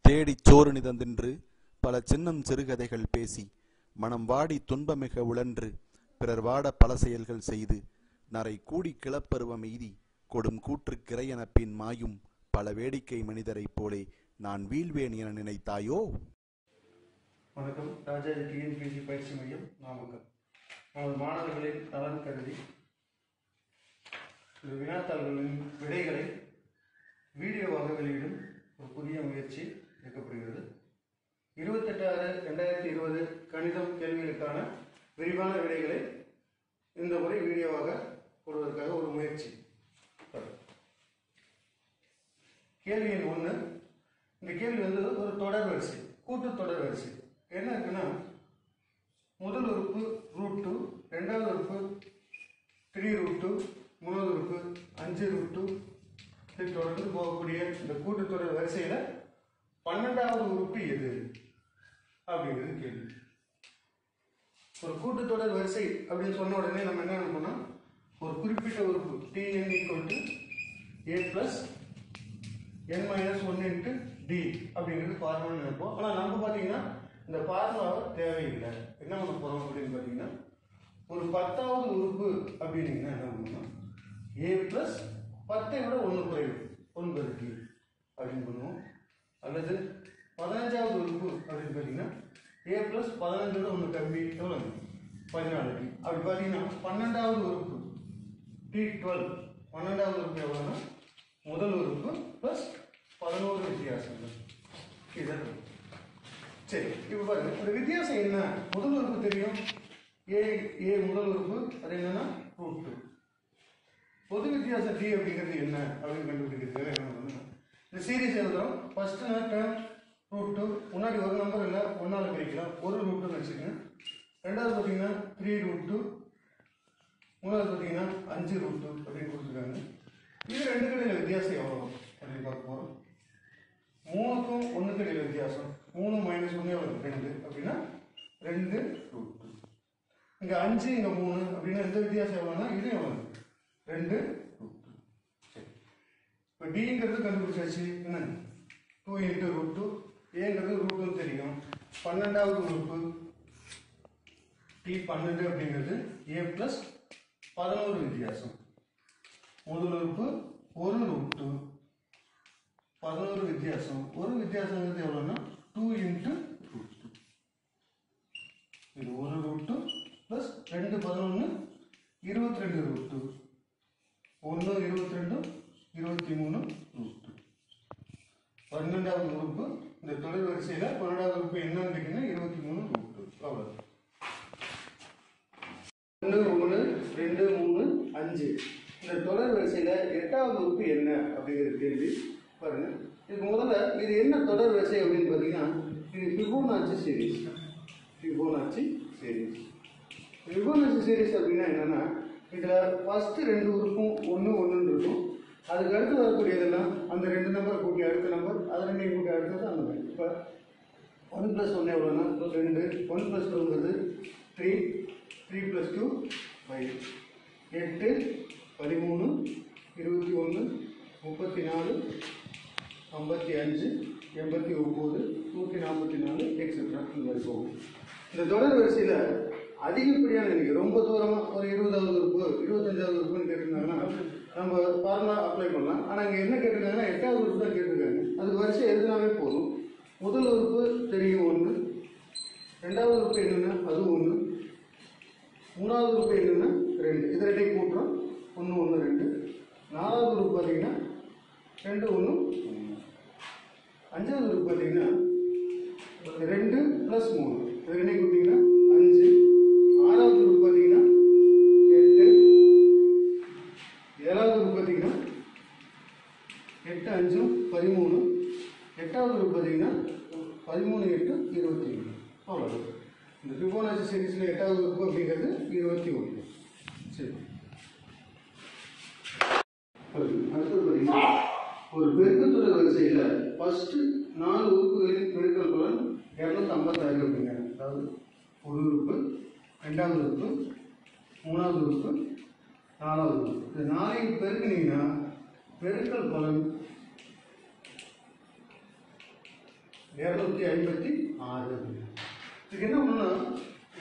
தேடிச் சோறு நிதந்தின்று பல சின்னம் சிறுகதைகள் பேசி மனம் வாடி துன்பமிக உழன்று பிறர் வாட பல செயல்கள் செய்து நரை கூடி கிளப்பருவம் எய்தி கொடும் கூற்று கிரையெனப் பின் மாயும் பல வேடிக்கை மனிதரைப் போலே நான் வீழ்வேன் என நினைத்தாயோ? வணக்கம். ராஜாஜி டிஎன்பிஎஸ்சி பயிற்சி மையம், நாமக்கல். நமது மாணவர்களின் நலன் கருதி வினாத்தாள்களின் விடைகளை வீடியோவாக வெளியிடும் ஒரு புதிய முயற்சி எடுக்கப்படுகிறது. 28/6/2020 கணிதம் கேள்விகளுக்கான விரிவான விடைகளை இந்த முறை வீடியோவாக போடுவதற்காக ஒரு முயற்சி. கேள்வி எண் 1. இந்த கேள்வி ஒரு தொடர் வரிசை, கூட்டு தொடர் வரிசை. என்ன இருக்குன்னா, முதல் உறுப்பு √2, இரண்டாவது உறுப்பு 3√2, மூணாவது உறுப்பு 5√2 தொடர்ந்து போகக்கூடிய இந்த கூட்டுத்தொடர் வரிசையில 12வது உறுப்பு எது அப்படிங்கிறது கேள்வி. ஒரு கூட்டுத்தொடர் வரிசை அப்படின்னு சொன்ன உடனே நம்ம என்ன நினைப்போம்னா, ஒரு குறிப்பிட்ட உறுப்பு tn = a plus n - 1 × d அப்படிங்கிறது ஃபார்முலா நினைப்போம். ஆனால் நம்ம பார்த்தீங்கன்னா இந்த ஃபார்முலாவை தேவையில்லை. என்ன பண்ண போறோம் அப்படின்னு பார்த்தீங்கன்னா, ஒரு 10வது உறுப்பு அப்படின்னீங்கன்னா என்ன பண்ணுவோம்னா, a plus 10ஐ விட 1 குறைவு 9d அப்படின்னு பண்ணுவோம். அல்லது 15வது உறுப்பு அப்படின்னு பார்த்தீங்கன்னா a plus 15 விட 1 கம்மி, எவ்வளோ 14d. அப்படி பார்த்தீங்கன்னா 12வது உறுப்பு t12, 12வது உறுப்பு எவ்வளோன்னா முதல் உறுப்பு ப்ளஸ் 11 வித்தியாசங்கள். இதான் சரி. இப்போ பாருங்க, ஒரு வித்தியாசம் என்ன? முதல் உறுப்பு தெரியும், ஏ முதல் உறுப்பு, அது என்னன்னா √2. பொது வித்தியாசம் டி அப்படிங்கிறது என்ன அப்படின்னு கண்டுபிடிக்கிறதுக்காக என்ன பண்ணணும், இந்த சீரீஸ் எழுதுறோம். ஃபர்ஸ்ட் டேர்ம் √2, முன்னாடி ஒரு நம்பர் இல்லை, ஒன்னால பிரிக்கலாம், ஒரு √2 வச்சுக்கோங்க. ரெண்டாவது பார்த்தீங்கன்னா 3√2, மூணாவது பார்த்தீங்கன்னா 5√2 அப்படின்னு கொடுத்துருக்காங்க. இது ரெண்டு கடையில் வித்தியாசம் எவ்வளோ அப்படின்னு பார்க்க போகிறோம். 3க்கும் 1க்கும் இடையில வித்தியாசம் 3 - 1 எவ்வளோ 2 அப்படின்னா 2√2. இங்கே 5, இங்கே 3 அப்படின்னா இந்த வித்தியாசம் எவ்வளோன்னா இது எவ்வளோ 2√2. சரி. இப்போ டிங்கிறது கண்டுபிடிச்சாச்சு. என்ன 2 × √2, ஏங்கிறது √2 தெரியும். 12வது உறுப்பு t12 அப்படிங்கிறது a plus 11 வித்தியாசம். முதல் உறுப்பு ஒரு √2, 11 வித்தியாசம். ஒரு வித்தியாசங்கிறது எவ்வளோன்னா 2 × √2. இது ஒரு √2 ப்ளஸ் 2 11 22√2, 1 22 23√2. 12வது உறுப்பு இந்த தொடர் வரிசையில் 12வது உறுப்பு என்னன்னு கேட்டீங்கன்னா 23√2. அவ்வளோ 1 1 2 3 5. இந்த தொடர் வரிசையில் 8வது உறுப்பு என்ன அப்படிங்கிற கேள்வி பாருங்க. இதுக்கு முதல்ல இது என்ன தொடர் வரிசை அப்படின்னு பார்த்தீங்கன்னா, இது Fibonacci series. Fibonacci series. Fibonacci series அப்படின்னா என்னன்னா, இதில் ஃபர்ஸ்ட் 2 உறுப்பும் 1 1 இருக்கும். அதுக்கு அடுத்து வரக்கூடியதெல்லாம் அந்த 2 நம்பரை கூட்டி அடுத்த நம்பர், அது 2 கூட்டி அடுத்தது அந்த மாதிரி. இப்போ 1 + 1 எவ்வளோன்னா 2, 1 + 2ங்கிறது 3, 3 + 2 5, 8 13 21 34 55 89 144 எக்ஸெட்ரா இந்த மாதிரி போகும். இந்த தொடர் வரிசையில் அதிகப்படியான எண்ணிக்கை ரொம்ப தூரமாக ஒரு 20வது உறுப்பு 25வது உறுப்புன்னு கேட்டிருந்தாங்கன்னா நம்ம ஃபார்முலா அப்ளை பண்ணலாம். ஆனால் இங்கே என்ன கேட்டிருக்காங்கன்னா 8வது உறுப்பு தான் கேட்டிருக்காங்க. அதுக்கு வரிசை எழுதினாவே போதும். முதல் உறுப்பு தெரியும் 1, ரெண்டாவது உறுப்பு என்னென்னா அது 1, மூணாவது உறுப்பு என்னென்னா 2, இது 2 கூட்டுறோம் 1 1 2. நாலாவது உறுப்பு பார்த்தீங்கன்னா 2 1 1. அஞ்சாவது உறுப்பு பார்த்தீங்கன்னா 2 + 3, இது 2 கூட்டிங்கன்னா 5. ஆறாவது உறுப்பு பார்த்தீங்கன்னா 8. ஏழாவது உறுப்பு பார்த்தீங்கன்னா 8 5 13. எட்டாவது உறுப்பு பார்த்தீங்கன்னா 13 8 21. அவ்வளோ. இந்த ஃபிபோனாச்சி சீரீஸில் 8வது உறுப்பு அப்படிங்கிறது 21. சரி. அடுத்தது பார்த்தீங்கன்னா, ஒரு பெருக்கத்தொடர் வரிசையில் ஃபர்ஸ்ட் 4 உறுப்புகளின் பெருக்கல் பலன் 256 அப்படிங்க. அதாவது ஒரு உறுப்பு, ரெண்டாவது உறுப்பு, மூணாவது உறுப்பு, நாலாவது உறுப்பு. இந்த 4ஐயும் பெருக்கினீங்கன்னா பெருக்கல் பலன் 256. இதுக்கு என்ன பண்ணணும்,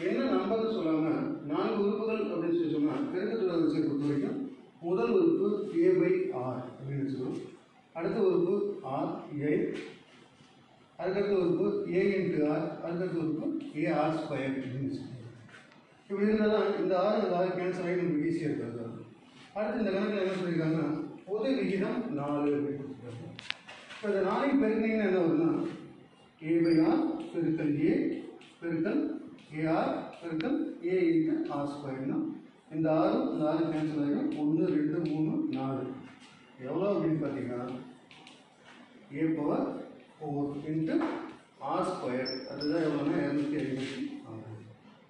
என்ன நம்பர்னு சொல்லாமல் 4 உறுப்புகள் அப்படின்னு சொல்லி சொன்னால் பெருக்கத்தொடர் வரிசையை பொறுத்த வரைக்கும் முதல் உறுப்பு a/r அப்படின்னு வச்சுக்கணும். அடுத்த உறுப்பு r/a, அதுக்கடுத்த உறுப்பு a×r, அதுக்கடுத்த உறுப்பு ar² அப்படின்னு வச்சுக்கணும். இப்படி இருந்தால் தான் இந்த ஆறு அந்த ஆறு கேன்சல் ஆகி நமக்கு ஈஸியாக இருக்காது. அடுத்து இந்த கணக்கில் என்ன சொல்லியிருக்காங்கன்னா பொது விகிதம் 4 அப்படின்னு கொடுத்துருக்காங்க. இப்போ இந்த 4 பெருக்கினீங்கன்னா என்ன வருதுன்னா a/r பெருக்கல் a பெருக்கல் ar பெருக்கல் a×r². இந்த ஆறும் இந்த ஆறு கேன்சல் ஆகிடும். 1 2 3 4 எவ்வளோ அப்படின்னு பார்த்தீங்கன்னா a⁴ r². அதுதான் எவ்வளோன்னா 256.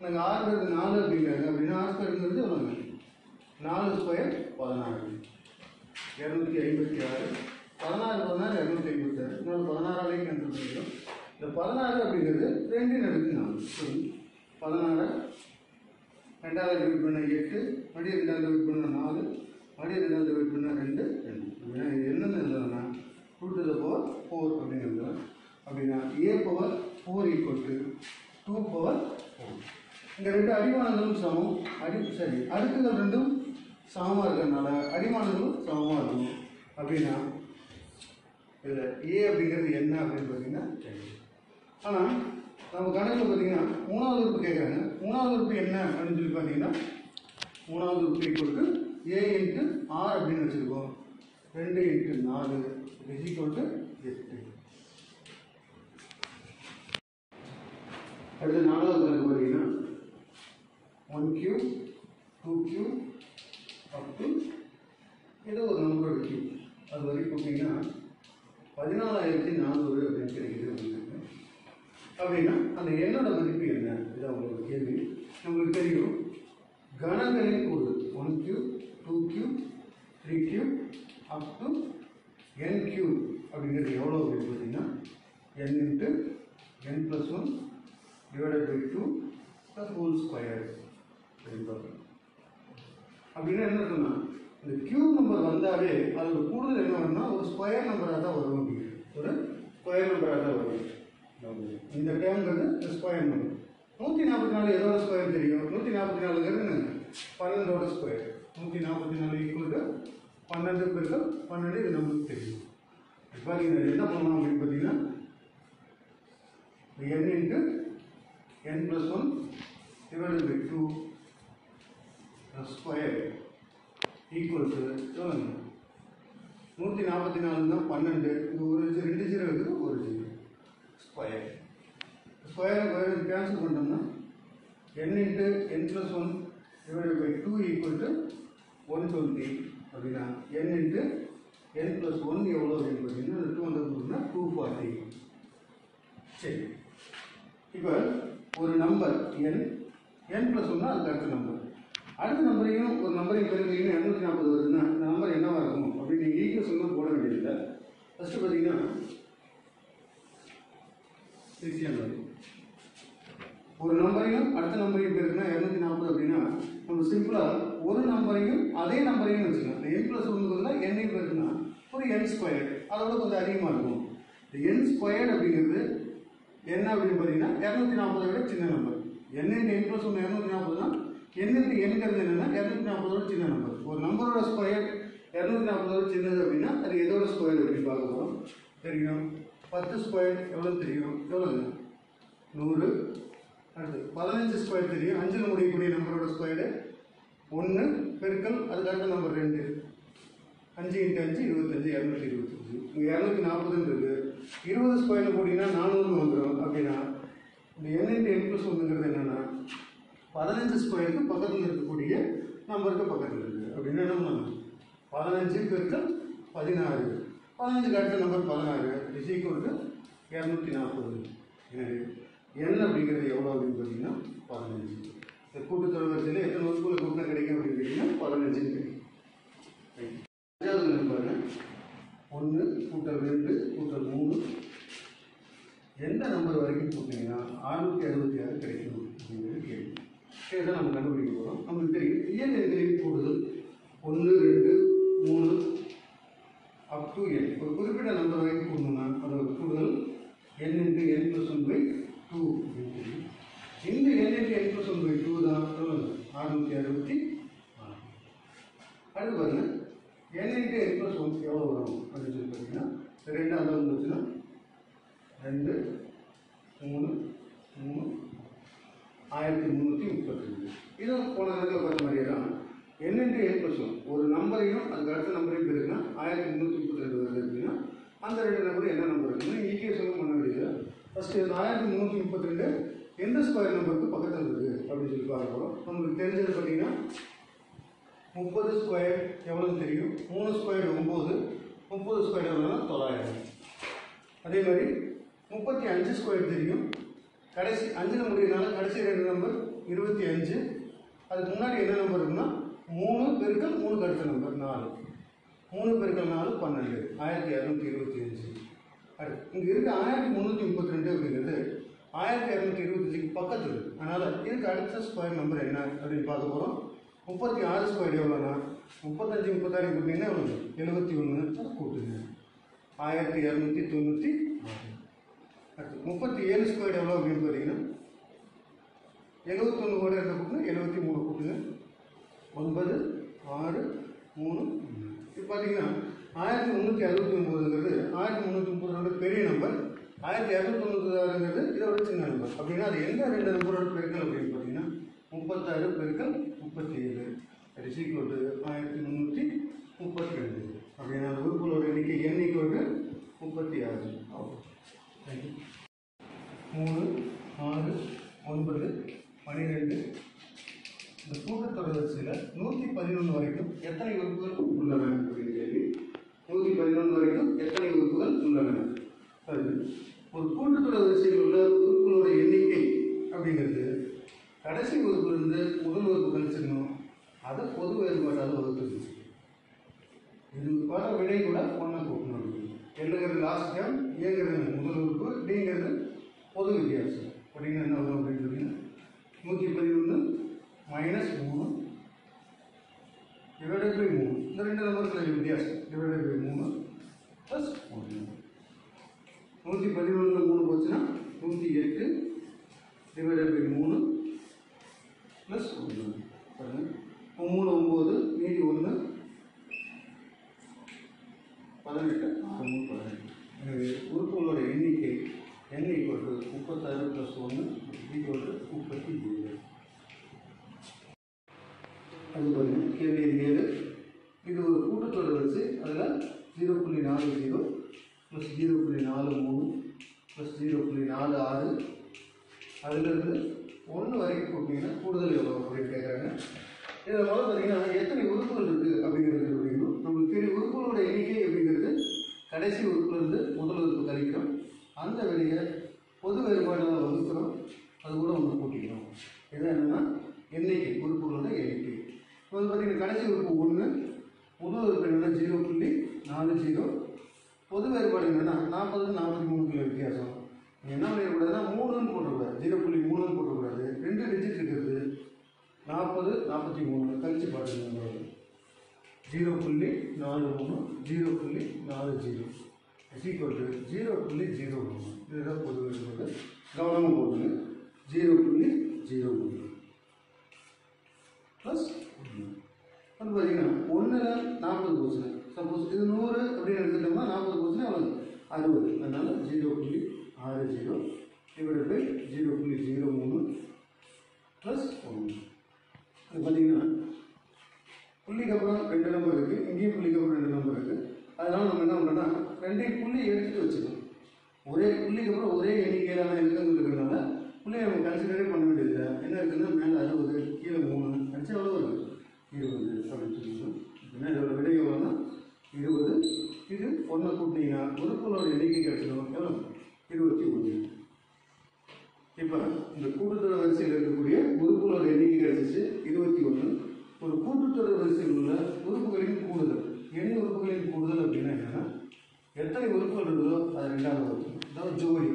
நாங்கள் 6 4 அப்படிங்கிறாங்க அப்படின்னா r²ங்கிறது எவ்வளோங்க 4² 16. 256 16 16 256. இன்னொரு 16ஆலையும் கேன்சல் பண்ணிடும். இந்த 16 அப்படிங்கிறது 2 அடுக்கு 4. 16 2ஆவது டிவைட் பண்ண 8, மறுபடியும் 2ஆவது டிவைட் பண்ண 4, மறுபடியும் 2ஆவது டிவைட் பண்ண 2 அப்படின்னா இது என்னென்னு எழுதுனா √4 அப்படிங்கிறது. அப்படின்னா a⁴ 2⁴. இந்த ரெண்டு அடிமானங்களும் சமம். அடுக்குகள் ரெண்டும் சமமாக இருக்கிறதுனால அடிமானங்களும் சமமாக இருக்கும். அப்படின்னா இதில் ஏ அப்படிங்கிறது என்ன அப்படின்னு பார்த்தீங்கன்னா ஆனால் நம்ம கணக்கில் பார்த்தீங்கன்னா 3வது உறுப்பு கேட்குறாங்க. 3வது உறுப்பு என்ன அப்படின்னு சொல்லி பார்த்தீங்கன்னா 3வது உறுப்பு ஈக்குவல் a×r அப்படின்னு வச்சுருக்கோம். 2 × 4 = 8. அடுத்து 4வது கணக்கு பார்த்தீங்கன்னா 1³ 2³ அப் டு ஏதோ ஒரு நம்பரோட கியூப் அது வரைக்கும் பார்த்தீங்கன்னா 14400 அப்படின்னு கிடைக்குது அப்படின்னு. அப்படின்னா அந்த எண்ணோட மதிப்பு என்ன? இதுதான் உங்களோட கேள்வி. நம்மளுக்கு தெரியும் கணங்களின் கூடு 1³ 2³ 3³ அப் டு n³ அப்படிங்கிறது எவ்வளோ அப்படின்னு பார்த்தீங்கன்னா n × n+1 / 2 +² அப்படின்னா என்ன இருக்குன்னா இந்த கியூப் நம்பர் வந்தாலே அதோட கூடுதல் என்ன வரும்னா ஒரு ஸ்கொயர் நம்பராக தான் வரும். அப்படிங்கிறது ஒரு ஸ்கொயர் நம்பராக தான் வரும். இந்த டேர்ம்ங்கிறது ஸ்கொயர் நம்பர். 144 எதோட ஸ்கொயர் தெரியும்? 144ங்கிறது 12ஓட ஸ்கொயர். 144 = 12 பெருக்கல் 12 இது நம்மளுக்கு தெரியும். இப்போ நீங்கள் என்ன பண்ணலாம் அப்படின்னு பார்த்தீங்கன்னா n × n+1 / 2 square equal to சொல்லுங்க 144 தான் 12. இது ஒரு 2 0 இருக்குது, ஒரு 0 ஸ்கொயர். ஸ்கொயர் கேன்சல் பண்ணோம்னா n × n+1 / 2 = 120. அப்படின்னா n × n+1 எவ்வளோ அப்படின்னு பார்த்தீங்கன்னா 2 வந்து 240. சரி, இப்போ ஒரு நம்பர் n+1 அதுக்கு அடுத்த நம்பர், அடுத்த நம்பரையும் ஒரு நம்பரையும் பெருக்கிறீங்கன்னா 240 வருதுன்னா இந்த நம்பர் என்னவாக இருக்கும் அப்படின்னு நீங்கள் ஈக்குவேஷன் போட வேண்டியதில்லை. ஃபஸ்ட்டு பார்த்தீங்கன்னா ஈஸியாக ஒரு நம்பரையும் அடுத்த நம்பரையும் பெருக்குன்னா 240 அப்படின்னா நம்ம சிம்பிளாக ஒரு நம்பரையும் அதே நம்பரையும் வச்சுக்கலாம். இந்த n+1 n பெருக்குன்னா ஒரு n², அதோட கொஞ்சம் அதிகமாக இருக்கும். இந்த n² அப்படிங்கிறது என்ன அப்படின்னு பார்த்தீங்கன்னா 240 விட சின்ன நம்பர். n × n+1 240 தான். n × n என்னன்னா 240 சின்ன நம்பர். ஒரு நம்பரோட ஸ்கொயர் 240 சின்னது அப்படின்னா அது எதோட ஸ்கொயர் அப்படின்னு பார்க்க போகிறோம். தெரியும் 10² எவ்வளோ தெரியும்? எவ்வளோங்க 100. அடுத்து 15² தெரியும். 5ல் முடியக்கூடிய நம்பரோட ஸ்கொயரு 1 பெருக்கல் அதுக்கு அடுத்த நம்பர் 2. 5 × 5 25 225. இங்கே 240 இருக்குது. 20² போட்டிங்கன்னா 400 வந்துடும். அப்படின்னா இந்த n × n+1 என்னென்னா 15² பக்கத்தில் இருக்கக்கூடிய நம்பருக்கு பக்கத்தில் இருக்குது. அப்படின்னா என்ன பண்ணணும் 15 பெருக்கல் 16. 15க்கு அடுத்த நம்பர் 16 = 240. எனவே n அப்படிங்கிறது எவ்வளோ அப்படின்னு பார்த்தீங்கன்னா 15. இந்த கூட்டுத்தொடர் வரிசையில் எத்தனை உறுப்புகளை கூட்டினா கிடைக்கும் அப்படின்னு கேட்டிங்கன்னா 15 கிடைக்கும். 5வது நம்பர் 1 + 2 + 3 எந்த நம்பர் வரைக்கும் கூட்டிங்கன்னா 666 கிடைக்கும் அப்படிங்கிறது கேள்வி. இதை நம்ம கண்டுபிடிக்க போகிறோம். நமக்கு தெரியும் இயல் எண்களின் கூடுதல் 1 2 3 அப் டு n. ஒரு குறிப்பிட்ட நம்பர் வரைக்கும் கூடணும்னா அதோட கூடுதல் n into n plus 1 by 2. இந்த n into n plus 1 by 2 தான் 666. அடுத்து பாருங்க n into n plus 1 எவ்வளோ வரும் அப்படின்னு சொல்லி பார்த்தீங்கன்னா 2 அந்த வந்துச்சுன்னா 2 3 3 1332. இது போன இடத்துல பார்த்த மாதிரியே தான் n into n plus 1 ஒரு நம்பரையும் அதுக்கு அடுத்த நம்பரையும் இருக்குன்னா 1332 வருது அப்படின்னா அந்த ரெண்டு நம்பர் என்ன நம்பர் இருக்குன்னா ஈக்குவேஷனும் பண்ண வேண்டியது. ஃபர்ஸ்ட் 1332 எந்த ஸ்கொயர் நம்பருக்கு பக்கத்தில் இருக்குது அப்படின்னு சொல்லி பார்க்க போகிறோம். நமக்கு தெரிஞ்சது பார்த்தீங்கன்னா 30 ஸ்கொயர் எவ்வளோன்னு தெரியும். 3 ஸ்கொயர் 9, 30 ஸ்கொயர் எவ்வளோனா 900. அதே மாதிரி 35 ஸ்கொயர் தெரியும். கடைசி 5 முடியறதுனால கடைசி ரெண்டு நம்பர் 25. அதுக்கு முன்னாடி என்ன நம்பர் இருக்குன்னா 3 பெருக்கல் 3 அடுத்த நம்பர் 4. 3 பெருக்கல் 4 12, 1225. அடுத்து இங்கே இருக்க 1332 அப்படிங்கிறது 1225 பக்கத்தில் இருக்குது. அதனால் இதுக்கு அடுத்த ஸ்கொயர் நம்பர் என்ன அப்படின்னு பார்க்க போகிறோம். 36 ஸ்கொயர் எவ்வளோனா 35 36 கூட்டிங்கன்னா எவ்வளோ 71 கூட்டுங்க 1296. அடுத்து 37 ஸ்கொயர் எவ்வளோ அப்படின்னு பார்த்தீங்கன்னா 71 கூட இருக்க கூட்டுங்க 73 கூட்டுங்க 9 6 3. இப்போ பார்த்தீங்கன்னா 1369ங்கிறது 1330 பெரிய நம்பர், 1296ங்கிறது இதை விட சின்ன நம்பர். அப்படின்னா அது எந்த ரெண்டு நம்பரோட பெருக்கல் அப்படின்னு பார்த்தீங்கன்னா 36 பெருக்கல் 37 அது ஈக்குவல் டு 1332. அப்படின்னா அந்த உறுப்புகளோட எண்ணிக்கை n ஈக்குவல் டு 36. 3 6 9 12. இந்த கூட்டத்தொடர் வரிசையில் 111 வரைக்கும் எத்தனை உறுப்புகள் உள்ளன அப்படின்னு கேள்வி. 111 வரைக்கும் எத்தனை உறுப்புகள் உள்ளன? அது ஒரு கூட்டத்தொடர் வரிசையில் உள்ள உறுப்புகளோட எண்ணிக்கை அப்படிங்கிறது கடைசி உறுப்பிலிருந்து முதல் உறுப்பு கழிச்சிடணும், அதை பொது வேறுபாட்டால் வகுத்துக்கணும். இது வர விடை கூட ஒன்றா கூட்டணும். எல்லுங்கிறது லாஸ்ட் டைம், ஏங்கிறது முதல் உறுப்பு, டிங்கிறது பொது வித்தியாசம். அப்படின்னா என்ன வரும் அப்படின்னு சொன்னீங்கன்னா 111 -3 டிவைடட் பை 3. இந்த ரெண்டு நம்பருக்கு வித்தியாசம் டிவைடட் பை 3 ப்ளஸ் 1. 111 3 போச்சுன்னா 108 டிவைடட் பை 3 ப்ளஸ் 1. பாருங்க 3 9 மீதி 1 18 18. எனவே உறுப்புகளோட எண்ணிக்கை n equal to 36 + 1 equal to 37. அது பாருங்க கேள்வி 7. இது ஒரு கூட்டுத்தொடர் வரிசை. அதில் 0.40 + 0.43 + 0.46 அதிலிருந்து 1 வரைக்கும் கூட்டிங்கன்னா கூடுதல் எவ்வளோ அப்படின்னு கேட்குறாங்க. இதில் முதல்ல பார்த்தீங்கன்னா எத்தனை உறுப்புகள் இருக்குது அப்படிங்கிறது அப்படிங்கிறோம். நம்மளுக்கு தெரியும் உறுப்புகளோட எண்ணிக்கை அப்படிங்கிறது கடைசி உறுப்புலேருந்து முதல் உறுப்பு கழிக்கிறோம், அந்த வெளியை பொது வேறுபாடாக வகுக்கிறோம், அது கூட ஒன்று கூட்டிக்கிறோம். இதுதான் என்னென்னா எண்ணிக்கை, உறுப்புகளோட எண்ணிக்கை. இப்போ வந்து பார்த்தீங்கன்னா கடைசி உறுப்பு 1, முதல் உறுப்பு என்னென்னா 0.40, பொது வேறுபாடு என்னென்னா 40 43 வித்தியாசம். என்ன பண்ணிடக்கூடாதுன்னா 3ன்னு போட்டக்கூடாது, 0.3ன்னு போட்டக்கூடாது. 2 டிஜிட் இருக்கிறது 40 43 கழிச்சு பாருங்க 0.43 0.40 ஈக்குவல் டு 0.01. இதுதான் பொது வேறுபாடு, கவனமாக போட்டுங்க. 0.01 ப்ளஸ் வந்து பார்த்தீங்கன்னா 1ல் 40 போச்சுன்னா, சப்போஸ் இது 100 அப்படின்னு எடுத்துட்டோம்னா 40 போச்சுன்னா அவ்வளோ 60. அதனால் 0.60 டிவைடட் பை 0.03 ப்ளஸ் 1. அது பார்த்தீங்கன்னா புள்ளிக்கு அப்புறம் 2 நம்பர் இருக்குது, இங்கேயும் புள்ளிக்கு அப்புறம் 2 நம்பர் இருக்குது. அதனால் நம்ம என்ன பண்ணுறோம்னா 2 புள்ளி எடுத்துகிட்டு வச்சுக்கணும். ஒரே புள்ளிக்கு அப்புறம் ஒரே எண்ணிக்கையிலான இருக்குன்னு இருக்கிறதுனால புள்ளியை நம்ம கன்சிடரே பண்ண வேண்டியதில்லை. என்ன இருக்குதுன்னா மேலே 60 கீழே 3 அடிச்சு எவ்வளோ வருது 20 அப்படின்னு சொல்லிடுவோம். அப்படின்னா இதோட விடை எவ்வளோன்னா 20. இது 1 கூட்டினீங்கன்னா உறுப்புகளோட எண்ணிக்கை கிடைச்சிடும் எவ்வளோ 21. இப்போ இந்த கூட்டுத்தொடர் வரிசையில் இருக்கக்கூடிய உறுப்புகளோட எண்ணிக்கை கிடைச்சிச்சு 21. ஒரு கூட்டுத்தொடர் வரிசையில் உள்ள உறுப்புகளின் கூடுதல், எண் உறுப்புகளின் கூடுதல் அப்படின்னா என்னென்னா எத்தனை உறுப்புகள் இருக்குதோ அது 2வது வரும், அதாவது ஜோடி.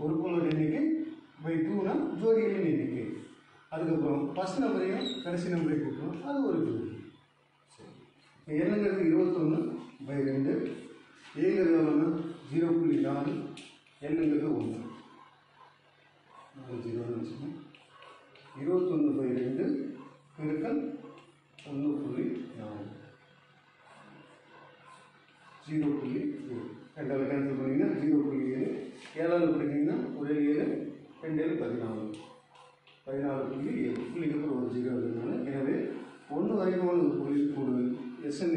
உறுப்புகளோட எண்ணிக்கை பை 2னா ஜோடிகளின் எண்ணிக்கை. அதுக்கப்புறம் ஃபர்ஸ்ட் நம்பரையும் கடைசி நம்பரையும் கூட்டணும், அது ஒரு ஜோடி. சரி, என்னங்கிறது 21/2, ஏங்கிறது எவ்வளோன்னா 0.4 என்னங்கிறது 1 0 வச்சுக்கணும். 21/2 பெருக்கல் 1.4 0.7 ரெண்டாவது கேன்சல் பண்ணிங்கன்னா 0.7 7ஆல் பிடிக்கிங்கன்னா 1 7 2 7 14 14.7 புள்ளிக்கு அப்புறம் ஒரு 0 இருக்கிறதுனால எனவே 1 வரைக்குமான ஒரு புள்ளி கூடுதல் SN =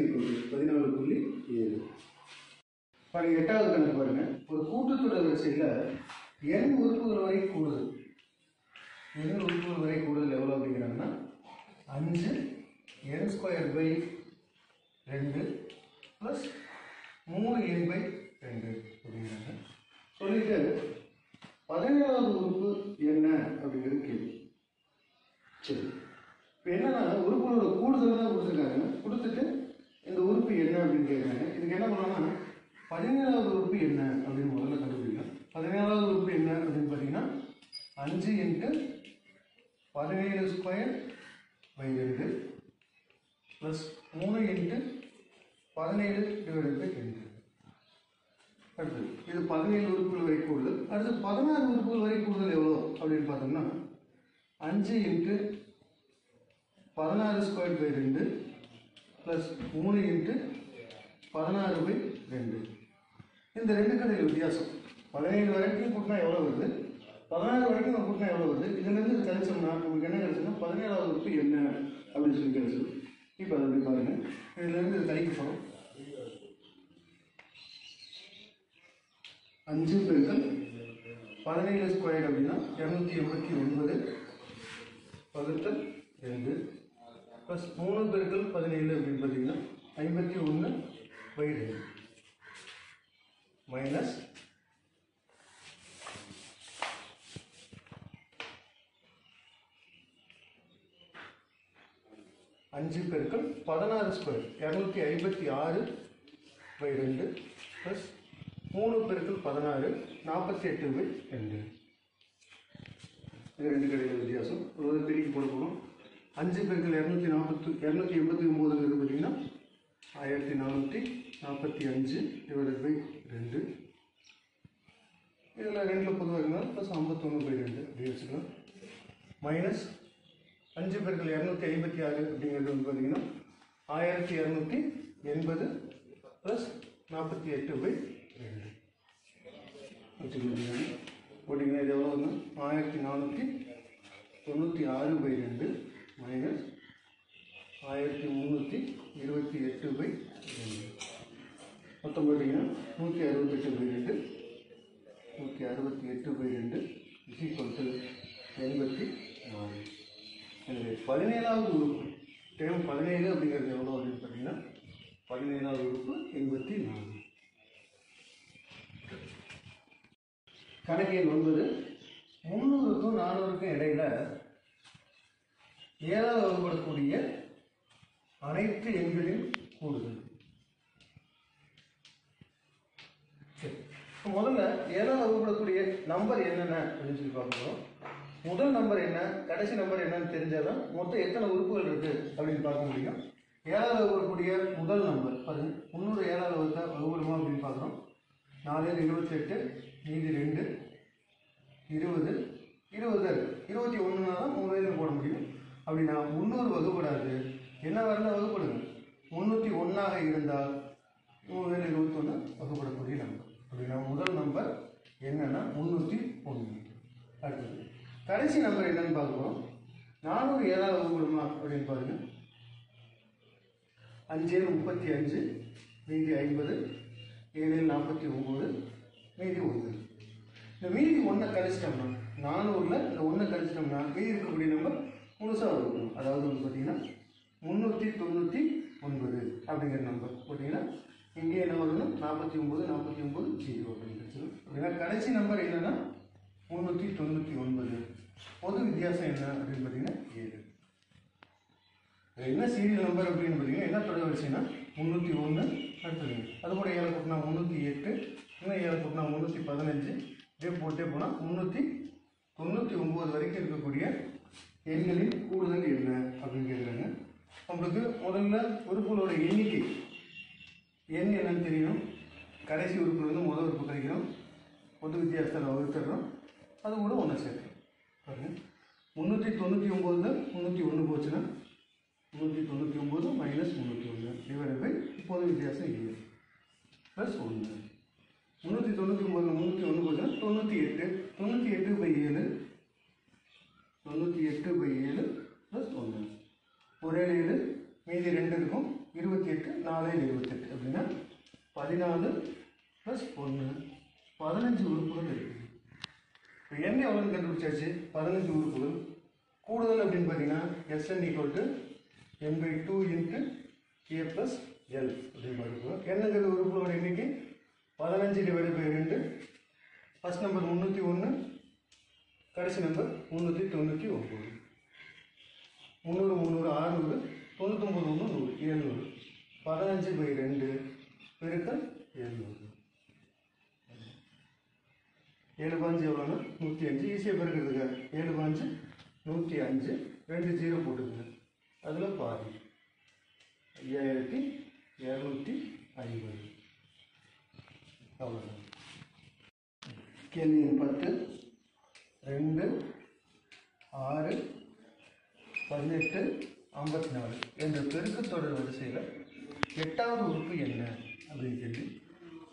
14.7. பாருங்க 8வது கணக்கு பாருங்க. ஒரு கூட்டுத்தொடர் வரிசையில் n உறுப்புகள் வரை கூடுதல் எவ்வளோ அப்படிங்கிறாங்கன்னா 5 n² + 3n/2 அப்படிங்கிறாங்க. சொல்லிட்டு 17வது உறுப்பு என்ன அப்படிங்கிறது கேள்வி. சரி, இப்போ என்னன்னா உறுப்புகளோட கூடுதல் தான் கொடுத்துருக்காங்க. கொடுத்துட்டு இந்த உறுப்பு என்ன அப்படின்னு கேட்குறாங்க. இதுக்கு என்ன பண்ணலாம்னா 17வது உறுப்பு என்ன அப்படின்னு முதல்ல கண்டுபிடிக்கலாம். 17வது உறுப்பு என்ன அப்படின்னு பார்த்தீங்கன்னா 5 × 17² / 2 + 3 × 17/2. அடுத்து இது 17 உறுப்புகள் வரை கூடுதல். அடுத்து 16 உறுப்புகள் வரை கூடுதல் எவ்வளோ அப்படின்னு பார்த்தோம்னா 5 × 16² / 2 + 3 × 16/2. இந்த ரெண்டுக்கு இடையில வித்தியாசம் 17 வரைக்கும் கூட்டினா எவ்வளோ வருது, 16 வரைக்கும் நம்ம கூட்டினா எவ்வளோ வருது, இதுலேருந்து கழிச்சோம்னா நமக்கு என்ன கிடைச்சோம்னா 17வது உறுப்பு என்ன அப்படின்னு சொல்லி கிடைச்சது. இப்போ அதை அப்படி பாருங்க, இதுலேருந்து கழிக்க போகிறோம். 5 × 17² அப்படின்னா 289 / 2 + 3 × 17 அப்படின்னு பார்த்தீங்கன்னா 51/2 மைனஸ் 5 × 16² 256/2 + 3 × 16 48/2. இது ரெண்டு கடையில் வித்தியாசம். ஒரு பெருக்கி போட போகிறோம். 5 × 289 பார்த்தீங்கன்னா 1445/2. இதில் 2 பொதுவாக இருந்தால் ப்ளஸ் 51/2 அப்படி வச்சுக்கலாம். மைனஸ் 5 × 256 அப்படிங்கிறது வந்து பார்த்தீங்கன்னா 1280 + 48/2 வச்சுக்கலாம். போட்டிங்கன்னா இது எவ்வளோ வந்து 1496/2 மைனஸ் 1328/2 மொத்தம் போட்டிங்கன்னா 168/2 168/2 = 84. எனவே 17வது உறுப்பு டேம் 17 அப்படிங்கிறது எவ்வளோ அப்படின்னு பார்த்தீங்கன்னா 17வது உறுப்பு 84. கணக்கு எண் 9. 300க்கும் 400க்கும் இடையில 7ஆல் வகுப்படக்கூடிய அனைத்து எண்களின் கூடுதல். சரி, முதல்ல 7ஆல் வகுப்படக்கூடிய நம்பர் என்னென்ன அப்படின்னு சொல்லி பார்க்கணும். முதல் நம்பர் என்ன, கடைசி நம்பர் என்னன்னு தெரிஞ்சாதான் மொத்தம் எத்தனை உறுப்புகள் இருக்கு அப்படின்னு பார்க்க முடியும். 7ஆல் வகுப்படக்கூடிய முதல் நம்பர் பாருங்க. 300 7ஆல் வகுப்படுமா அப்படின்னு பார்க்குறோம். 4 28, மீதி 2 20 20 21 தான் 3 போட முடியும். அப்படின்னா 300 வகுப்படாது. என்ன வரல வகுப்படுங்க, 301ஆக இருந்தால் 321 வகுப்படக்கூடிய நம்பர். அப்படின்னா முதல் நம்பர் என்னன்னா 301. அடுத்தது கடைசி நம்பர் என்னன்னு பார்க்குறோம். 400 7ஆல் வகுப்படுமா அப்படின்னு பாருங்க. 5 35, மீதி 50, 7 49, மீதி 1. இந்த மீதி 1 கழிச்சிட்டோம்னா 400ல் இந்த 1 கழிச்சிட்டோம்னா மீதி இருக்கக்கூடிய நம்பர் முழுசாக வகுக்கணும். அதாவது வந்து பார்த்தீங்கன்னா 399 அப்படிங்கிற நம்பர் போட்டிங்கன்னா இங்கே என்ன வரணும் 49 49 0 அப்படின்னு கிடைச்சிடும். அப்படின்னா கடைசி நம்பர் என்னன்னா 399. பொது வித்தியாசம் என்ன அப்படின்னு பார்த்தீங்கன்னா 7. என்ன சீரியல் நம்பர் அப்படின்னு பார்த்தீங்கன்னா என்ன தொடர் வரிசைன்னா 301. அடுத்தது அது கூட 7 கூட்டினா 308, இன்னும் 7 கூட்டினா 315, இதே போட்டே போனால் 399 வரைக்கும் இருக்கக்கூடிய எண்களின் கூடுதல் என்ன அப்படின்னு கேட்குறாங்க. நம்மளுக்கு முதல்ல உறுப்புகளோட எண்ணிக்கை எண் என்னன்னு தெரியும். கடைசி உறுப்புல வந்து முதல் உறுப்பு கழிக்கணும். பொது வித்தியாசத்தில் வகுத்துடுறோம், அது கூட ஒன்று சேர்த்துறோம். பாருங்கள், 399 301 போச்சுன்னா 399 மைனஸ் 301 டிவைட் பை பொது வித்தியாசம் 7 ப்ளஸ் 1. 399 301 போச்சுன்னா 98 98 பை 7 98 பை 7 ப்ளஸ் 1. ஒரே 7 மீதி 2 இருக்கும். 28 4 28 அப்படின்னா 14 ப்ளஸ் 1 15 உறுப்புகள் இருக்குது. இப்போ என்ன எவ்வளோன்னு கண்டுபிடிச்சாச்சு? 15 உறுப்புகள். கூடுதல் அப்படின்னு பார்த்தீங்கன்னா Sn equal n/2 into k plus L அப்படின்னு பார்த்துக்குவோம். என்னங்கிறது உறுப்புகளோட எண்ணிக்கை 15 டிவைட் பை 2. ஃபர்ஸ்ட் நம்பர் 301, கடைசி நம்பர் 399. 300 300 600 99 100 700. 15 பை 2 பெருக்கல் 700. 7 5 எவ்வளோன்னா 105. ஈஸியாக பெருக்கிறதுக்கு 7 5 105. 2 0 போட்டுக்குங்க. அதில் பாதி 5250. அவ்வளோதான். கேள்வி 10 2 6 18 54 என்ற பெருக்கத்தொடர் வரிசையில் 8வது உறுப்பு என்ன அப்படின்னு கேள்வி.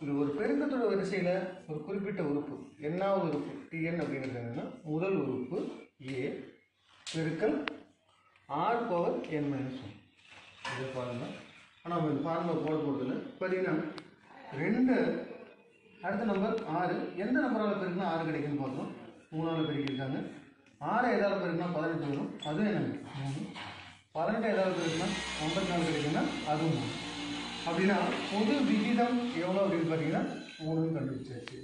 இது ஒரு பெருக்கத்தொடர் வரிசையில் ஒரு குறிப்பிட்ட உறுப்பு என்னாவது உறுப்பு Tn அப்படிங்கிறது என்னன்னா முதல் உறுப்பு A பெருக்கல் r/n-1. இதை பாருங்கள். ஆனால் நம்ம இந்த ஃபார்முலா போட போகிறதில்ல. பார்த்தீங்கன்னா 2 அடுத்த நம்பர் 6 எந்த நம்பரால் பெருக்குனா 6 கிடைக்குன்னு பார்க்கணும். 3ஆல் பெருக்கியிருக்காங்க. 6 எதால் பெருக்குனா 18 வரும், அதுவும் என்னங்க 3. 18 எதாவது பெருக்குனா 54 கிடைக்குன்னா அதுவும் 3. அப்படின்னா பொது விகிதம் எவ்வளோ அப்படின்னு பார்த்தீங்கன்னா 3ன்னு கண்டுபிடிச்சாச்சு.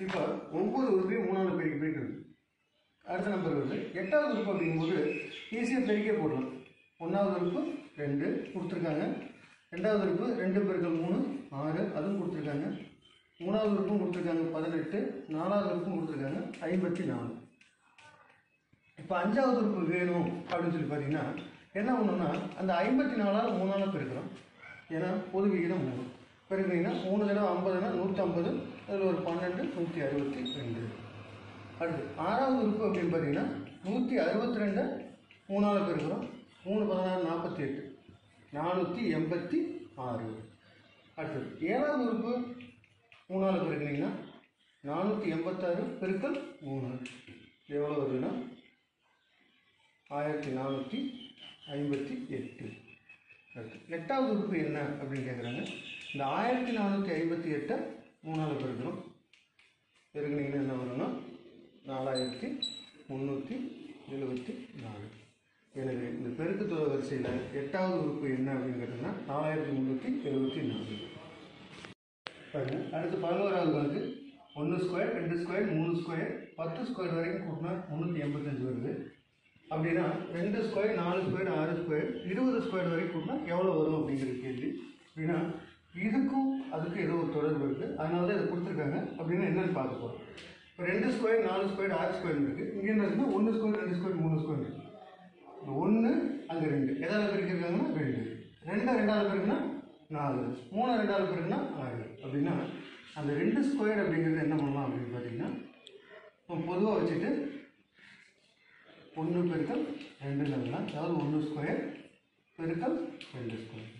இப்போ ஒவ்வொரு உறுப்பையும் 3ஆல் பெருக்கி போய்க்கிறது. அடுத்த நம்பர் வருது 8வது உறுப்பு அப்படிங்கும்போது ஈஸியாக பெருக்கே போடலாம். 1வது உறுப்பு 2 கொடுத்துருக்காங்க. 2வது உறுப்பு 2 பெருக்கல் 3 6 அதுவும் கொடுத்துருக்காங்க. 3வது உறுப்பும் கொடுத்துருக்காங்க 18. 4வது உறுப்பும் கொடுத்துருக்காங்க 54. இப்போ 5வது உறுப்பு வேணும் அப்படின்னு சொல்லி பார்த்தீங்கன்னா என்ன பண்ணணும்னா அந்த 54ஆல் 3ஆல் பெருக்கிறோம். ஏன்னா பொது விகிதம் 3 பெருக்கிறீங்கன்னா 3 தடவை 50னா 150. அதில் ஒரு 12 162. அடுத்து 6வது உறுப்பு அப்படின்னு பார்த்தீங்கன்னா 162 3ஆல் பெருக்கிறோம். 3 16 48 486. அடுத்தது 7வது உறுப்பு 3ஆல் பெருக்கிறீங்கன்னா 486 பெருக்கல் 3 எவ்வளோ வருதுன்னா 1458. அடுத்து 8வது உறுப்பு என்ன அப்படின்னு கேட்குறாங்க. இந்த 1458 3ஆல் பெருக்கிறோம். பெருக்கினீங்கன்னா என்ன வரும்னா 4374. எனவே இந்த பெருக்குத்தொடர் வரிசையில் 8வது உறுப்பு என்ன அப்படின்னு கேட்டோம்னா 4374. பாருங்க. அடுத்து 11வது கணக்கு 1 ஸ்கொயர் 2 ஸ்கொயர் 3 ஸ்கொயர் 10 ஸ்கொயர் வரைக்கும் கூட்டினா 385 வருது. அப்படின்னா 2 ஸ்கொயர் 4 ஸ்கொயர் 6 ஸ்கொயர் 20 ஸ்கொயர் வரைக்கும் கூட்டினா எவ்வளோ வரும் அப்படிங்கிற கேள்வி. அப்படின்னா இதுக்கும் அதுக்கும் ஏதோ ஒரு தொடர்பு இருக்குது, அதனால தான் இதை கொடுத்துருக்காங்க. அப்படின்னா என்னென்னு பார்க்க போகிறோம். இப்போ 2 ஸ்கொயர் 4 ஸ்கொயர் 6 ஸ்கொயர் இருக்குது. இங்கே என்ன இருக்குன்னா 1 ஸ்கொயர் 2 ஸ்கொயர் 3 ஸ்கொயர் இருக்குது. 1 அங்கே 2 எதாவது பிரிக்கிறாங்கன்னா 2 2ஆல் பெருக்குன்னா 4 3 2ஆல் பெருக்குன்னா 6. அப்படின்னா அந்த 2 ஸ்கொயர் அப்படிங்கிறது என்ன பண்ணலாம் அப்படின்னு பார்த்தீங்கன்னா பொதுவாக வச்சுட்டு 1 பெருக்கல் 2 எழுதலாம். அதாவது 1 ஸ்கொயர் பெருக்கல் 2 ஸ்கொயர்.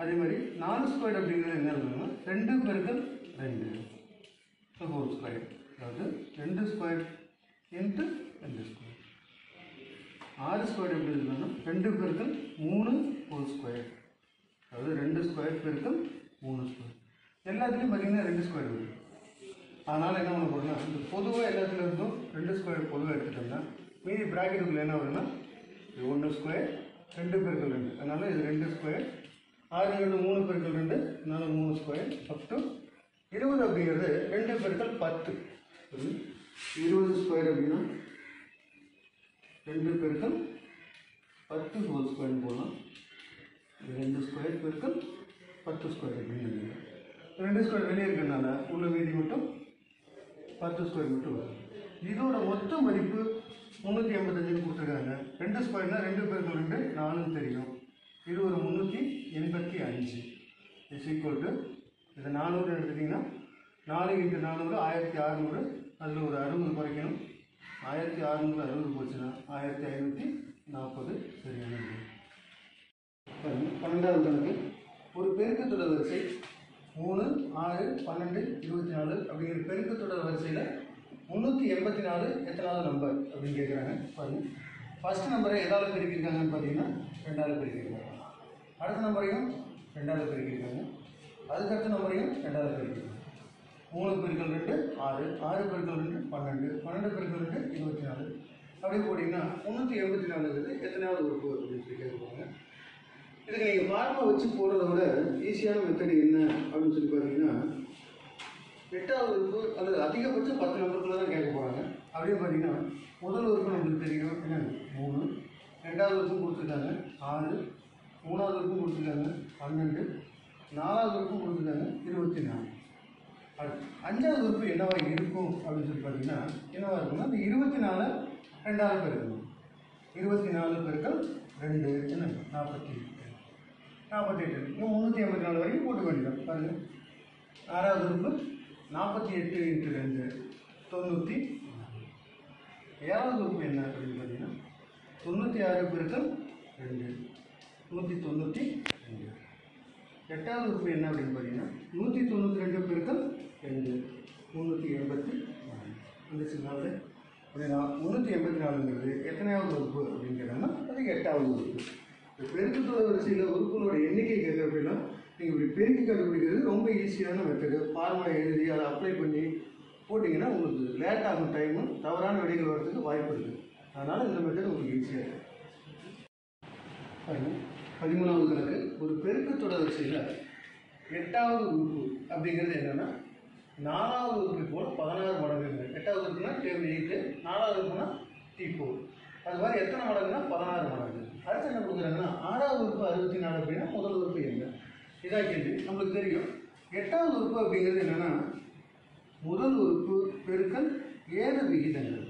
அதே மாதிரி 4 ஸ்கொயர் அப்படிங்கிறது என்ன எழுதணும்னா 2 பெருக்கல் 2 ஹோல் ஸ்கொயர். அதாவது 2 ஸ்கொயர் இன்ட்டு 2 ஸ்கொயர். 6 ஸ்கொயர் எப்படி எழுதணும்னா 2 பெருக்கல் 3 ஹோல் ஸ்கொயர். அதாவது 2 ஸ்கொயர் பெருக்கல் 3 ஸ்கொயர். எல்லாத்துலேயும் பார்த்தீங்கன்னா 2 ஸ்கொயர் வருது. அதனால் என்ன பண்ண போகிறோம்னா இந்த பொதுவாக எல்லாத்துலேயும் இருந்தும் 2 ஸ்கொயர் பொதுவாக எடுத்துட்டோம்னா மீதி ப்ராக்கெட்டுக்குள்ளே என்ன வரும்னா 1 ஸ்கொயர் 2 பெருக்கல் 2. அதனால் இது 2 ஸ்கொயர். 6ங்கிறது 3 பெருக்கல் 2, அதனால் 3 ஸ்கொயர். அப் டு 20 அப்படிங்கிறது 2 பெருக்கல் 10. 20 ஸ்கொயர் அப்படின்னா 2 பெருக்கல் 10 ஹோல் ஸ்கொயர் போடலாம். 2 ஸ்கொயர் பெருக்கல் 10 ஸ்கொயர் அப்படின்னு 2 ஸ்கொயர் வெளியே இருக்கிறதுனால உள்ள மீதி மட்டும் 10 ஸ்கொயர் மட்டும் வரும். இதோட மொத்த மதிப்பு 385 கொடுத்துருக்காங்க. 2 ஸ்கொயர்னா 2 பெருக்கல் 2 4 தெரியும். இது ஒரு 385. இஸ் ஈக்குவல் டு இது 400 எடுத்துட்டிங்கன்னா 4 × 400 1600, அதில் ஒரு 60 குறைக்கணும். 1600 60 போச்சுன்னா 1540 சரியானது. 12வது கணக்கு, ஒரு பெருக்க தொடர் வரிசை 3, 6, 12, 24 அப்படிங்கிற பெருக்க தொடர் வரிசையில் 384 எத்தனாவது நம்பர் அப்படின்னு கேட்குறாங்க. பாருங்க, ஃபர்ஸ்ட் நம்பரை எதால் பெருக்கியிருக்காங்கன்னு பார்த்தீங்கன்னா 2ஆல் பெருக்கியிருக்காங்க. அடுத்த நம்பரையும் 2ஆல் பெருக்கியிருக்காங்க. அதுக்கடுத்த நம்பரையும் 2ஆல் பெருக்கியிருக்காங்க. 3 பெருக்கல் 2 6, 6 பெருக்கல் 2 12, 12 பெருக்கல் 2 24. அப்படியே போட்டிங்கன்னா 384 எத்தனாவது உறுப்பு அப்படின்னு சொல்லி கேட்குறாங்க. இதுக்கு நீங்கள் ஃபார்முலா வச்சு போடுறத விட ஈஸியான மெத்தட் என்ன அப்படின்னு சொல்லி பார்த்தீங்கன்னா, 8வது உறுப்பு அல்லது அதிகபட்சம் 10 நம்பருக்குள்ள தான் கேட்க போகிறாங்க. அப்படியே பார்த்தீங்கன்னா முதல் உறுப்பு நம்மளுக்கு தெரியும் என்ன 3, 2வது உறுப்பும் கொடுத்துருக்காங்க 6, 3வது உறுப்பும் கொடுத்துருக்காங்க 12, 4வது உறுப்பும் கொடுத்துருக்காங்க 24. அடுத்து 5வது உறுப்பு என்னவா இருக்கும் அப்படின்னு சொல்லி பார்த்தீங்கன்னா என்னவா இருக்குன்னா, இந்த 24 2ஆல் பெருக்கணும். 24 பெருக்கல் 2 என்ன 48. 48 384 வரைக்கும் போட்டு வேண்டியதான். பாருங்கள், 6வது உறுப்பு 48 × 2 94. 7வது உறுப்பு என்ன அப்படின்னு பார்த்தீங்கன்னா 96 பெருக்கல் 2 192. 8வது உறுப்பு என்ன அப்படின்னு பார்த்தீங்கன்னா 192 பெருக்கல் 2 384. அந்த சின்னாவது அப்படின்னா 384ங்கிறது எத்தனையாவது உறுப்பு அப்படின்னு கேட்டாங்கன்னா அது 8வது உறுப்பு. இந்த பெருக்கத்தொடர் வரிசையில் உறுப்புகளோட எண்ணிக்கை கேட்க அப்படின்னா நீங்கள் இப்படி பெருக்கி கண்டுபிடிக்கிறது ரொம்ப ஈஸியான மெத்தடு. ஃபார்முலா எழுதி அதை அப்ளை பண்ணி போட்டிங்கன்னா உங்களுக்கு லேட் ஆகும், டைமு தவறான விடைகள் வர்றதுக்கு வாய்ப்பு இருக்குது. அதனால் இந்த மெத்தட் உங்களுக்கு ஈஸியாக இருக்குது. 13வது கணக்கு, ஒரு பெருக்கத்தொடர் வரிசையில் 8வது உறுப்பு அப்படிங்கிறது என்னென்னா 4வது உறுப்பு போல் 16 மடங்குங்க. 8வது உறுப்புனா டேபிள் 8, 4வது உறுப்புனா T4. அது மாதிரி எத்தனை மடங்குன்னா 16 மடங்கு. அடுத்து என்ன கொடுக்குறாங்கன்னா 6வது உறுப்பு 64 அப்படின்னா முதல் உறுப்பு என்ன? இதான் கேள்வி. நம்மளுக்கு தெரியும் 8வது உறுப்பு அப்படிங்கிறது என்னென்னா முதல் உறுப்பு பெருக்கல் 7 விகிதங்கள்.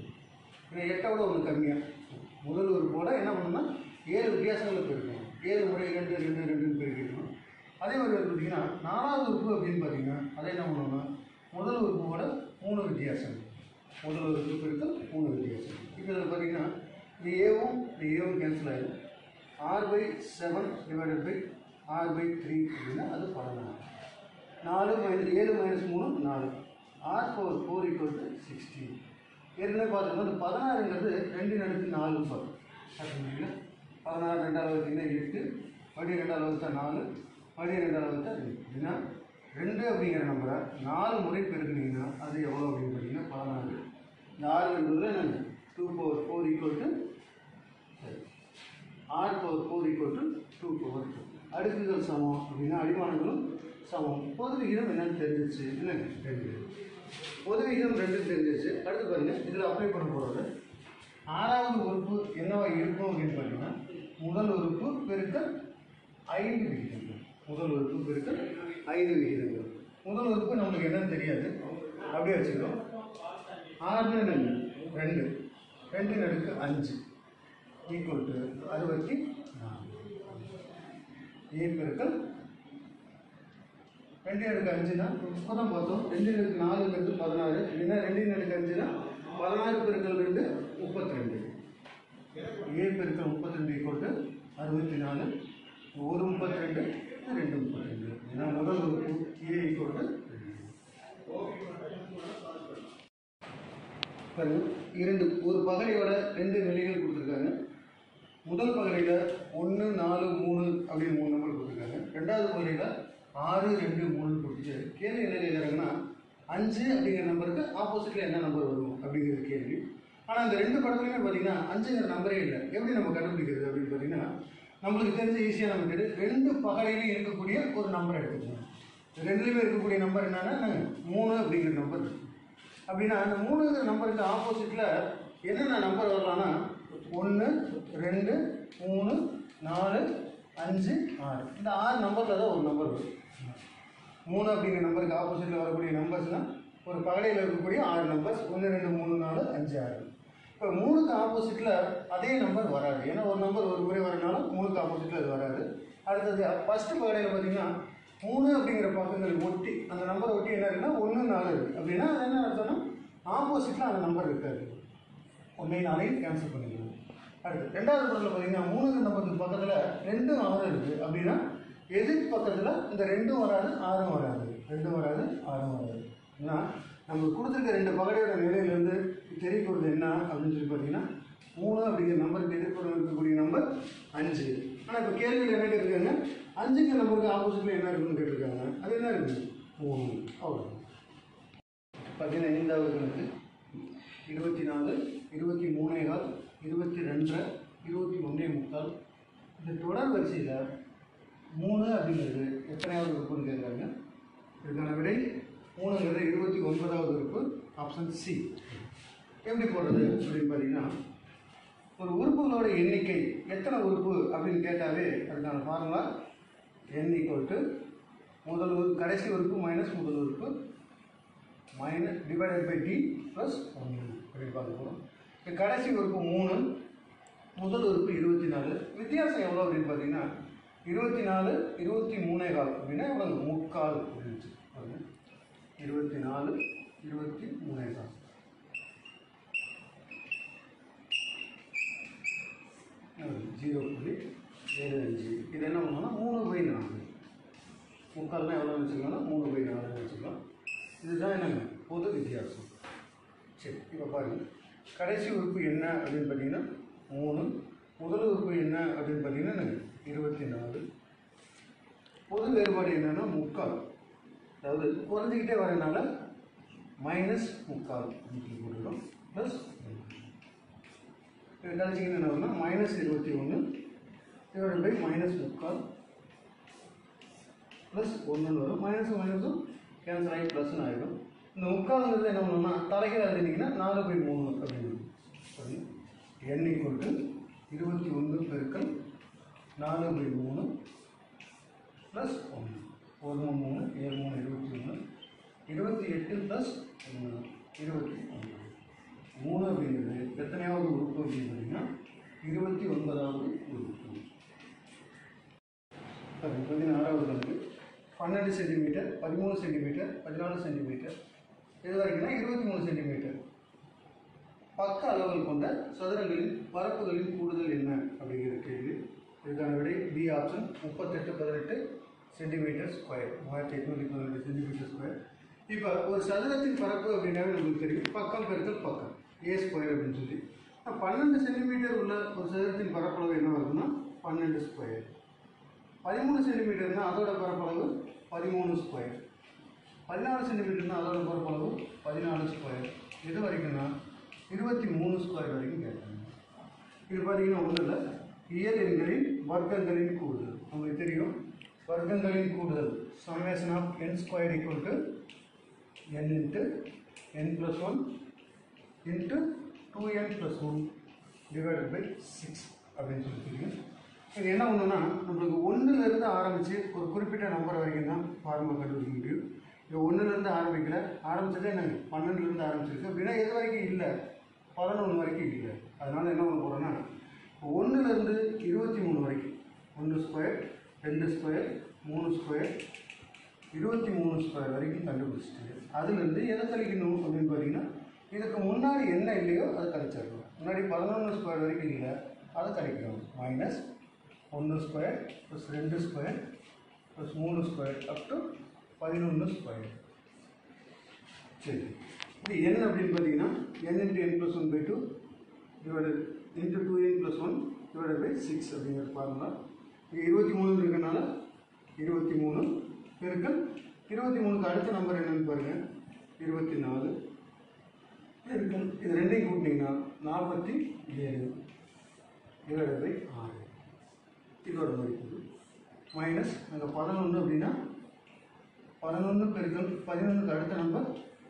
ஏன்னா 8ஓட ஒன்று கம்மியாக முதல் உறுப்போட என்ன பண்ணணும்னா 7 வித்தியாசங்களில் பெருக்கணும். 7 முறை 2 2 2ன்னு பெருக்கிடணும். அதே மாதிரி பார்த்தீங்கன்னா 4வது உறுப்பு அப்படின்னு பார்த்தீங்கன்னா அதை என்ன பண்ணணும்னா முதல் உறுப்போட 3 வித்தியாசம். முதல் உறுப்பு பெருக்கல் 3 வித்தியாசம். இப்போ இதில் பார்த்தீங்கன்னா இந்த ஏவும் கேன்சல் ஆகிடும். 6/7 / R/3 அப்படின்னா அது 16. 4 - 7 - 3 4. R/4 = 16. ஏற்கனவே பார்த்தோம்னா இந்த 16ங்கிறது 2 × 4 பார்த்தீங்களா? 16 2ஆல் வகுத்தீங்கன்னா 8, மறுபடியும் 2ஆல் வகுத்தா 4, மறுபடியும் 2ஆல் வகுத்தா 2. அப்படின்னா 2 அப்படிங்கிற நம்பரை 4 முறை பெருக்குனீங்கன்னா அது எவ்வளோ அப்படின்னு பார்த்தீங்கன்னா 16. இந்த 6ங்கிறது என்னங்க 2/4 R/4 = 2/2. அடுக்குகள் சமம் அப்படின்னா அடிமானங்களும் சமம். பொது விகிதம் என்னன்னு தெரிஞ்சிச்சு. என்னங்க 2. பொது விகிதம் 2 தெரிஞ்சிச்சு. அடுத்து பாருங்கள், இதில் அப்ளை பண்ண போகிறது 6வது உறுப்பு என்னவா இருக்கும் அப்படின்னு பார்த்தீங்கன்னா முதல் உறுப்பு பெருக்கல் 5 விகிதங்கள். முதல் உறுப்பு பெருக்கல் 5 விகிதங்கள். முதல் உறுப்பு நம்மளுக்கு என்னன்னு தெரியாது, அப்படியே வச்சுக்கிறோம். 6 2 2 × 5 = 64. A பெருக்கல் 2 × 5னா இப்போ தான் பார்த்தோம். 2 × 4ங்கிறது 16. இல்லைன்னா 2 × 5னா 16 பெருக்கல் 2 32. A பெருக்கல் 32 = 64. 1 32 2 32. ஏன்னா முதல் உறுப்பு A = 2. ஒரு பகடையோட 2 நிலைகள் கொடுத்துருக்காங்க. முதல் பகுதியில் 1 4 3 அப்படின்னு 3 நம்பர் கொடுத்துருக்காங்க. ரெண்டாவது பகுதியில் 6 2 3 கொடுத்துட்டு கேள்வி என்ன கேட்குறாங்கன்னா 5 அப்படிங்கிற நம்பருக்கு ஆப்போசிட்டில் என்ன நம்பர் வரும் அப்படிங்கிறது கேள்வி. ஆனால் அந்த 2 படத்துலையுமே பார்த்தீங்கன்னா 5ங்கிற நம்பரே இல்லை. எப்படி நம்ம கண்டுபிடிக்கிறது அப்படின்னு பார்த்தீங்கன்னா நம்மளுக்கு தெரிஞ்ச ஈஸியாக நம்ம 2 பகடையிலையும் இருக்கக்கூடிய ஒரு நம்பர் எடுத்துக்கணும். 2லேயுமே இருக்கக்கூடிய நம்பர் என்னன்னா 3 அப்படிங்கிற நம்பர் இருக்குது. அப்படின்னா அந்த 3ங்கிற நம்பருக்கு ஆப்போசிட்டில் என்னென்ன நம்பர் வரலான்னா 1 2 3 4 5 6. இந்த 6 நம்பரில் தான் ஒரு நம்பர் வரும். 3 அப்படிங்கிற நம்பருக்கு ஆப்போசிட்டில் வரக்கூடிய நம்பர்ஸ்னால் ஒரு பகடையில் இருக்கக்கூடிய 6 நம்பர்ஸ் 1 2 3 4 5 6. இப்போ 3க்கு ஆப்போசிட்டில் அதே நம்பர் வராது. ஏன்னா ஒரு நம்பர் ஒரு முறை வரனாலும் 3க்கு ஆப்போசிட்டில் அது வராது. அடுத்தது ஃபஸ்ட்டு பகடையில் பார்த்தீங்கன்னா 3 அப்படிங்கிற பக்கங்கள் ஒட்டி அந்த நம்பரை ஒட்டி என்ன இருக்குன்னா 1 4 இருக்குது அப்படின்னா அது என்ன அர்த்தம்னா ஆப்போசிட்டில் அந்த நம்பர் இருக்காது. 1 4 கேன்சல் பண்ணிக்கலாம். அடுத்து ரெண்டாவது படத்தில் பார்த்தீங்கன்னா 3 நம்பருக்கு பக்கத்தில் 2 6 இருக்குது அப்படின்னா எதிர் பக்கத்தில் இந்த 2 வராது 6 வராது, 2 வராது 6 வராது. ஏன்னா நம்ம கொடுத்துருக்க 2 பகடையோட நிலையிலேருந்து தெரியப்படுறது என்ன அப்படின்னு சொல்லி பார்த்தீங்கன்னா 3 அப்படிங்கிற நம்பருக்கு எதிர்ப்புறம் இருக்கக்கூடிய நம்பர் 5. ஆனால் இப்போ கேள்வியில் என்ன கேட்டிருக்காங்க, 5ங்கிற நம்பருக்கு ஆப்போசிட்டில் என்ன இருக்குன்னு கேட்டிருக்காங்க. அது என்ன இருக்குது 3. அவ்வளோ பார்த்தீங்கன்னா 5வது கணக்கு 24 23 22 21 இந்த தொடர் வரிசையில் 3 அப்படிங்கிறது எத்தனையாவது உறுப்புன்னு கேட்குறாங்க. இதுக்கான விடை 3ங்கிறது 29வது உறுப்பு, ஆப்ஷன் சி. எப்படி போடுறது அப்படின்னு பார்த்தீங்கன்னா ஒரு உறுப்புகளோட எண்ணிக்கை எத்தனை உறுப்பு அப்படின்னு கேட்டாவே அதுக்கான ஃபார்முலா n முதல் கடைசி உறுப்பு மைனஸ் முதல் உறுப்பு minus divided by D plus 1 அப்படின்னு பார்க்க போகிறோம். இப்போ கடைசி உறுப்பு 3, முதல் உறுப்பு 24. வித்தியாசம் எவ்வளோ அப்படின்னு பார்த்தீங்கன்னா 24 23 அப்படின்னா எவ்வளோ 3/4 அப்படின்னு 24 23 0.75. இது என்ன பண்ணோம்னா 3/4. 3/4 எவ்வளோ வச்சுக்கலாம்னா 3/4 வச்சுக்கலாம். இதுதான் என்னங்க பொது வித்தியாசம். சரி, இப்போ பாருங்கள் கடைசி உறுப்பு என்ன அப்படின்னு பார்த்தீங்கன்னா 3, முதல் உறுப்பு என்ன அப்படின்னு பார்த்தீங்கன்னா 24. பொது வேறுபாடு என்னன்னா 3/4, அதாவது குறைஞ்சிக்கிட்டே வரனால -3/4 அப்படின்னு போட்டுக்கிறோம். ப்ளஸ் இது கழிச்சிங்கன்னா என்ன வரும்னா -21 டிவைடட் பை -3/4 ப்ளஸ் 1 வரும். மைனஸும் கேன்சல் ஆகி ப்ளஸ்ன்னு ஆகிடும். இந்த 3/4 என்ன பண்ணணும்னா தலைகீழ எழுதினீங்கன்னா 4/3 அப்படின்னு n = 21 பெருக்கல் 4/3 ப்ளஸ் 1 1 3 7 3 21 ப்ளஸ் 21 3 அப்படிங்கிறது எத்தனையாவது உறுப்பு அப்படின்னு பார்த்தீங்கன்னா 29வது உறுப்பு. 16வது கணக்கு 12 சென்டிமீட்டர் 13 சென்டிமீட்டர் 14 சென்டிமீட்டர் இது வரைக்கும்னா 23 சென்டிமீட்டர் பக்க அளவுகள் கொண்ட சதுரங்களின் பரப்புகளின் கூடுதல் என்ன அப்படிங்கிற கேள்வி. இதுக்கான விடை B option 38 centimetre square, 3818 centimetre square. இப்போ ஒரு சதுரத்தின் பரப்பு அப்படின்னாவே நமக்கு தெரியும் பக்கம் பெருக்கல் பக்கம் ஏ ஸ்கொயர் அப்படின்னு சொல்லி. 12 சென்டிமீட்டர் உள்ள ஒரு சதுரத்தின் பரப்பளவு என்ன வருதுன்னா 12 ஸ்கொயர். 13 சென்டிமீட்டர்னா அதோட பரப்பளவு 13 ஸ்கொயர். 14 சென்டிமீட்டர்னா அதோட பரப்பளவு 14 ஸ்கொயர். இது வரைக்கும்னா 23 ஸ்கொயர் வரைக்கும் கேட்பாங்க. இது பார்த்தீங்கன்னா ஒன்றும் இல்லை, இயல் எண்களின் வர்க்கங்களின் கூடுதல். உங்களுக்கு தெரியும் வர்க்கங்களின் கூடுதல் summation of n square equal to n into n + 1 into 2n + 1 divided by 6 அப்படின்னு சொல்லி தெரியும். இது என்ன ஒன்றுனா நம்மளுக்கு 1லேருந்து ஆரம்பித்து ஒரு குறிப்பிட்ட நம்பர் வரைக்கும் தான் ஃபார்முலா கண்டுபிடிக்க முடியும். இது 1லேருந்து ஆரம்பிச்சதே என்னங்க 12லேருந்து ஆரம்பிச்சிருக்கு அப்படின்னா எது வரைக்கும் இல்லை 11 வரைக்கும் இல்லை. அதனால் என்ன பண்ண போகிறோன்னா 1லேருந்து 23 வரைக்கும் 1 ஸ்கொயர் 2 ஸ்கொயர் 3 ஸ்கொயர் 23 ஸ்கொயர் வரைக்கும் கண்டுபிடிச்சிட்டு அதுலேருந்து எதை கழிக்கணும் அப்படின்னு பார்த்தீங்கன்னா இதுக்கு முன்னாடி என்ன இல்லையோ அதை கழிச்சிடணும். முன்னாடி 11 ஸ்கொயர் வரைக்கும் இல்லை அதை கழிக்கணும். -1 square plus 2 square plus 3 square up to 11 square. சரி, இது n அப்படின்னு பார்த்தீங்கன்னா n × n + 1/2 divided into 2n + 1 divided by 6 அப்படிங்கிற ஃபார்முலா. இங்கே 23 இருக்கனால 23 பெருக்கல் 23க்கு அடுத்த நம்பர் என்னன்னு பாருங்கள் 24 பெருக்கல் இது ரெண்டையும் கூட்டினீங்கன்னா 47 டிவைடட் பை 6 இதோட மதிப்பு மைனஸ் அங்கே 11 அப்படின்னா 11 பெருக்கல் 11க்கு அடுத்த நம்பர்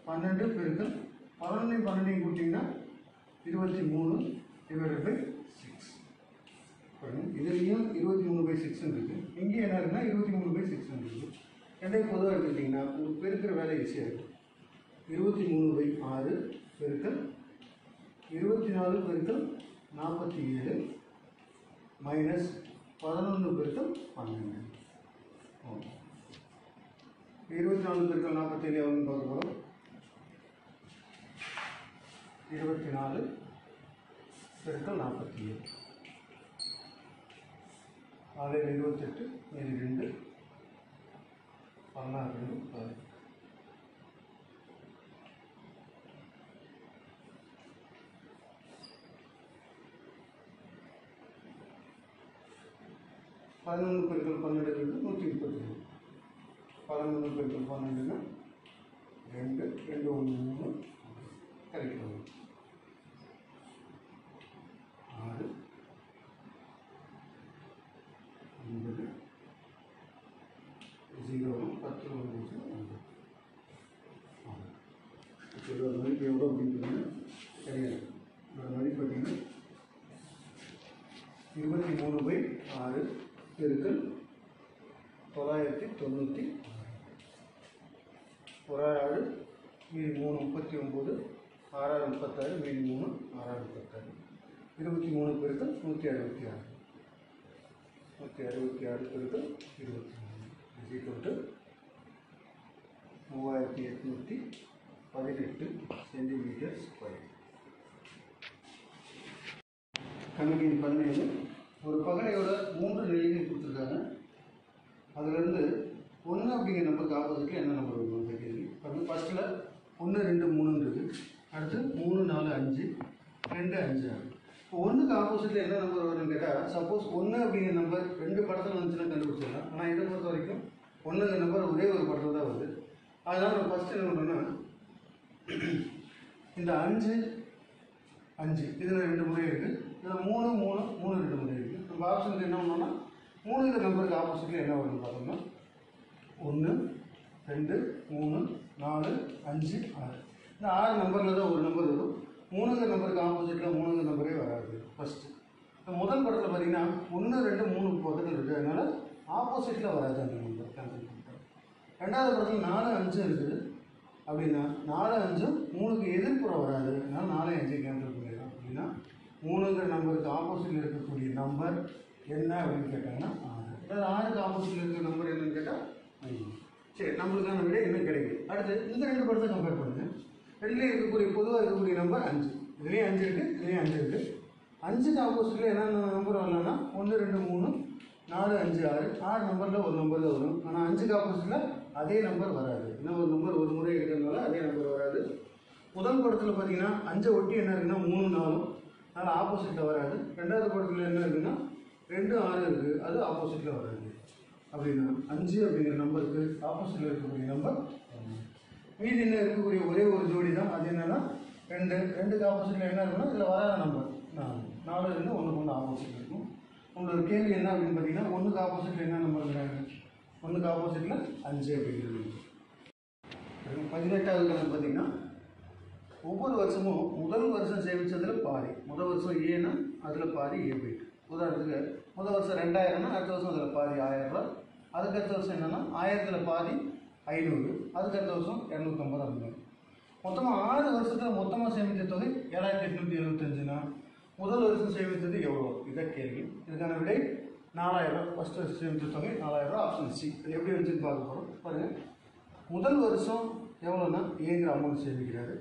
12 பெருக்கல் 11 கூட்டிங்கன்னா 23 டிவைடட் பை 6. இதுலேயும் 23/6 இருக்குது, இங்கே என்ன இருக்குன்னா 23/6 இருக்குது. ரெண்டையும் பொதுவாக எடுத்துக்கிட்டிங்கன்னா உங்களுக்கு பெருக்கிற வேலை ஈஸியாக இருக்கும். 23/6 பெருக்கல் 24 பெருக்கல் 47 மைனஸ் 11 பெருக்கல் 12. 24 பெருக்கல் 47 எவ்வளோன்னு பார்க்க போகிறோம். 24 பெருக்கல் 47 அதில் 28 மீதி 2 16 18 11 பெருக்கல் 12 132 11 பெருக்கல் 12 2 2 1 3 கரெக்டாக 6 9 0 10 9 இதோட மதிப்பு எவ்வளோ அப்படின்னு கிடையாது. இதோட மதிப்பு பார்த்தீங்கன்னா 23/6 பெருக்கல் 996 ஒரு 6 மீதி 3 39 6 36 மீதி 3 6 36 23 பெருக்கல் 166 166 பெருக்கல் 23 3818 சென்டிமீட்டர் ஸ்கொயர். கணக்கு 17 ஒரு பகடையோட 3 நிலைகள் கொடுத்துருக்காங்க. அதுலேருந்து 1 அப்படிங்கிற நம்பருக்கு ஆப்போசிட்டில் என்ன நம்பர் வரும் கேள்வி. ஃபஸ்ட்டில் 1 2 3 அடுத்து 3 4 5 2 5 6. இப்போ 1க்கு ஆப்போசிட்டில் என்ன நம்பர் வரும்னு கேட்டால், சப்போஸ் 1 அப்படிங்கிற நம்பர் 2 படத்தில் வந்துச்சுன்னா கண்டுபிடிச்சிடலாம். ஆனால் இதை பொறுத்த வரைக்கும் 1ங்கிற நம்பர் ஒரே ஒரு படத்தில் தான் வருது. அதனால் நம்ம ஃபஸ்ட்டு என்ன பண்ணோன்னா, இந்த 5 5 இதில் 2 முறை இருக்குது, இதில் 3 3 3 2 முறை இருக்குது. நம்ம ஆப்ஷனுக்கு என்ன பண்ணோம்னா 3ங்கிற நம்பருக்கு ஆப்போசிட்டில் என்ன வரும்னு பார்த்தோம்னா 1 2 3 4 5 6. இந்த 6 நம்பரில் தான் ஒரு நம்பர் வரும். 3ங்கிற நம்பருக்கு ஆப்போசிட்டில் 3ங்கிற நம்பரே வராது. ஃபஸ்ட்டு இந்த முதல் படத்தில் பார்த்தீங்கன்னா 1 2 3 பக்கத்தில் இருக்குது, அதனால் ஆப்போசிட்டில் வராது அந்த நம்பர் கேன்சல் பண்ணிட்டோம். ரெண்டாவது படத்தில் 4 5 இருக்குது அப்படின்னா 4 5 3க்கு எதிர்ப்புறம் வராது, அதனால் 4 5 கேன்சல் பண்ணிடலாம். அப்படின்னா 3ங்கிற நம்பருக்கு ஆப்போசிட்டில் இருக்கக்கூடிய நம்பர் என்ன அப்படின்னு கேட்டாங்கன்னா 6. அதாவது 6க்கு ஆப்போசிட்டில் இருக்கிற நம்பர் என்னன்னு கேட்டால் 5. சரி, நம்மளுக்கான விட இன்னும் கிடைக்கும். அடுத்து இந்த 2 படத்தை கம்பேர் பண்ணுங்கள். ரெண்டுலேயும் இருக்கக்கூடிய பொதுவாக இருக்கக்கூடிய நம்பர் 5. இதுலேயும் 5 இருக்குது, இதுலேயும் 5 இருக்குது. 5க்கு ஆப்போசிட்டில் என்னென்ன நம்பர் வரலாம்னா 1 2 3 4 5 6. 6 நம்பரில் ஒரு நம்பர் தான் வரும். ஆனால் 5க்கு ஆப்போசிட்டில் அதே நம்பர் வராது. இன்னும் ஒரு நம்பர் ஒரு முறை இருக்கிறதுனால அதே நம்பர் வராது. முதல் படத்தில் பார்த்தீங்கன்னா 5 ஒட்டி என்ன இருக்குன்னா 3 4, அதனால் ஆப்போசிட்டில் வராது. ரெண்டாவது படத்தில் என்ன இருக்குன்னா 2 6 இருக்குது, அது ஆப்போசிட்டில் வராது. அப்படின்னா 5 அப்படிங்கிற நம்பருக்கு ஆப்போசிட்டில் இருக்கக்கூடிய நம்பர் 1. மீதி என்ன இருக்கக்கூடிய ஒரே ஒரு ஜோடி தான், அது என்னன்னா 2. 2க்கு ஆப்போசிட்டில் என்ன இருக்குன்னா இதில் வராத நம்பர் 4. 4 இருந்து 1க்கு 1 ஆப்போசிட் இருக்கும். உங்களோட கேள்வி என்ன அப்படின்னு பார்த்தீங்கன்னா 1க்கு ஆப்போசிட்டில் என்ன நம்பர் இருக்கிறாங்க? 1க்கு ஆப்போசிட்டில் 5 அப்படிங்கிறது. 18வது கணக்கு பார்த்தீங்கன்னா ஒவ்வொரு வருஷமும் முதல் வருஷம் சேமித்ததில் பாதி. முதல் வருஷம் ஏன்னா அதில் பாதி ஏ போயிட்டு. உதாரணத்துக்கு முதல் வருஷம் 2000னா அடுத்த வருஷம் அதில் பாதி 1000 ரூபா. அதுக்கடுத்த வருஷம் என்னென்னா 1000ல் பாதி 500, அதுக்கடுத்த வருஷம் 250 அந்த. மொத்தமாக 6 வருஷத்தில் மொத்தமாக சேமித்த தொகை 7875னா முதல் வருஷம் சேமித்தது எவ்வளோ? இதை கேள்வி. இதுக்கான விடை 4000 ரூபா. ஃபஸ்ட் வருஷம் சேமித்த தொகை 4000 ரூபா. Option C. இது எப்படி வந்துச்சுன்னு பார்க்க போகிறோம். பாருங்கள், முதல் வருஷம் எவ்வளோன்னா ஏங்கிற அமௌண்ட் சேமிக்கிறாரு.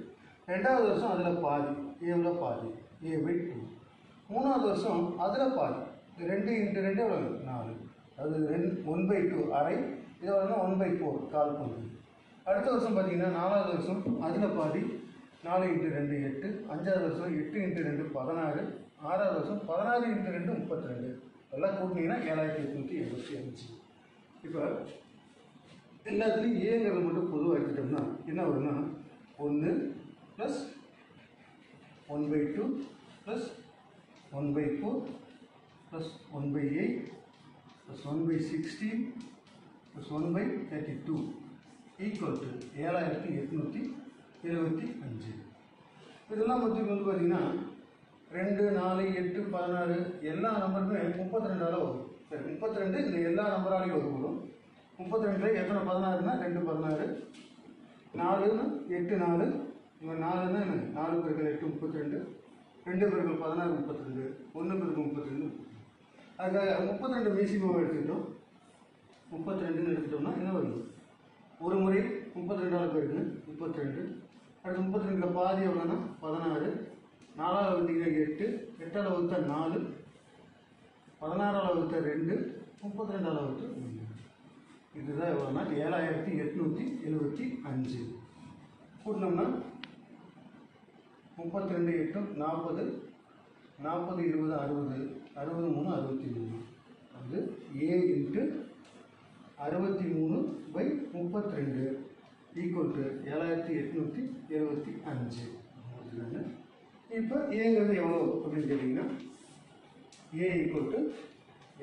ரெண்டாவது வருஷம் அதில் பாதி, ஏவில் பாதி, A/2. மூணாவது வருஷம் அதில் பாதி, 2 × 2 எவ்வளோ? 4. அது 1/2 அரை. இது எவ்வளோனா 1/4 கால் பண்ணுது. அடுத்த வருஷம் பார்த்தீங்கன்னா 4வது வருஷம் அதில் பாதி, 4 × 2 8. 5வது வருஷம் 8 × 2 16. 6வது வருஷம் 16 × 2 32. எல்லாம் கூட்டினீங்கன்னா 7875. இப்போ எல்லாத்துலேயும் ஏங்கிறத மட்டும் பொதுவாக எடுத்துட்டோம்னா என்ன வரும்னா 1 + 1/2 + 1/4 + 1/8 + 1/16 + 1/32 = 7875. இதெல்லாம் மொத்தம் வந்து பார்த்தீங்கன்னா 2 4 8 16 எல்லா நம்பருமே 32ஆல் வரும். சரி, 32 இந்த எல்லா நம்பராலையும் வரும். 32 எத்தனை 16னா 2 16, 4ன்னு 8 4, இவன் 4ன்னா 4 × 8 32, 2 × 16 32, 1 × 32. அதுக்காக 32 மேக்ஸிமம் எடுத்துக்கிட்டோம். 32ன்னு எடுத்துட்டோம்னா என்ன வருது? ஒரு முறை 32ஆல் பெருக்குங்க 32. அடுத்து 32ல் பாதி எவ்வளோன்னா 16. 4ஆல் வகுத்தீங்கன்னா 8. 8ஆல் வகுத்தா 4. 16ஆல் வகுத்தா 2. 32ஆல் வகுத்தா 3. இதுதான் எவ்வளோனா 7875. கூட்டினோம்னா 32 8 40. 40 20 60. 60 3 63. அது A இன்ட்டு 63/32 ஈக்குவல் டு 7875. இப்போ ஏங்கிறது எவ்வளோ அப்படின்னு கேட்டிங்கன்னா A ஈக்குவல் டு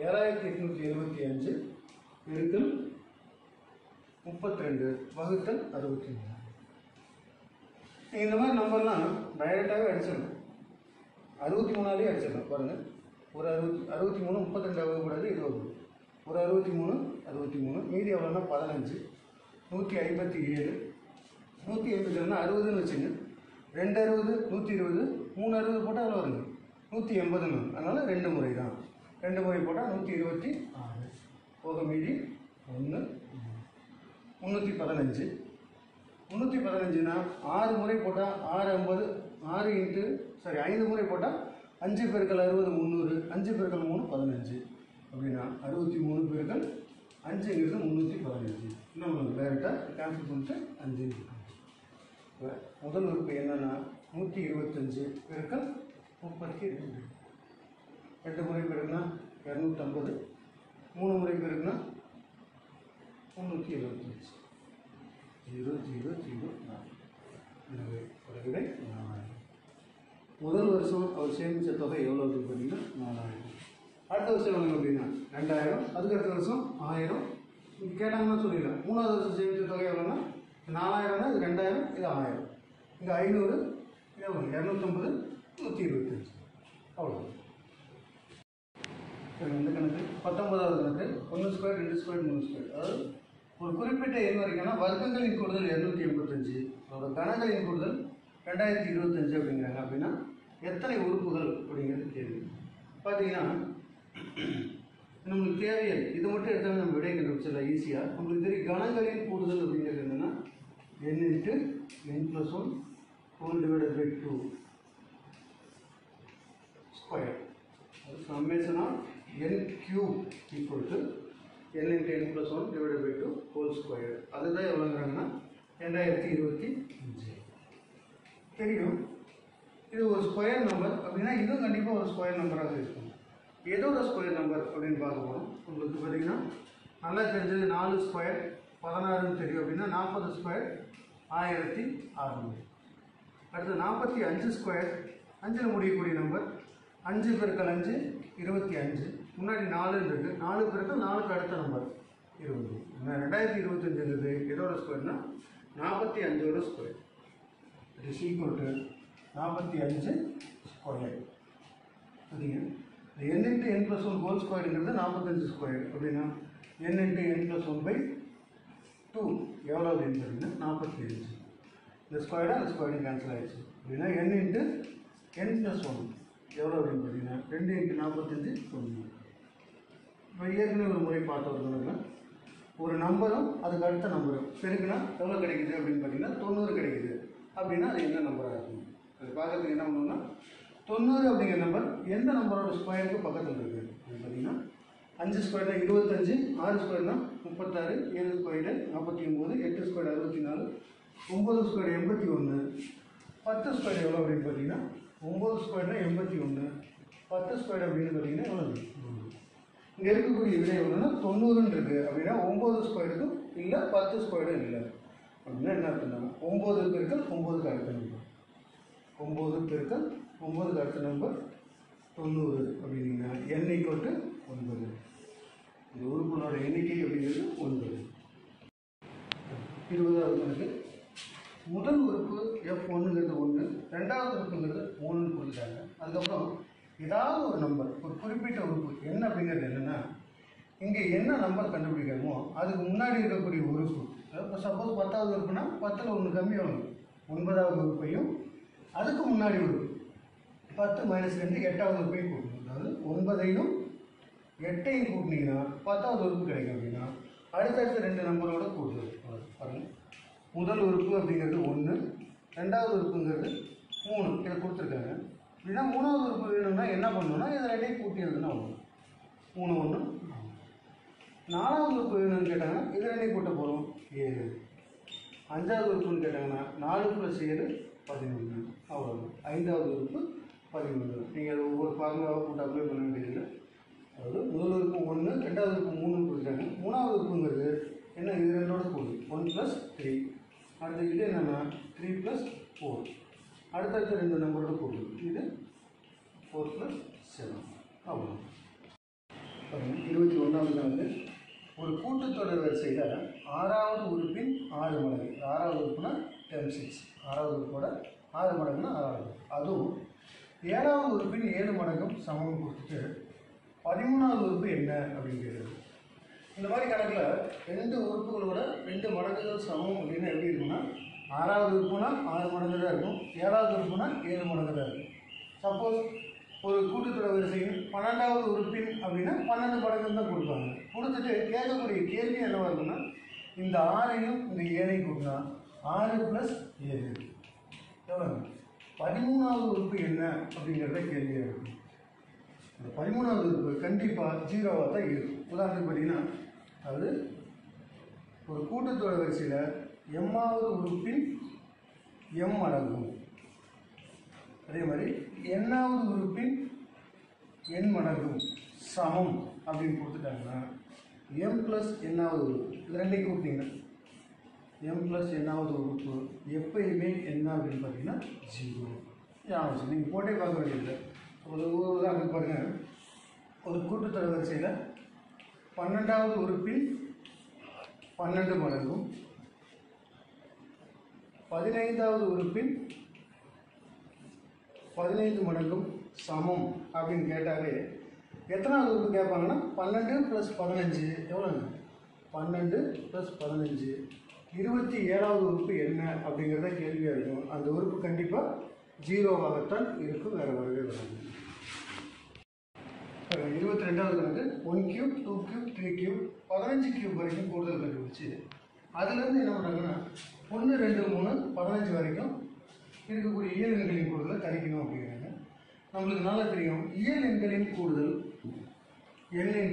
7875 பெருக்கல் 32 வகுத்தல் 63. இந்த மாதிரி நம்பர்லாம் டைரெக்டாகவே அடிச்சிடணும். 63ஆலே அடிச்சிடலாம் பாருங்கள். ஒரு 63 32 வகுக்கூடாது, இது வகுப்பு. ஒரு 63 மீதி எவ்வளோன்னா 15. 157. 157ன்னா 60ன்னு வச்சுங்க. 2 60 120. 3 60 போட்டால் எவ்வளோ வருங்க? 180ன்னு. அதனால் 2 முறை தான். 2 முறை போட்டால் 126. போக மீதி 1 315. 315னா 6 முறை போட்டால் 5 முறை போட்டால் 5 பெருக்கல் 60 300. 5 பெருக்கல் 3 15. அப்படின்னா 63 பெருக்கல் 5ங்கிறது 315. இன்னும் டேரெக்டாக கேன்சல் பண்ணிட்டு 5 இப்போ முதல் உறுப்பு என்னென்னா 125 பெருக்கல் 32. 2 முறை பெருக்குனா 250. 3 முறை பெருக்குனா 375. 0 0 0 4. எனவே விடை 4000. முதல் வருஷம் அவர் சேமித்த தொகை எவ்வளோ அப்படின்னு பார்த்தீங்கன்னா 4000. அடுத்த வருஷம் எவ்வளோ அப்படின்னா 2000. அதுக்கு அடுத்த வருஷம் 1000. இங்கே கேட்டாங்கன்னா சொல்லிடலாம். 3வது வருஷம் சேமித்த தொகை எவ்வளோன்னா 4000. இது 2000, இது 1000. இங்கே 500, இது எவ்வளோ 250, 125. அவ்வளோ. சரி, இந்த கணக்கு 19வது கணக்கு 1 ஸ்கொயர் 2 ஸ்கொயர் 3 ஸ்கொயர். அதாவது ஒரு குறிப்பிட்ட எண் வரைக்கும்னா வர்க்கங்களின் கூடுதல் 285, அதோட கணங்களின் கூடுதல் 2025 அப்படிங்கிறாங்க. அப்படின்னா எத்தனை உறுப்புகள் அப்படிங்கிறது கேள்வி. பார்த்தீங்கன்னா நம்மளுக்கு தேவையல் இது மட்டும் எடுத்தாலும் நம்ம விடை கண்டுபிடிச்சிடலாம் ஈஸியாக. நம்மளுக்கு தெரியும் கணங்களின் கூடுதல் அப்படிங்கிறது என்னென்னா n × n+1 /2 square. Summation of n³ equal to n × n+1 /2 whole square. அதுதான் எவ்வளோங்கிறாங்கன்னா 2025 தெரியும். இது ஒரு ஸ்கொயர் நம்பர் அப்படின்னா இதுவும் கண்டிப்பாக ஒரு ஸ்கொயர் நம்பராக இருக்கும். எதோட ஸ்கொயர் நம்பர் அப்படின்னு பார்க்க போகிறோம். உங்களுக்கு பார்த்தீங்கன்னா நல்லா தெரிஞ்சது 4 ஸ்கொயர் 16ன்னு தெரியும். அப்படின்னா 40 ஸ்கொயர் 1600. அடுத்து 45 ஸ்கொயர் 5ல் முடியக்கூடிய நம்பர். 5 பெருக்கல் 5 25. முன்னாடி 4 இருக்குது. 4 பெருக்கல் 4க்கு அடுத்த நம்பர் 20. 2025 எதோட ஸ்கொயர்னா 45ஓட square. It is equal to 45 square. சரிங்க. n × n+1 ஹோல் ஸ்கொயருங்கிறது 45 ஸ்கொயர். அப்படின்னா n × n+1/2 எவ்வளோ அப்படின்னு பார்த்தீங்கன்னா 45. இந்த ஸ்கொயராக அந்த ஸ்கொயரும் கேன்சல் ஆகிடுச்சு. அப்படின்னா n × n+1 எவ்வளோ அப்படின்னு பார்த்தீங்கன்னா 2 × 45 90. இப்போ ஏற்கனவே ஒரு முறை பார்த்து வரணுங்களா, ஒரு நம்பரும் அதுக்கு அடுத்த நம்பரும் பெருக்குனா எவ்வளோ கிடைக்குது அப்படின்னு பார்த்தீங்கன்னா 90 கிடைக்குது. அப்படின்னா அது என்ன நம்பராக இருக்கும்? அது பார்க்கறதுக்கு என்ன பண்ணணும்னா 90 அப்படிங்கிற நம்பர் எந்த நம்பரோட ஸ்கொயருக்கு பக்கத்தில் இருக்குது அப்படின்னு பார்த்தீங்கன்னா 5 ஸ்கொயர்னா 25, 6 ஸ்கொயர்னா 36, 7 ஸ்கொயரு 49, 8 ஸ்கொயர் 64, 9 ஸ்கொயர் 81, 10 ஸ்கொயர் எவ்வளோ அப்படின்னு பார்த்தீங்கன்னா 9 ஸ்கொயர்னா 81, 10 ஸ்கொயர் அப்படின்னு பார்த்தீங்கன்னா எவ்வளோ? இங்கே இருக்கக்கூடிய விடை எவ்வளோன்னா 90ன்னு இருக்குது. அப்படின்னா 9 ஸ்கொயருக்கும் இல்லை 10 ஸ்கொயரும் இல்லை. அப்படின்னா என்ன அர்த்தம்னா 9 பெருக்கல் 9க்கு அடுத்த நம்பர். 9 பெருக்கல் 9க்கு அடுத்த நம்பர் 90 அப்படின்னா n = 9. இந்த உறுப்புகளோட எண்ணிக்கை அப்படிங்கிறது 9. 20வது கணக்கு. முதல் உறுப்பு f1ங்கிறது 1, ரெண்டாவது உறுப்புங்கிறது 3ன்னு கொடுத்துட்டாங்க. அதுக்கப்புறம் ஏதாவது ஒரு நம்பர், ஒரு குறிப்பிட்ட உறுப்பு என்ன அப்படிங்கிறது என்னென்னா இங்கே என்ன நம்பர் கண்டுபிடிக்கணுமோ அதுக்கு முன்னாடி இருக்கக்கூடிய உறுப்பு. இப்போ சப்போஸ் 10வது உறுப்புனா 10ல் 1 கம்மி வரும். 9வது உறுப்பையும் அதுக்கு முன்னாடி உறுப்பு 10 - 2 8வது உறுப்பையும் கூட்டணும். அதாவது 9ஐயும் 8ஐயும் கூட்டினீங்கன்னா 10வது உறுப்பு கிடைக்கும். அப்படின்னா அடுத்தடுத்த 2 நம்பரோட கூட்டுறது. பாருங்கள், முதல் உறுப்பு அப்படிங்கிறது 1, ரெண்டாவது உறுப்புங்கிறது 3 இதை கொடுத்துருக்காங்க. அப்படின்னா மூணாவது உறுப்பு வேணும்னா என்ன பண்ணணும்னா இதை ரெண்டையும் கூட்டி எழுதுனா வரும். 3 1 நாலாவது உறுப்பு வேணும்னு கேட்டாங்கன்னா இது ரெண்டையும் கூட்ட போகிறோம் 7. அஞ்சாவது உறுப்புன்னு கேட்டாங்கன்னா 4 + 7 11. அவ்வளோ. ஐந்தாவது உறுப்பு 11. நீங்கள் அது ஒவ்வொரு ஃபார்முலாவை போட்டு அப்ளை பண்ண வேண்டியதில்லை. அதாவது முதல் உறுப்பு 1, ரெண்டாவது உறுப்பு 3 கொடுத்துட்டாங்க. மூணாவது உறுப்புங்கிறது என்ன, இது ரெண்டோட கூடு 1 + 3. அடுத்து இது என்னென்னா 3 + 4. அடுத்தடுத்த ரெண்டு நம்பரோட கூடு இது 4 + 7. அவ்வளோ. 21வது கணக்கு. ஒரு கூட்டுத்தொடர் வரிசையில் 6வது உறுப்பின் 6 மடங்கு. 6வது உறுப்புனா 10 6. 6வது உறுப்போட 6 மடங்குன்னா 6வது. அதுவும் 7வது உறுப்பின் 7 மடங்கும் சமம் கொடுத்துட்டு 13வது உறுப்பு என்ன அப்படின்னு கேட்குறது. இந்த மாதிரி கணக்கில் 2 உறுப்புகளோட 2 மடங்குகள் சமம் அப்படின்னா எப்படி இருக்குன்னா, 6வது உறுப்புனா 6 மடங்கு தான் இருக்கும், 7வது உறுப்புனா 7 மடங்கு தான் இருக்கும். சப்போஸ் ஒரு கூட்டுத்தொடர் வரிசையின் 12வது உறுப்பின் அப்படின்னா 12 மடங்கு தான் கொடுப்பாங்க. கொடுத்துட்டு கேட்கக்கூடிய கேள்வி என்னவா இருக்குன்னா, இந்த 6ஐயும் இந்த 7ஐயும் கூட்டினா 6 + 7 எவ்வளோ, 13வது உறுப்பு என்ன அப்படிங்கிறத கேள்வியாக இருக்கும். இந்த 13வது உறுப்பு கண்டிப்பாக 0வாக தான் இருக்கும். உதாரணத்துக்கு பார்த்தீங்கன்னா, அதாவது ஒரு கூட்டுத்தொடர் வரிசையில் mவது உறுப்பின் m மடங்கும், அதே மாதிரி nவது உறுப்பின் n மடங்கும் சமம் அப்படின்னு கொடுத்துட்டாங்கன்னா m + nவது உறுப்பு இது ரெண்டையும் கூட்டிங்கன்னா m + nவது உறுப்பு எப்பயுமே என்ன அப்படின்னு பார்த்தீங்கன்னா 0. ஞாபகம் நீங்கள் போட்டே பார்க்க வேண்டியதில்லை. ஒரு உதாரணத்துக்கு பாருங்கள், ஒரு கூட்டுத்தொடர் வரிசையில் 12வது உறுப்பின் 12 மடங்கும் 15வது உறுப்பின் 15 மடங்கும் சமம் அப்படின்னு கேட்டாலே எத்தனாவது உறுப்பு கேட்பாங்கன்னா 12 + 15 எவ்வளோங்க, 12 + 15 27வது உறுப்பு என்ன அப்படிங்கிறத கேள்வியாக இருக்கும். அந்த உறுப்பு கண்டிப்பாக 0வாகத்தான் இருக்கும், வேறு வரவே வராது. 22வது கணக்கு. 1 கியூப் 2 கியூப் 3 கியூப் 15 கியூப் வரைக்கும் கூடுதல் கண்டுபிடிச்சி அதுலேருந்து என்ன பண்ணுறாங்கன்னா 1 2 3 15 வரைக்கும் இருக்கக்கூடிய இயல் எண்களின் கூடுதலை கணிக்கணும் அப்படிங்கிறாங்க. நம்மளுக்கு நல்லா தெரியும், இயல் எண்களின் கூடுதல் n ×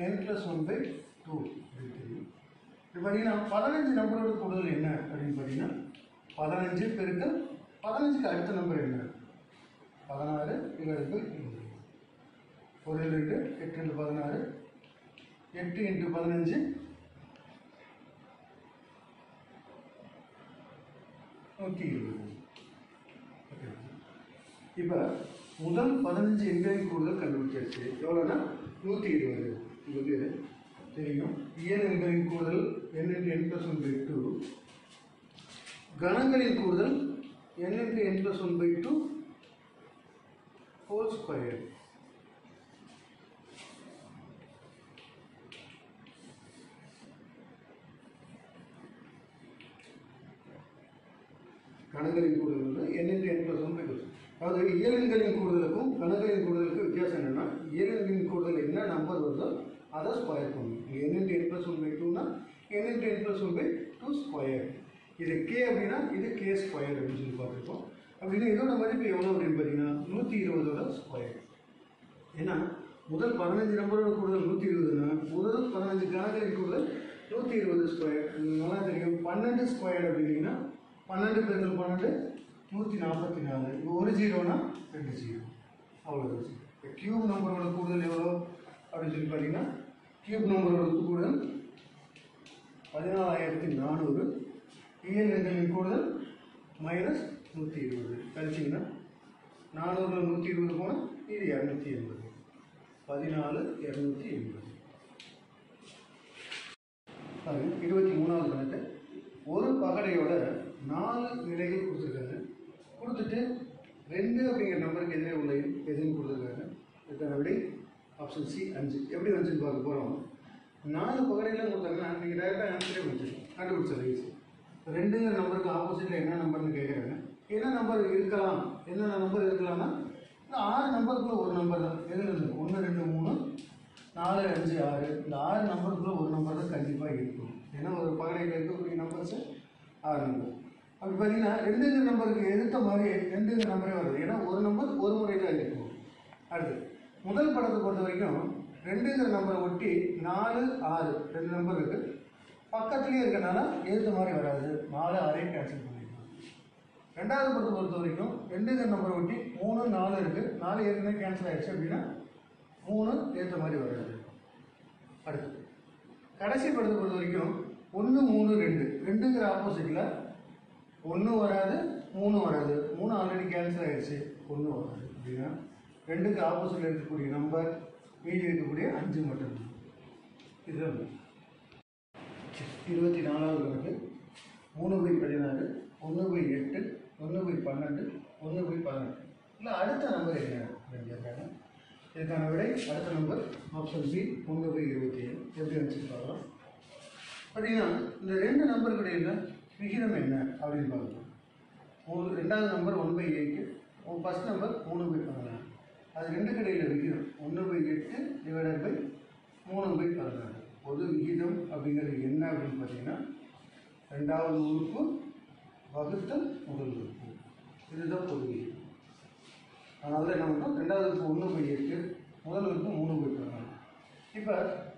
n + 1/2 அப்படின்னு தெரியும். இப்போ பார்த்தீங்கன்னா 15 நம்பரோட கூடுதல் என்ன அப்படின்னு பார்த்தீங்கன்னா 15 × 15க்கு அடுத்த நம்பர் என்ன, 16 × 1 2 8 2 16 8 × 15 120. இப்போ முதல் 15 எண்களின் கூடுதல் கண்டுபிடிச்சாச்சு. எவ்வளோன்னா 120. உங்களுக்கு தெரியும், இயல் எண்களின் கூடுதல் n × n + 1/2, கணங்களின் கூடுதல் n × n + 1/2 ஹோல் ஸ்கொயர். கணங்களின் கூடுதல் வந்து n × n + 1/2. அதாவது இயலெண்களின் கூடுதலுக்கும் கணங்களின் கூடுதலுக்கும் வித்தியாசம் என்னென்னா, இயலெண்களின் கூடுதல் என்ன நம்பர் வருதோ அதை ஸ்கொயர் பண்ணணும். n × n + 1/2னா n × n + 1/2 square. இது k அப்படின்னா இது k ஸ்கொயர் அப்படின்னு சொல்லி பார்த்துருக்கோம். அப்படின்னா இதோட மதிப்பு எவ்வளோ அப்படின்னு பார்த்தீங்கன்னா 120ஓட ஸ்கொயர். ஏன்னா முதல் 15 நம்பரோட கூடுதல் 120னா முதல் 15 கணங்களின் கூடுதல் 120 ஸ்கொயர். நல்லா தெரியும், 12 ஸ்கொயர் அப்படின்னா 12 × 12 144. இப்போ ஒரு 0னா 2 0, அவ்வளோதான். இப்போ கியூப் நம்பரோட கூடுதல் எவ்வளோ அப்படின்னு சொல்லி பார்த்தீங்கன்னா, கியூப் நம்பரோட கூடுதல் 14400. இயல் எண்களின் கூடுதல் -120. கழிச்சிங்கன்னா 400 120 போனால் இது 280. 14 280. 23வது கணக்கு. ஒரு பகடையோட 4 நிலைகள் கொடுத்துருக்காங்க. கொடுத்துட்டு 2 அப்படிங்கிற நம்பருக்கு எதிரே உள்ள எதுன்னு கொடுத்துருக்காங்க. இதுக்கான விடை ஆப்ஷன் சி 5. எப்படி வந்துச்சுன்னு பார்க்க போகிறோம். 4 பகடைகளும் கொடுத்தாங்கன்னா நீங்கள் டேரெக்டாக ஆன்சரே வந்துடும், கண்டுபிடிச்சது ஈஸி. 2ங்கிற நம்பருக்கு ஆப்போசிட்டில் என்ன நம்பர்னு கேட்குறாங்க. என்ன நம்பர் இருக்கலாம், என்னென்ன நம்பர் இருக்கலாம்னா இந்த 6 நம்பருக்குள்ள ஒரு நம்பர் தான். எதில் இருக்குது 1 2 3 4 5 6. இந்த 6 நம்பருக்குள்ள ஒரு நம்பர் தான் கண்டிப்பாக இருக்கும். ஏன்னா ஒரு பகடையில் இருக்கக்கூடிய நம்பர்ஸு 6 நம்பர். அப்படி பார்த்தீங்கன்னா 2ங்கிற நம்பருக்கு எதிர்த்த மாதிரி 2ங்கிற நம்பரே வருது. ஏன்னா ஒரு நம்பர் ஒரு முறை தான் இருக்கும். அடுத்து முதல் படத்தை பொறுத்த வரைக்கும் 2ங்கிற நம்பரை ஒட்டி 4, 6 2 நம்பர் இருக்குது. பக்கத்துலேயே இருக்கனால எதிர்த்த மாதிரி வராது. 4, 6 கேன்சல் பண்ணிக்கலாம். ரெண்டாவது படத்தை பொறுத்த வரைக்கும் 2ங்கிற நம்பரை ஒட்டி 3, 4 இருக்குது. 4 ஏற்கனவே கேன்சல் ஆகிடுச்சு அப்படின்னா 3 ஏற்ற மாதிரி வராது. அடுத்து கடைசி படத்தை பொறுத்த வரைக்கும் 1, 3, 2 2ங்கிற ஆப்போசிட்டில் 1 வராது, 3 வராது. 3 ஆல்ரெடி கேன்சல் ஆகிடுச்சு, 1 வராது. அப்படின்னா 2க்கு ஆப்போசிட்டில் இருக்கக்கூடிய நம்பர் மீதி இருக்கக்கூடிய 5 மட்டும்தான். இதுதான் 24வது கணக்கு. 3/16, 1/8, 1/12, 1/18. இல்லை அடுத்த நம்பர் என்ன அப்படின்னு கேட்குறாங்க. இதுக்கான விடை அடுத்த நம்பர் ஆப்ஷன் பி 1/27. எப்படி வச்சுட்டு பார்க்கலாம். பார்த்தீங்கன்னா இந்த 2 நம்பருக்குடைய விகிதம் என்ன அப்படின்னு பார்க்கலாம். ரெண்டாவது நம்பர் 1/8, ஃபர்ஸ்ட் நம்பர் 3/16. அது 2க்கு இடையில் விகிதம் 1/8 டிவைடட் பை 3/16. பொது விகிதம் அப்படிங்கிறது என்ன அப்படின்னு பார்த்தீங்கன்னா ரெண்டாவது உறுப்பு வகுத்தல் முதல் உறுப்பு. இதுதான் பொது விகிதம். அதனால என்ன பண்ணுறோம், ரெண்டாவது உறுப்பு 1/8, முதல் உறுப்பு 3/16. இப்போ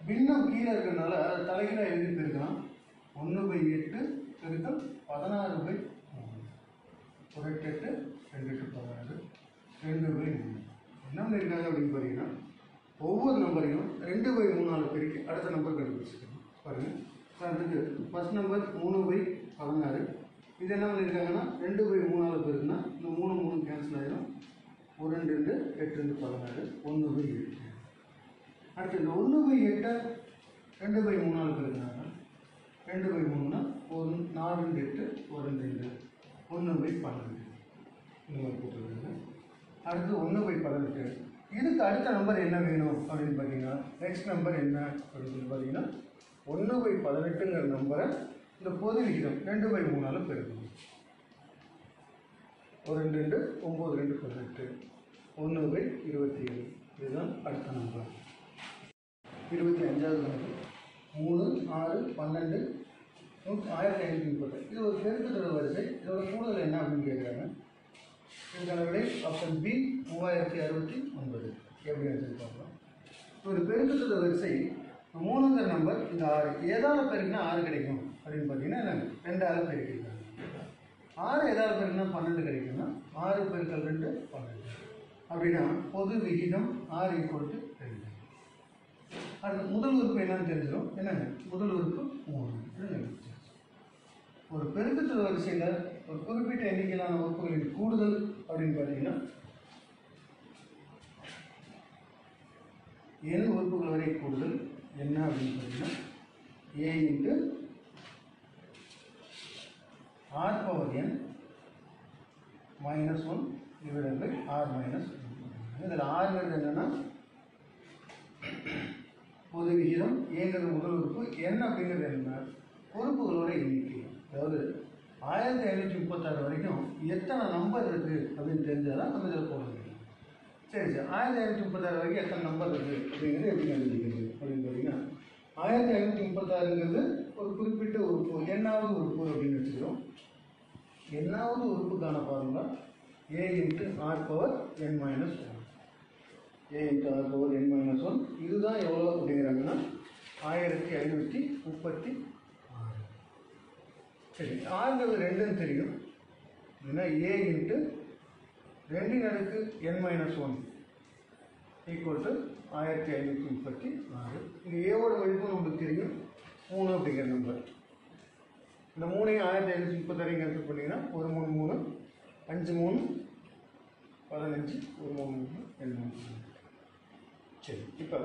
பின்னம் கீழே இருக்கிறதுனால அது தலைகீழாக எழுதி பெருக்கலாம். 1/8 பெருக்கல் 16/3. 1/8 2/16 2/3. என்ன பண்ணியிருக்காங்க அப்படின்னு பார்த்தீங்கன்னா ஒவ்வொரு நம்பரையும் 2/3 பெருக்கி அடுத்த நம்பர் கண்டுபிடிச்சிருக்கணும். பாருங்கள், அதுக்கு ஃபர்ஸ்ட் நம்பர் 3/16. இது என்ன பண்ணியிருக்காங்கன்னா 2/3 பெருக்குன்னா இந்த 3 கேன்சல் ஆகிடும். 1 2 8 2 16 1/8. அடுத்து இந்த 1/8 2/3 பெருக்குனாங்க 2/3னா 1 4 2 8 1 2 1/12 இந்த மாதிரி போட்டுருக்காங்க. அடுத்து 1/18. இதுக்கு அடுத்த நம்பர் என்ன வேணும் அப்படின்னு பார்த்தீங்கன்னா நெக்ஸ்ட் நம்பர் என்ன அப்படின்னு சொல்லி பார்த்தீங்கன்னா 1/18ங்கிற நம்பரை இந்த பொது விகிதம் 2/3 பெருக்கணும். 1 2 9 2 18 1/27. இதுதான் அடுத்த நம்பர். 25வது நம்பர் 3 6 12 1530. இது ஒரு பெருக்குத்தொடர் வரிசை. இதோட கூடுதல் என்ன அப்படின்னு கேட்குறாங்க. இதுக்கான விடை ஆப்ஷன் பி 3069. எப்படி வச்சுருக்காங்க. ஒரு பெருக்குத்தொடர் வரிசை 3ங்கிற நம்பர் இந்த 6 எதால் பெருக்குனா 6 கிடைக்கும் அப்படின்னு பார்த்தீங்கன்னா என்னங்க 2ஆல் பெருக்கிருக்காங்க. 6 எதால் பெருக்குனா 12 கிடைக்கும்னா 6 பெருக்கல் 2 12. அப்படின்னா பொது விகிதம் 6 = 2. அடுத்து முதல் உறுப்பு என்னன்னு தெரிஞ்சிடும். என்னங்க முதல் உறுப்பு 3. ஒரு பெருக்குத்தொடர் வரிசையில் ஒரு குறிப்பிட்ட எண்ணிக்கையிலான உறுப்புகளின் கூடுதல் அப்படின்னு பார்த்தீங்கன்னா n உறுப்புகள் வரை கூடுதல் என்ன அப்படின்னு பார்த்தீங்கன்னா a × r⁻n -1 divided by r - 1. இதில் ஆறுங்கிறது என்னன்னா பொது விகிதம், ஏங்கிறது முதல் உறுப்பு, n அப்படிங்கிறது என்ன உறுப்புகளோட எண்ணிக்கை. அதாவது 1536 வரைக்கும் எத்தனை நம்பர் இருக்குது அப்படின்னு தெரிஞ்சால் தான் நம்ம இதில் போட முடியும். சரி சார், 1536 வரைக்கும் எத்தனை நம்பர் இருக்குது அப்படிங்கிறது எப்படி கண்டுபிடிக்கிறது அப்படின்னு பார்த்தீங்கன்னா 1536ங்கிறது ஒரு குறிப்பிட்ட உறுப்பு, எண்ணாவது உறுப்பு அப்படின்னு வச்சுக்கிறோம். எண்ணாவது உறுப்புக்கான formula a × r⁻n - 1. a × r⁻n - 1. இதுதான் எவ்வளோ அப்படிங்கிறாங்கன்னா 1536. சரி, ஆறுங்கிறது 2ன்னு தெரியும். அப்படின்னா a × 2n - 1 = 1536. இங்கே ஏவோட மதிப்பு நம்மளுக்கு தெரியும் 3 அப்படிங்கிற நம்பர். இந்த 3ஐயும் 1536 கேன்சல் பண்ணிங்கன்னா 1 3 3 5 3 15 1 3 3 2 3. சரி, இப்போ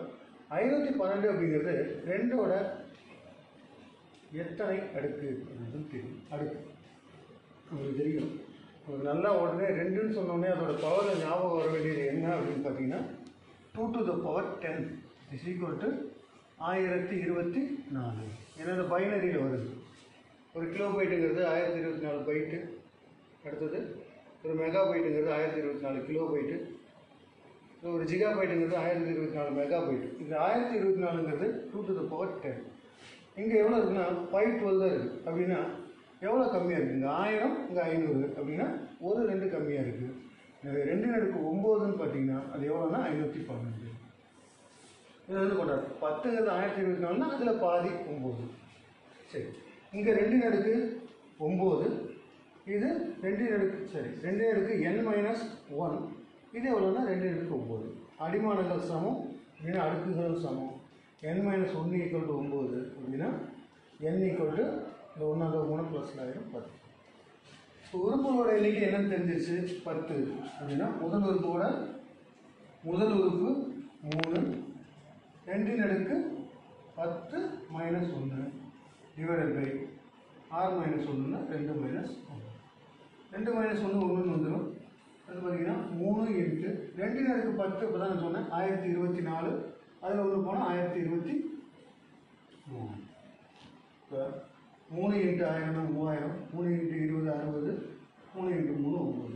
512 அப்படிங்கிறது 2ஓட எத்தனை அடுக்கு அப்படின்னு தெரியும். அடுக்கு உங்களுக்கு தெரியும். உங்களுக்கு நல்லா உடனே 2ன்னு சொன்னோடனே அதோட பவரில் ஞாபகம் வர வேண்டியது என்ன அப்படின்னு பார்த்தீங்கன்னா 2⁻10 = 1024. ஏன்னா இந்த பைனரியில் வருது. ஒரு கிலோபைட்டுங்கிறது 1024 பைட்டு. அடுத்தது ஒரு மெகாபைட்டுங்கிறது 1024 கிலோபைட்டு. ஒரு ஜிகாபைட்டுங்கிறது 1024 மெகாபைட்டு. இது 1024ங்கிறது 2⁻10. இங்கே எவ்வளோ இருக்குன்னா 512 தான் இருக்குது. அப்படின்னா எவ்வளோ கம்மியாக இருக்குது? இங்கே 1000, இங்கே 500 அப்படின்னா ஒரு 2 கம்மியாக இருக்குது. 2/9ன்னு பார்த்தீங்கன்னா அது எவ்வளோன்னா 512. இது வந்து கொண்டாடு 10ங்கிறது 1024னா அதில் பாதி 9. சரி, இங்கே 2/9, இது 2/2 n-1, இது எவ்வளோன்னா 2/9. அடிமானங்கள் சமம் அப்படின்னா அடுக்குகளும் சமம். n-1 = 9 அப்படின்னா n = இந்த 1/3 + 1000 10. இப்போ உறுப்புகளோட எண்ணிக்கை என்னன்னு தெரிஞ்சிருச்சு, 10 அப்படின்னா முதல் உறுப்போட முதல் உறுப்பு 3, 2/10 - 1 டிவைடட் பை r - 1ன்னா 2 - 1. 2 - 1 1ன்னு வந்துடும். அது பார்த்தீங்கன்னா 3 × 2/10 இப்போ தான் சொன்னேன் 1024. அதில் ஒன்று போனால் 1023. இப்போ 3 × 1000 3000, 3 × 20 60, 3 × 3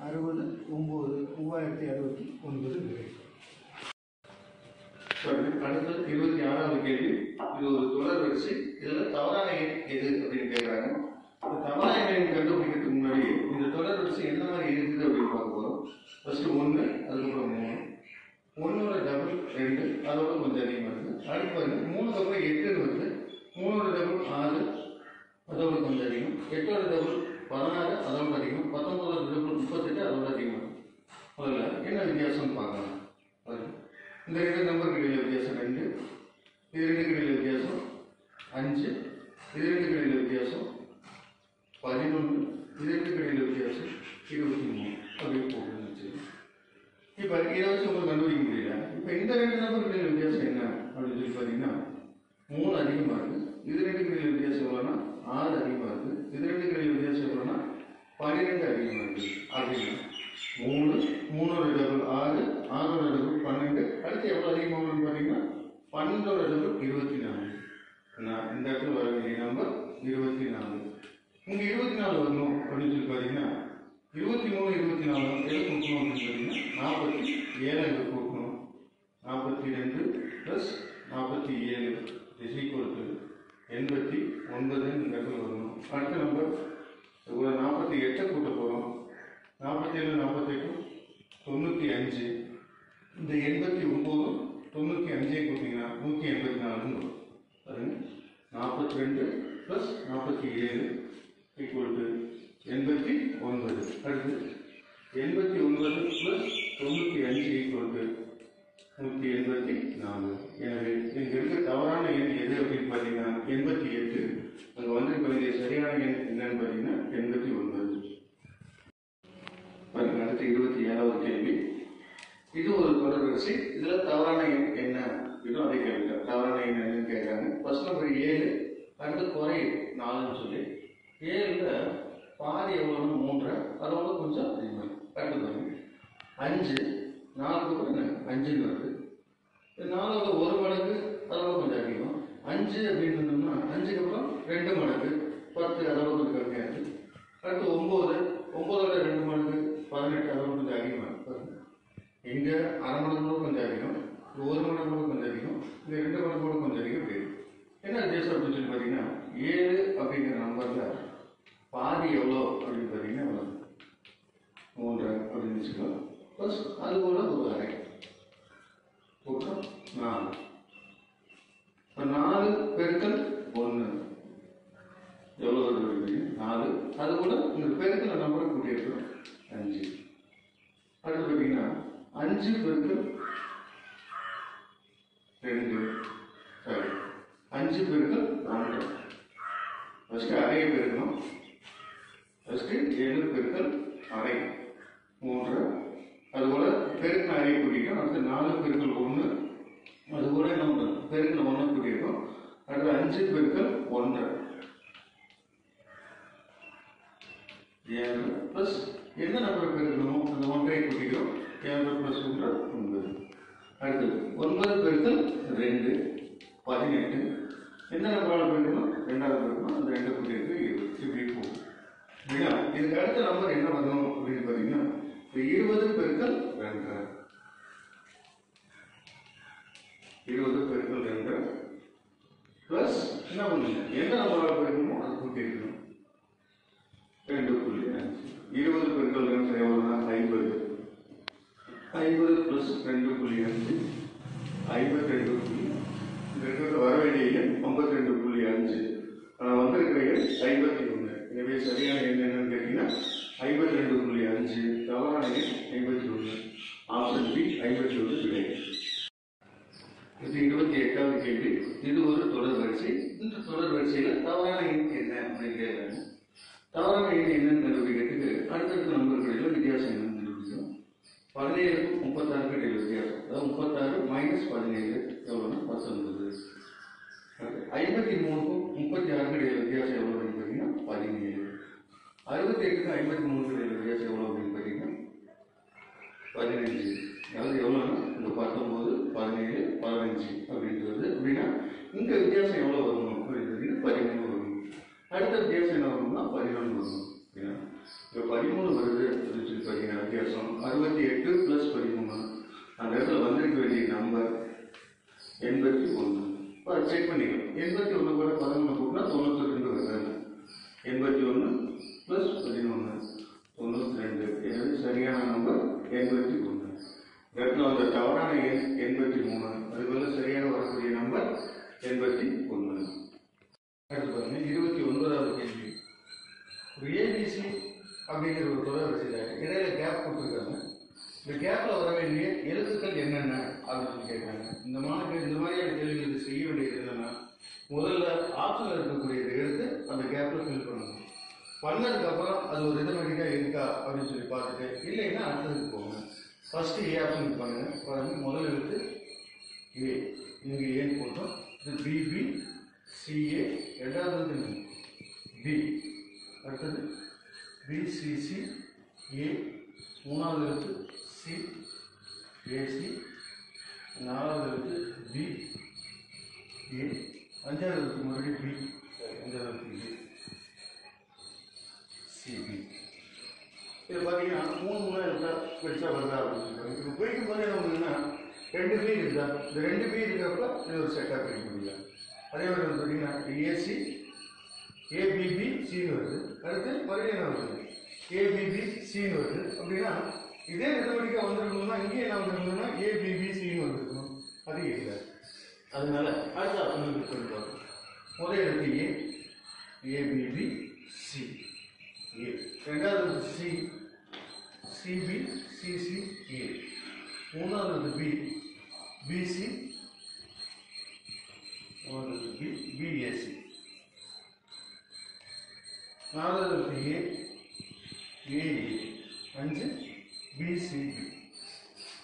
9. 3060 9 3069 விடை. அடுத்தது 26வது கேள்வி. இது ஒரு தொடர் வரிசை. இதில் தவறான எண் எது அப்படின்னு கேட்குறாங்க. இந்த தவறான எண் கண்டுபிடிக்கிறதுக்கு முன்னாடி இந்த தொடர் வரிசை என்ன மாதிரி இருக்குது அப்படின்னு பார்க்க போகிறோம். ஃபர்ஸ்ட் 1, அதுக்கப்புறம் 3, 1ஓட டபுள் 2, அதோட கொஞ்சம் அதிகமாக இருக்குது. அடுத்து பாருங்க 3க்கு அப்புறம் 8 வருது. 3ஓட டபுள் 6, அதோட கொஞ்சம் அதிகம். 8ஓட டபுள் 16, அதோட அதிகம். 19ஓட டபுள் 38, அதோட அதிகமாக. முதல்ல என்ன வித்தியாசம்னு பார்க்கலாம். இந்த 2 நம்பருக்கு இடையில வித்தியாசம் 2, இது 2க்கு இடையில வித்தியாசம் 5, இது 2க்கு இடையில வித்தியாசம் 11, இது 2க்கு இடையில வித்தியாசம் 23. அப்படியே போகுது. இப்போ இதை வச்சு உங்களுக்கு கண்டுபிடிக்க முடியல. இப்போ இந்த 2 நம்பருக்கு இடையில வித்தியாசம் என்ன அப்படின்னு சொல்லி பார்த்தீங்கன்னா 3 அதிகமாக இருக்குது. இது 2க்கு இடையில வித்தியாசம் எவ்வளோன்னா 6 அதிகமாக இருக்குது. இது 2க்கு இடையில வித்தியாசம் எவ்வளோன்னா 12 அதிகமாக இருக்குது. அப்படின்னா 3, 3ஓட டபுள் 6, 6ஓட டபுள் 12. அடுத்து எவ்வளோ அதிகமாக வரும்னு பார்த்தீங்கன்னா 12ஓட டபுள் 24. இந்த இடத்துல வர வேண்டிய நம்பர் 24. இங்கே 24 வரணும் அப்படின்னு சொல்லி பார்த்தீங்கன்னா 23 24 எது கொடுக்கணும் அப்படின்னு பார்த்தீங்கன்னா 47 இங்கே கொடுக்கணும். 42 + 47 = 89 இந்த இடத்துல வரணும். அடுத்த நம்பர் கூட 48 கூட்ட போகிறோம். 47 48 95. இந்த 89 95 கொடுத்தீங்கன்னா 184 வரும். பாருங்க 42 + 47 = 89. அடுத்து 89 + 95 = 184. எனவே இங்கே இருக்க தவறான எண் எது அப்படின்னு பார்த்தீங்கன்னா 88. அங்கே வந்து வேண்டிய சரியான எண் என்னன்னு பார்த்தீங்கன்னா 89. பாருங்க அடுத்து 27வது கேள்வி. இது ஒரு தொடர் வரிசை. இதில் தவறான எண் என்ன அப்படின்னு அதே கேள்வி. தவறான எண் என்னன்னு கேட்குறாங்க. ஃபர்ஸ்ட் நம்பர் 7, அடுத்து குறை 4ன்னு சொல்லி 7ல் பாதி எவ்வளோன்னு 3, அதோட கொஞ்சம் அதிகமாக. அடுத்து பாருங்க 5, 4க்கு பாருங்க 5ன்னு வருது. 4ஓட 1 மடங்கு, அதோட கொஞ்சம் அதிகம். 5 அப்படின்னு இருந்தோம்னா 5க்கு அப்புறம் 2 மடங்கு 10, அதோட கொஞ்சம் கம்மியாக இருக்குது. அடுத்து 9, 9ஓட 2 மடங்கு 18, அதோட கொஞ்சம் அதிகமாக இருக்குது. இங்கே அரை மடங்கோட கொஞ்சம் அதிகம், இங்கே 1 மடங்கோட கொஞ்சம் அதிகம், இங்கே 2 மடங்கோட கொஞ்சம் அதிகம் இருக்குது. என்ன வித்தியாசம் அப்படின்னு சொல்லி பார்த்தீங்கன்னா 7 அப்படிங்கிற நம்பரில் பாதி எவ்வளோ அப்படின்னு பார்த்தீங்கன்னா எவ்வளோ 3 அப்படின்னு வச்சுக்கலாம். ப்ளஸ் அது போல ஒரு அரை கூட்டம் 4. இப்போ 4 பெருக்கல் 1 எவ்வளோ வருது? 4. அது கூட இந்த பெருக்கல் நம்பரை கூட்டியிருக்கிறோம் 5. அடுத்து பார்த்தீங்கன்னா 5 பெருக்கல் 2, சரி 5 பெருக்கல் 4. ஃபஸ்ட்டு அரையை பெருக்கணும். ஃபஸ்ட்டு 7 பெருக்கல் அரை 3. அதுபோல் பெருக்கின அரையை கூட்டிட்டோம். அடுத்து 4 பெருக்கல் 1, அதுபோல் நம்ம பெருக்கின 1 கூட்டியிருக்கோம். அடுத்து 5 பெருக்கல் 1 7 ப்ளஸ் எந்த நம்பரை பெருக்கணும் அந்த 1ஐ கூட்டிக்கிறோம். 7 + 1 9. அடுத்து 9 பெருக்கல் 2 18. எந்த நம்பரால் பெருக்கணும்? 2ஆல் பெருக்கணும். அந்த 2 கூட்டியிருக்கு 20. இப்படி போகும். இதுக்கு அடுத்த நம்பர் என்ன வரணும் அப்படின்னு பார்த்தீங்கன்னா 20 பெருக்கல் 2. 20 பெருக்கல் 2 பிளஸ் என்ன பண்ணுங்க எந்த நம்பரால் பெருக்கணுமோ அது கூட்டியிருக்கணும் 2.5 20 பெருக்கல் 2 எவ்வளோனா 50 50 பிளஸ் 2.5 52 வர வேண்டிய எண் 52.5 ஆனால் வந்திருக்கிற எண் 51. எனவே சரியான எண் என்னன்னு கேட்டீங்கன்னா 52.5, தவறான எண் 51. ஆப்ஷன் பி 51 விடை. இது 28வது கேள்வி. இது ஒரு தொடர் வரிசை. இந்த தொடர் வரிசையில் தவறான எண் என்ன அப்படின்னு கேட்குறாங்க. தவறான எண் என்னன்னு கண்டுபிடிக்கிறதுக்கு அடுத்தடுத்த நம்பர்களில் வித்தியாசம் என்னன்னு கண்டுபிடிக்கணும். 17க்கும் 36க்கும் இடையில வித்தியாசம், அதாவது 36 மைனஸ் 17 எவ்வளோன்னா 19. 53க்கும் 36க்கும் இடையில வித்தியாசம் எவ்வளோ அப்படின்னு பார்த்தீங்கன்னா 17. 68க்கும் 53க்கும் இடையில வித்தியாசம் எவ்வளோ அப்படின்னு பார்த்தீங்கன்னா 15. அதாவது எவ்வளோன்னா இந்த 19, 17, 15 அப்படின்ட்டு வருது. அப்படின்னா இங்கே வித்தியாசம் எவ்வளோ வரணும் அப்படின்னு பார்த்தீங்கன்னா 13 வரும். அடுத்த வித்தியாசம் என்ன வரணும்னா 11 வரணும். அப்படின்னா இப்போ 13 வருது அப்படின்னு சொல்லி பார்த்தீங்கன்னா வித்தியாசம் 68 + 13. அந்த இடத்துல வந்திருக்க வேண்டிய நம்பர் 81. இப்போ செக் பண்ணிக்கலாம். 81 கூட 11 கூட்டினா 92 வருது. 81 + 11 92. எனவே சரியான நம்பர் 81. இடத்துல வந்த தவறான எண் 83. அதுக்குள்ள சரியாக வரக்கூடிய நம்பர் 81. அடுத்து பாருங்க 29வது கேள்வி. ஒரு ஏபிசி அப்படிங்கிற ஒரு தொடர் வரிசையில் இடையில கேப் கொடுத்துருக்காங்க. இந்த கேப்ல வர வேண்டிய எழுத்துக்கள் என்னென்ன அப்படின்னு கேட்குறாங்க. இந்த மாதிரியான கேள்விகளுக்கு செய்ய வேண்டியது என்னன்னா, முதல்ல ஆப்ஷன்ல இருக்கக்கூடியதை எடுத்து அந்த கேப்ல ஃபில் பண்ணணும். பண்ணதுக்கு அப்புறம் அது ஒரு ரிதமெட்டிக்கா இருக்கா அப்படின்னு சொல்லி பார்த்துட்டு இல்லைன்னா அடுத்ததுக்கு போங்க. ஃபர்ஸ்ட் ஏ ஆப்ஷனுக்கு பண்ணுங்க. பாருங்க முதல் எழுத்து ஏ, இங்கே ஏன்னு போட்டோம். இது பிபி சிஏ, ரெண்டாவது எழுத்து பி, அடுத்தது பிசிசி ஏ, மூணாவது எழுத்து சி ஏசி, நாலாவது எழுத்து பி ஏ, அஞ்சாவது எழுத்து மறுபடியும் பி, அஞ்சாவது எழுத்து பி சிபி. இது பார்த்தீங்கன்னா 3 எழுத்தா பெருசா வருதா அப்படின்னு சொல்லுவாங்க. இப்போ பிரிக்கும் போது என்ன பண்ணுங்கன்னா 2 பி இருக்குதா, இந்த 2 பி இருக்கிறப்ப இது ஒரு செட்டாக பிரிக்க முடியல. அதே மாதிரி வந்து பார்த்தீங்கன்னா ஏசி ஏபிபி சின்னு வருது. அடுத்து மறுபடியும் என்ன வருது ஏபிபி சின்னு வருது. அப்படின்னா இதே ரிதமெட்டிக்காக வந்துருக்கணும்னா இங்கே என்ன வந்துருக்கணும்னா ஏபிபி சின்னு வந்துருக்கணும். அது இல்லை. அதனால அடுத்த ஆப்ஷன் கிளிக் பண்ணி பார்க்கணும். முதல் எழுத்து ஏ, ஏபிபி சி ஏ, ரெண்டாவது சி சிபி சிசி ஏ, மூணாவது பி பிசி, பி பிஏசி, நாலாவது ஏ ஏஏ, 5 பிசிபி.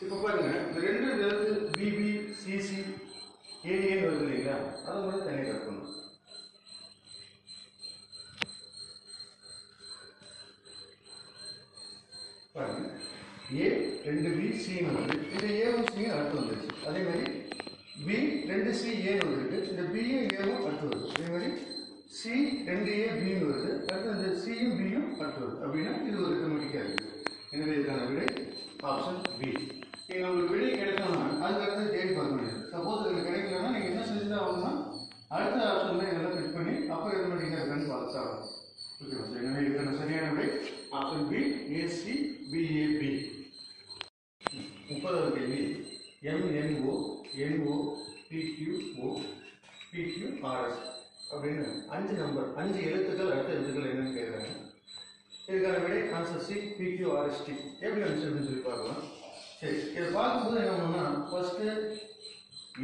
இப்போ பாருங்க இந்த 2 எழுத்து பிபி சிசி ஏஏன்னு வருது இல்லைங்களா, அதை மட்டும் தனியாக கட் பண்ணணும். பாருங்க ஏ 2B சின்னு வருது. இந்த ஏவும் சியும் அடுத்து வந்துருச்சு. அதே மாதிரி பி 2C ஏன்னு வந்துருக்கு. இந்த பியும் ஏவும் அடுத்து வருது. அதே மாதிரி சி 2A பின்னு வருது. அடுத்து இந்த சியும் பியும் அடுத்து வருது. அப்படின்னா இது ஒரு ரிதமெட்டிக்காக இருக்குது. எனவே இதுக்கான விடை ஆப்ஷன் பி. நீங்கள் உங்களுக்கு விடை கிடைக்கணும்னா அதுக்கு அடுத்து தேடி பார்க்க முடியாது. சப்போஸ் இது கிடைக்கலன்னா நீங்கள் என்ன செஞ்சுதான் ஆகணும்னா அடுத்த ஆப்ஷன்ல இதெல்லாம் கிளிக் பண்ணி அப்போ ரிதமெட்டிக்காக இருக்கான்னு பார்த்து ஆகணும். ஓகேவா சார்? எனவே இதுக்கான சரியான விடை ஆப்ஷன் பி ஏசி பிஏபி. 30வது கேள்வி. எம்என்ஓ என்ஓ பிக்யூஓ பிக்யூஆர்எஸ் அப்படின்னு 5 நம்பர் 5 எழுத்துக்கள் அடுத்த எழுத்துக்கள் என்னன்னு கேட்குறாங்க. இதுக்கான விடை ஆன்சர் சி பிக்யூஆர்எஸ்டி. எப்படி ஆன்சர்னு சொல்லி பார்க்கலாம். சரி, இதை பார்க்கும்போது என்ன பண்ணணும்னா ஃபர்ஸ்ட்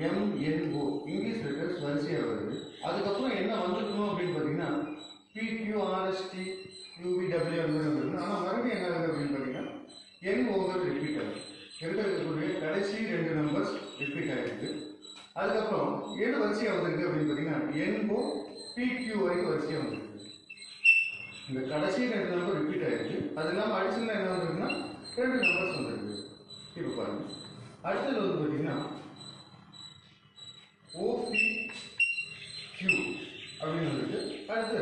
எம்என்ஓ இங்கிலீஷ் லெட்டர்ஸ் வரிசையாக வருது. அதுக்கப்புறம் என்ன வந்துருக்கணும் அப்படின்னு பார்த்தீங்கன்னா பிக்யூஆர்எஸ்டி யூபிடபிள்யூ அந்த மாதிரி வந்துருக்கு. ஆனால் மறுபடியும் என்ன ஆகுது அப்படின்னு பார்த்தீங்கன்னா என்ஓங்கிறது ரிப்பீட் ஆகுது. இருக்கக்கூடிய கடைசி 2 நம்பர்ஸ் ரிப்பீட் ஆகிருக்கு. அதுக்கப்புறம் எது வரிசையாக வந்திருக்கு அப்படின்னு பார்த்தீங்கன்னா என்ஓ பிக்யூ வரைக்கும் வரிசையாக வந்திருக்கு. இந்த கடைசி 2 நம்பர் ரிப்பீட் ஆகிருக்கு. அது இல்லாமல் அடிஷனலாக என்ன வந்திருக்குன்னா 2 நம்பர்ஸ் வந்திருக்கு. இப்போ பாருங்க அடுத்தது வந்து பார்த்தீங்கன்னா OPQ அப்படின்னு வந்துருக்கு. அடுத்து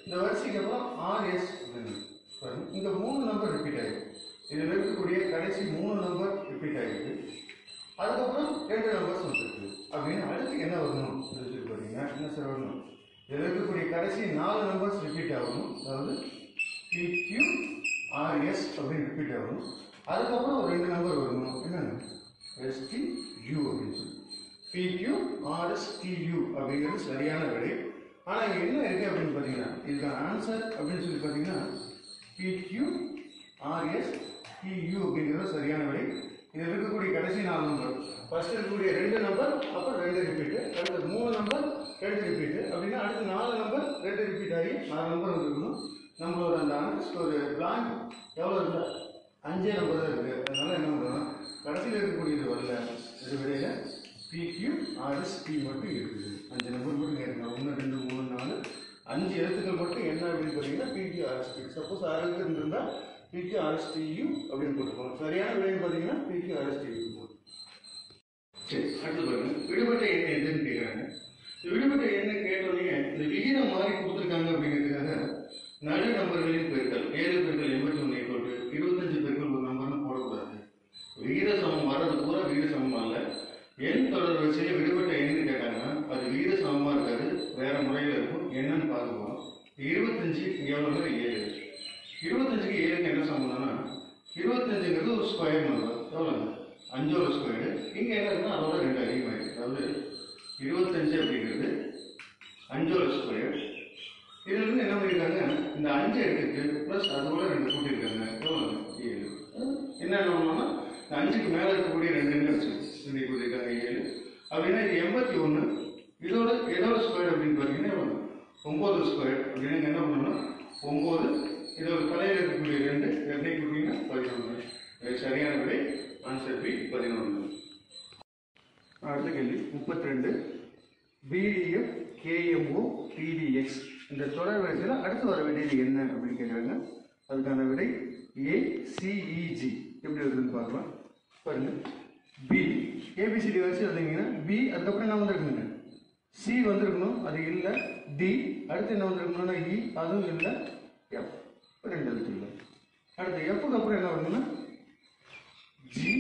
இந்த வரிசைக்கு அப்புறம் RS அப்படின்னு பாருங்க. இந்த 3 நம்பர் ரிப்பீட் ஆகிருக்கு. இதில் இருக்கக்கூடிய கடைசி 3 நம்பர் ரிப்பீட் ஆகிருக்கு. அதுக்கப்புறம் 2 நம்பர்ஸ் வந்துருக்கு. அப்படின்னு அடுத்து என்ன வரணும் அப்படின்னு சொல்லி பாருங்க. பார்த்தீங்கன்னா என்ன சார் வரணும், இதில் இருக்கக்கூடிய கடைசி 4 நம்பர்ஸ் ரிப்பீட் ஆகணும். அதாவது PQRS அப்படின்னு ரிப்பீட் ஆகணும். அதுக்கப்புறம் ஒரு 2 நம்பர் வரணும். என்னென்ன STU அப்படின்னு சொல்லி PQRSTU அப்படிங்கிறது சரியான விடை. ஆனால் இங்கே என்ன இருக்குது அப்படின்னு பார்த்தீங்கன்னா, இதுக்கான ஆன்சர் அப்படின்னு சொல்லி பார்த்தீங்கன்னா PQRSTU அப்படிங்கிறது சரியான விடை. இதில் இருக்கக்கூடிய கடைசி 4 நம்பர், ஃபர்ஸ்ட் இருக்கக்கூடிய 2 நம்பர், அப்புறம் 2 ரிப்பீட்டு, அடுத்து 3 நம்பர் 2 ரிப்பீட்டு, அப்படின்னா அடுத்து 4 நம்பர் 2 ரிப்பீட் ஆகி 4 நம்பர் வந்துருக்கணும். நம்மளோட அந்த ஆன்சர் ஒரு பிளாங்க் எவ்வளோ இல்லை, 5 நம்பர் தான் இருக்குது. அதனால என்ன பண்ணுறோம், கடைசியில் இருக்கக்கூடியது வரல, இது விடையில் PQRST மட்டும் இருக்குது. 5 நம்பர் மட்டும் கேட்கணும். 1 2 3 4 5 எழுத்துக்கள் மட்டும் என்ன அப்படின்னு பார்த்தீங்கன்னா PQRST. சப்போஸ் 6 எழுத்துக்கள் இருந்தால் PQRSTU அப்படின்னு போட்டுக்கோங்க. சரியான விடைன்னு பார்த்தீங்கன்னா PQRSTU போட்டு. சரி, அடுத்து பாருங்க, விடுபட்ட எண் எதுன்னு கேட்குறாங்க. விடுபட்ட எண்ணை கேட்டோடனே இந்த விகிதம் மாதிரி கொடுத்துருக்காங்க அப்படிங்கிறதுக்காக நடு நம்பர்களின் பெருக்கல் 7 பெருக்கல் 81 25 பெருக்கல் ஒரு நம்பர்னு போடக்கூடாது. விகித சமம் வர்றது பூரா விகித சமம் அல்ல. எண் தொடர் வரிசையில் விடுபட்ட எண்ணு கேட்டாங்கன்னா அது விகித சமமாக இருக்காது, வேற முறையில் இருக்கும். என்னன்னு பார்க்க போகிறோம். 25 இங்கே எவ்வளோ 7. 25க்கு 7க்கு என்ன சம்பந்தம்னா 25ங்கிறது ஒரு ஸ்கொயர் நம்பர். எவ்வளோங்க 5 ஒரு ஸ்கொயரு. இங்கே என்ன இருக்குன்னா அதோட 2 அதிகமாகிடுது. அதாவது 25 அப்படிங்கிறது 5 ஒரு ஸ்கொயர். இதுல இருந்து என்ன பண்ணியிருக்காங்க, இந்த 5 எடுத்துட்டு ப்ளஸ் அதோட 2 கூட்டியிருக்காங்க. எவ்வளோ 7. என்ன பண்ணோம்னா இந்த 5க்கு மேலே இருக்கக்கூடிய 2 வச்சு 2 கூட்டியிருக்காங்க 7. அப்படின்னா இது 81. இதோட ஸ்கொயர் அப்படின்னு பார்த்தீங்கன்னா எவ்வளோ 9 ஸ்கொயர். அப்படின்னு என்ன பண்ணணும்னா 9, இதோட தலையில் இருக்கக்கூடிய 2 கூட்டிங்கன்னா 11. சரியான விடை ஆன்சர் பி 11. அடுத்த கேள்வி 32. BDF KMO TDX இந்த தொடர் வரிசையில் அடுத்து வர வேண்டியது என்ன அப்படின்னு கேட்குறாங்க. அதுக்கான விடை ACEG. எப்படி வருதுன்னு பார்க்கலாம். பாருங்க, B ABCD வரிசை வந்தீங்கன்னா B அதுக்கப்புறம் என்ன வந்துருக்குங்க, C வந்துருக்கணும், அது இல்லை. D அடுத்து என்ன வந்துருக்கணும்னா E, அதுவும் இல்லை. F 2 எழுத்து இல்லை. அடுத்து Fக்கு அப்புறம் என்ன வருதுன்னா GHIJ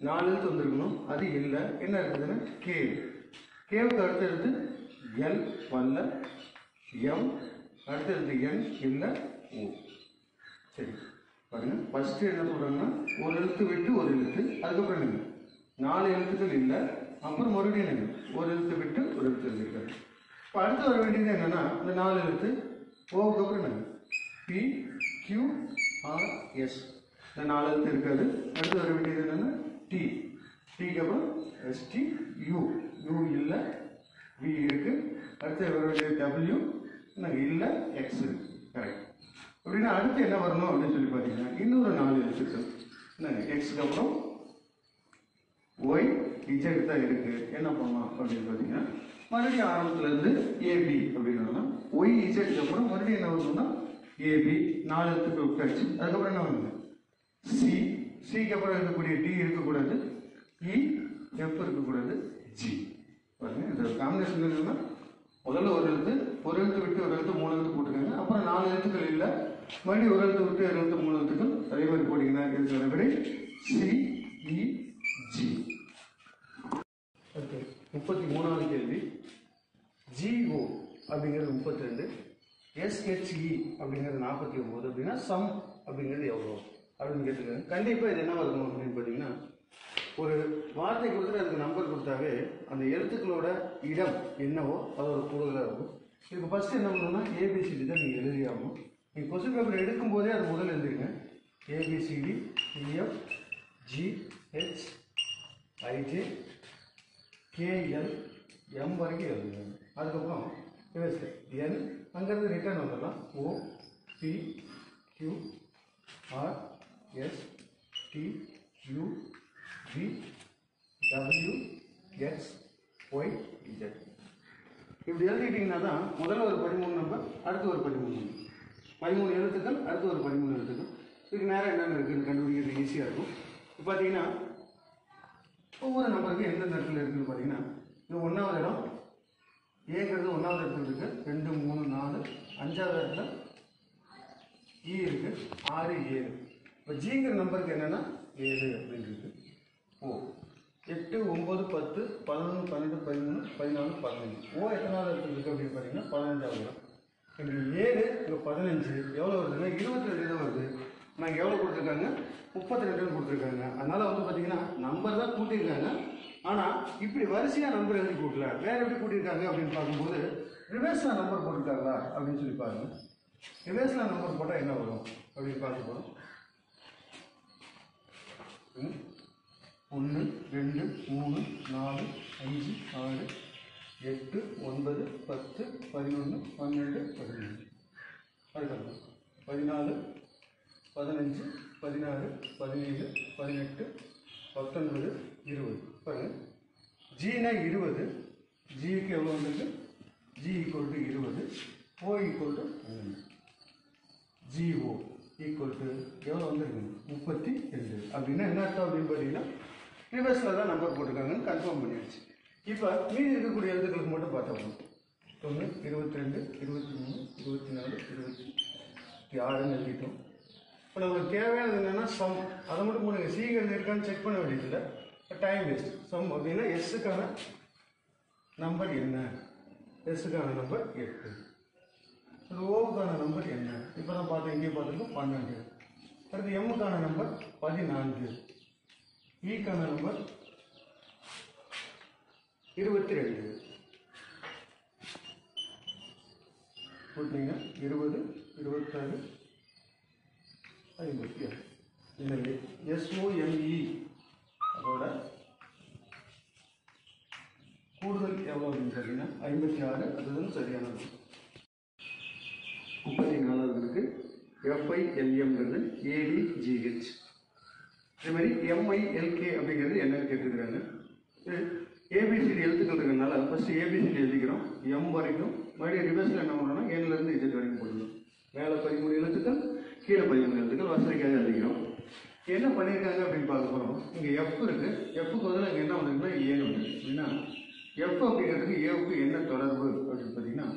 4 எழுத்து வந்துருக்கணும், அது இல்லை. என்ன இருக்குதுன்னா கேவுக்கு அடுத்த எழுத்து L வரல, M அடுத்த எழுத்து N இல்லை, O. சரி பாருங்க, ஃபர்ஸ்ட் என்ன சொல்றாங்கன்னா ஒரு எழுத்து விட்டு ஒரு எழுத்து, அதுக்கப்புறம் என்ன 4 எழுத்துக்கள் இல்லை, அப்புறம் மறுபடியும் என்ன ஒரு எழுத்து விட்டு ஒரு எழுத்து எழுதிருக்காரு. இப்போ அடுத்து வர வேண்டியது என்னன்னா இந்த 4 எழுத்து ஓவுக்கு அப்புறம் என்ன PQRS இந்த 4 எழுத்து இருக்காது. அடுத்து வர வேண்டியது என்னன்னா Tக்கு அப்புறம் STU இல்லை, V இருக்கு. அடுத்து வர வேண்டியது W இல்லை, X இருக்கு. கரெக்ட். அப்படின்னா அடுத்து என்ன வரணும் அப்படின்னு சொல்லி பார்த்தீங்கன்னா இன்னொரு 4 எழுத்துக்கள் என்னங்க Xக்கு அப்புறம் YZ தான் இருக்கு. என்ன பண்ணலாம் அப்படின்னு பார்த்தீங்கன்னா மறுபடியும் ஆரம்பத்துலேருந்து AB அப்படின்னா YZக்கு அப்புறம் மறுபடியும் என்ன வரணும்னா AB 4 எழுத்துக்கள் விட்டாச்சு. அதுக்கப்புறம் என்ன வரணும் Cக்கு அப்புறம் இருக்கக்கூடிய D இருக்கக்கூடாது, F இருக்கக்கூடாது, G. பாருங்க இந்த காம்பினேஷன் என்னன்னா முதல்ல ஒரு எழுத்து விட்டு ஒரு எழுத்து 3 எழுத்து போட்டுக்கோங்க. அப்புறம் 4 எழுத்துக்கள் இல்லை, மறுபடியும் ஒரு எழுத்து விட்டு 2 எழுத்து 3 எழுத்துக்கள் அதே மாதிரி போட்டிங்கன்னா இருக்கிற விடை CEG. ஓகே, 33வது கேள்வி. GO அப்படிங்கிறது 32, SHE அப்படிங்கிறது 49 அப்படின்னா சம் அப்படிங்கிறது எவ்வளோ அப்படின்னு கேட்டுருக்காங்க. கண்டிப்பாக இது என்ன வரணும் அப்படின்னு பார்த்தீங்கன்னா ஒரு வார்த்தை கொடுத்துட்டு அதுக்கு நம்பர் கொடுத்தாவே அந்த எழுத்துக்களோட இடம் என்னவோ அதோட கூடுதலாக இருக்கும். இதுக்கு ஃபர்ஸ்ட் என்ன பண்ணணும்னா ABCD தான் நீங்கள் எழுதி ஆகணும். நீங்கள் கொஸ்டின் பேப்பர் எடுக்கும் போதே அது முதல்ல எழுதிருங்க. ABCD EF GH IJ KL M வரைக்கும் எழுதுங்க. அதுக்கப்புறம் N அங்கேருந்து ரிட்டர்ன் வந்துடலாம். O P Q R S T U V W X Y Z. இப்படி எழுதிட்டீங்கன்னா தான் முதல்ல ஒரு 13 நம்பர், அடுத்து ஒரு 13 நம்பர், 13 எழுத்துக்கள், அடுத்து ஒரு 13 எழுத்துக்கள். இதுக்கு நேரம் என்னென்ன இருக்குன்னு கண்டுபிடிக்கிறது ஈஸியாக இருக்கும். இப்போ பார்த்தீங்கன்னா ஒவ்வொரு நம்பருக்கும் எந்தெந்த இடத்துல இருக்குன்னு பார்த்தீங்கன்னா இது 1வது இடம் ஏங்கிறது 1வது இடத்துல இருக்கு, 2 3 4, 5வது இடத்துல E இருக்கு, 6 7. இப்போ ஜிங்கிற நம்பருக்கு என்னன்னா 7 அப்படின்னு இருக்கு. O 8, 9, 10, 11, 12, 13, 14, 15. ஓ எத்தனாவது இடத்துல இருக்குது அப்படின்னு பார்த்தீங்கன்னா 15வது இடம். இங்கே 7 இங்கே 15 எவ்வளோ வருதுன்னா 22 தான் வருது. நான் எவ்வளோ கொடுத்துருக்காங்க 32 கொடுத்துருக்காங்க. அதனால் வந்து பார்த்தீங்கன்னா நம்பர் தான் கூட்டியிருக்காங்க. ஆனால் இப்படி வரிசையாக நம்பர் எழுதி கூட்டல, வேறு எப்படி கூட்டியிருக்காங்க அப்படின்னு பார்க்கும்போது ரிவர்ஸில் நம்பர் போட்டுருக்காங்களா அப்படின்னு சொல்லி பாருங்க. ரிவர்ஸில் நம்பர் போட்டால் என்ன வரும் அப்படின்னு பார்க்க போகிறோம். 1, 2, 3, 4, 5, 6, 8, 9, 10, 11, 12, 15. அதுக்கப்புறம் 14, 15, 16, 17, 18, 19, 20. பாருங்க, ஜினா 20, ஜிக்கு எவ்வளோ வந்துருக்கு? G equal to 20, O equal to GO equal to எவ்வளோ வந்துருக்கு? 32. அப்படின்னா என்ன அர்த்தம் அப்படின்னு பார்த்தீங்கன்னா ரிவர்ஸில் தான் நம்பர் போட்டிருக்காங்கன்னு கன்ஃபார்ம் பண்ணிடுச்சு. இப்போ மீதி இருக்கக்கூடிய எழுத்துக்களுக்கு மட்டும் பார்த்தா போதும். 9, 22, 23, 24, 26 எழுதிட்டோம். இப்போ நம்மளுக்கு தேவையானது என்னென்னா சம். அதை மட்டும் பண்ணுங்க. சீக்கிரம் இருக்கான்னு செக் பண்ண வேண்டியதில்லை, டைம் வேஸ்ட். சம் அப்படின்னா எஸ்ஸுக்கான நம்பர் என்ன? எஸ்ஸுக்கான நம்பர் 8. இது ஓவுக்கான நம்பர் என்ன? இப்போ தான் பார்த்தோம், இங்கே பார்த்துருக்கோம் 12. அடுத்து எம்முக்கான நம்பர் 14, ஈக்கான நம்பர் 22. போட்டீங்க 20, 26, 56. எனவே SOME அதோட கூடுதல் எவ்வளோ அப்படின்னு பார்த்தீங்கன்னா 56. அதுதான் சரியானது. 34க்கு FILMங்கிறது ADGH. இதே மாதிரி MILK அப்படிங்கிறது என்னன்னு கேட்டுக்கிறாங்க. ABCD எழுத்துக்கள் இருக்கிறதுனால ஃபஸ்ட்டு ABCD எழுதிக்கிறோம். M வரைக்கும் மறுபடியும் ரிவர்ஸில் என்ன பண்ணுறோம்னா Nலேருந்து Z வரைக்கும் போட்டுக்கணும். மேலே 13 எழுத்துக்கள், கீழே 13 எழுத்துக்கள் வசதிக்காக எழுதிக்கிறோம். என்ன பண்ணியிருக்காங்க அப்படின்னு பார்க்க போகிறோம். இங்கே F இருக்குது. Fக்கு பதில் இங்கே என்ன வந்துருக்குன்னா A வந்து அப்படின்னா F அப்படிங்கிறதுக்கு ஏவுக்கு என்ன தொடர்பு அப்படின்னு பார்த்தீங்கன்னா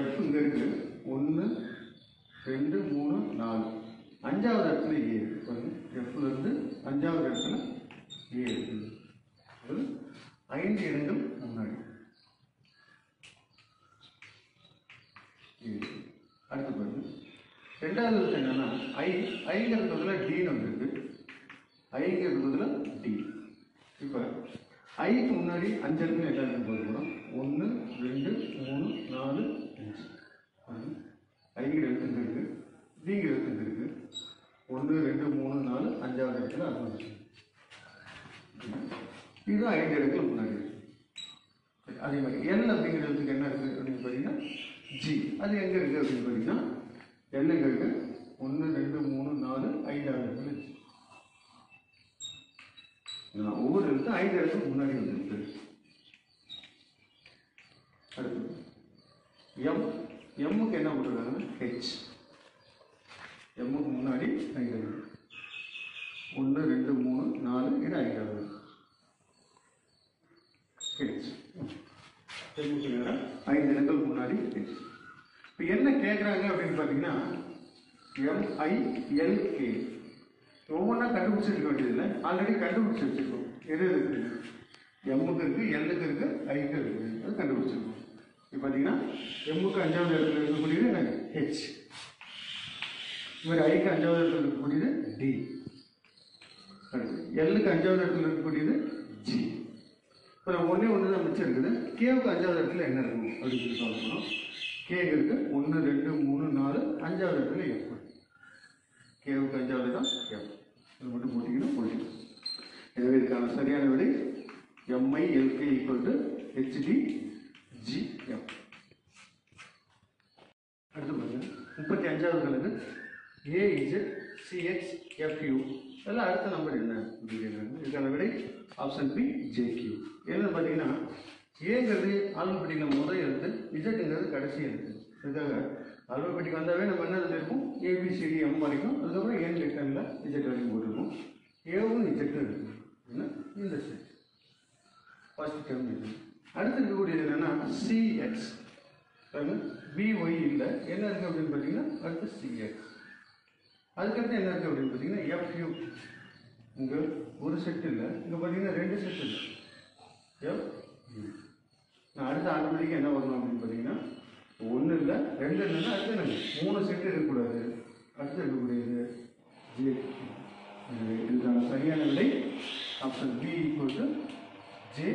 F இங்கே இருக்குது. 1, 2, 3, 4. 5வது இடத்துல A இருக்குது. Fலேருந்து 5வது இடத்துல A இருக்குது. 5 இடங்கள் முன்னாடி. அடுத்து பாருங்க, 2வது எழுத்து என்னன்னா ஐங்கிறதுல டின்னு வந்துருக்கு. ஐங்கிறதுல டி. இப்போ ஐக்கு முன்னாடி 5 இடத்துல எல்லா இடத்துக்கும் போதும். 1, 2, 3, 4, 5. ஐங்கிற எழுத்துக்கு இருக்கு, டிங்கிற எழுத்துக்கு இருக்கு. 1, 2, 3, 4, 5வது இடத்துல அது இதுதான் 5 இடத்துல முன்னாடி இருக்கு. அதே மாதிரி எல் அப்படிங்கிற எழுத்துக்கு என்ன இருக்கு அப்படின்னு பார்த்தீங்கன்னா ஜி. அது எங்கே இருக்குது அப்படின்னு பார்த்தீங்கன்னா எல் எங்கே இருக்கு? 1, 2, 3, 4, 5வது இடத்துல ஜி. ஒவ்வொரு எழுத்தும் 5 இடத்துக்கு முன்னாடி வந்துருக்கு. அடுத்து எம்முக்கு என்ன போட்டிருக்காங்கன்னா ஹெச். எம்முக்கு முன்னாடி 5 இடங்கள். 1, 2, 3, 4, இது 5வது ஹெச். எம்முக்கு நேரம் 5 இடங்கள் முன்னாடி ஹெச். இப்போ என்ன கேட்குறாங்க அப்படின்னு பார்த்தீங்கன்னா MILK. ஒவ்வொன்றா கண்டுபிடிச்சி இருக்க வேண்டியதில்லை, ஆல்ரெடி கண்டுபிடிச்சி வச்சுருக்கோம். எது இருக்குது? எம்முக்கு இருக்குது, எல்லுக்கு இருக்குது, ஐக்கு இருக்குது. அது கண்டுபிடிச்சிருக்கோம். இப்போ பார்த்தீங்கன்னா எம்முக்கு 5வது இடத்துல இருக்கக்கூடியது எனக்கு ஹெச். இது மாதிரி ஐக்கு 5வது இடத்துல இருக்கக்கூடியது டி. அடுத்து எல்லுக்கு 5வது இடத்துல இருக்கக்கூடியது ஜி. இப்போ ஒன்றே ஒன்று தான் மிச்சம் இருக்குது. கேவுக்கு 5வது இடத்துல என்ன இருக்கும் அப்படின்னு சொல்லி சொல்லணும். கேக்கு இருக்குது 1, 2, 3, 4, 5வது இடத்துல எஃப். கேவுக்கு 5வது தான் எஃப். இது மட்டும் போட்டிங்கன்னா போட்டிங்க. எனவே இதுக்கான சரியான விடை MILK = HDGF. அடுத்து பாருங்க 35வது கணக்கு AZCHFU. இதெல்லாம் அடுத்த நம்பர் என்ன அப்படின்னு இதுக்கான விடை ஆப்ஷன் பி JQ. என்னன்னு பார்த்தீங்கன்னா ஏங்கிறது ஆல்பபெட்டிக்கில் முதல் எழுத்து, இசட்டுங்கிறது கடைசி எழுத்து. இதுக்காக ஆல்பபெட்டிக் வந்தாவே நம்ம என்ன எழுதிருப்போம்? ABCD M வரைக்கும், அதுக்கப்புறம் N ரிட்டர்னில் இசட் வரைக்கும் போட்டிருப்போம். ஏவும் இசட்டும் இருக்குது. இந்த செட் ஃபர்ஸ்ட் டேர்ம் இது. அடுத்து இருக்கக்கூடியது என்னென்னா CX. BY இல்லை, என்ன இருக்குது அப்படின்னு பார்த்தீங்கன்னா அடுத்து CX. அதுக்கடுத்து என்ன இருக்குது அப்படின்னு பார்த்தீங்கன்னா FU. இங்கே ஒரு செட் இல்லை, இங்கே பார்த்தீங்கன்னா 2 செட் இல்லை. நான் அடுத்த ஆட்டோமேட்டிக்காக என்ன வரணும் அப்படின்னு பார்த்தீங்கன்னா 1 இல்லை 2 இல்லைன்னா அடுத்து என்னங்க 3 செட்டு இருக்கக்கூடாது. அடுத்து இருக்கக்கூடியது ஜே. இதுக்கான சரியான விடை option B equal to J.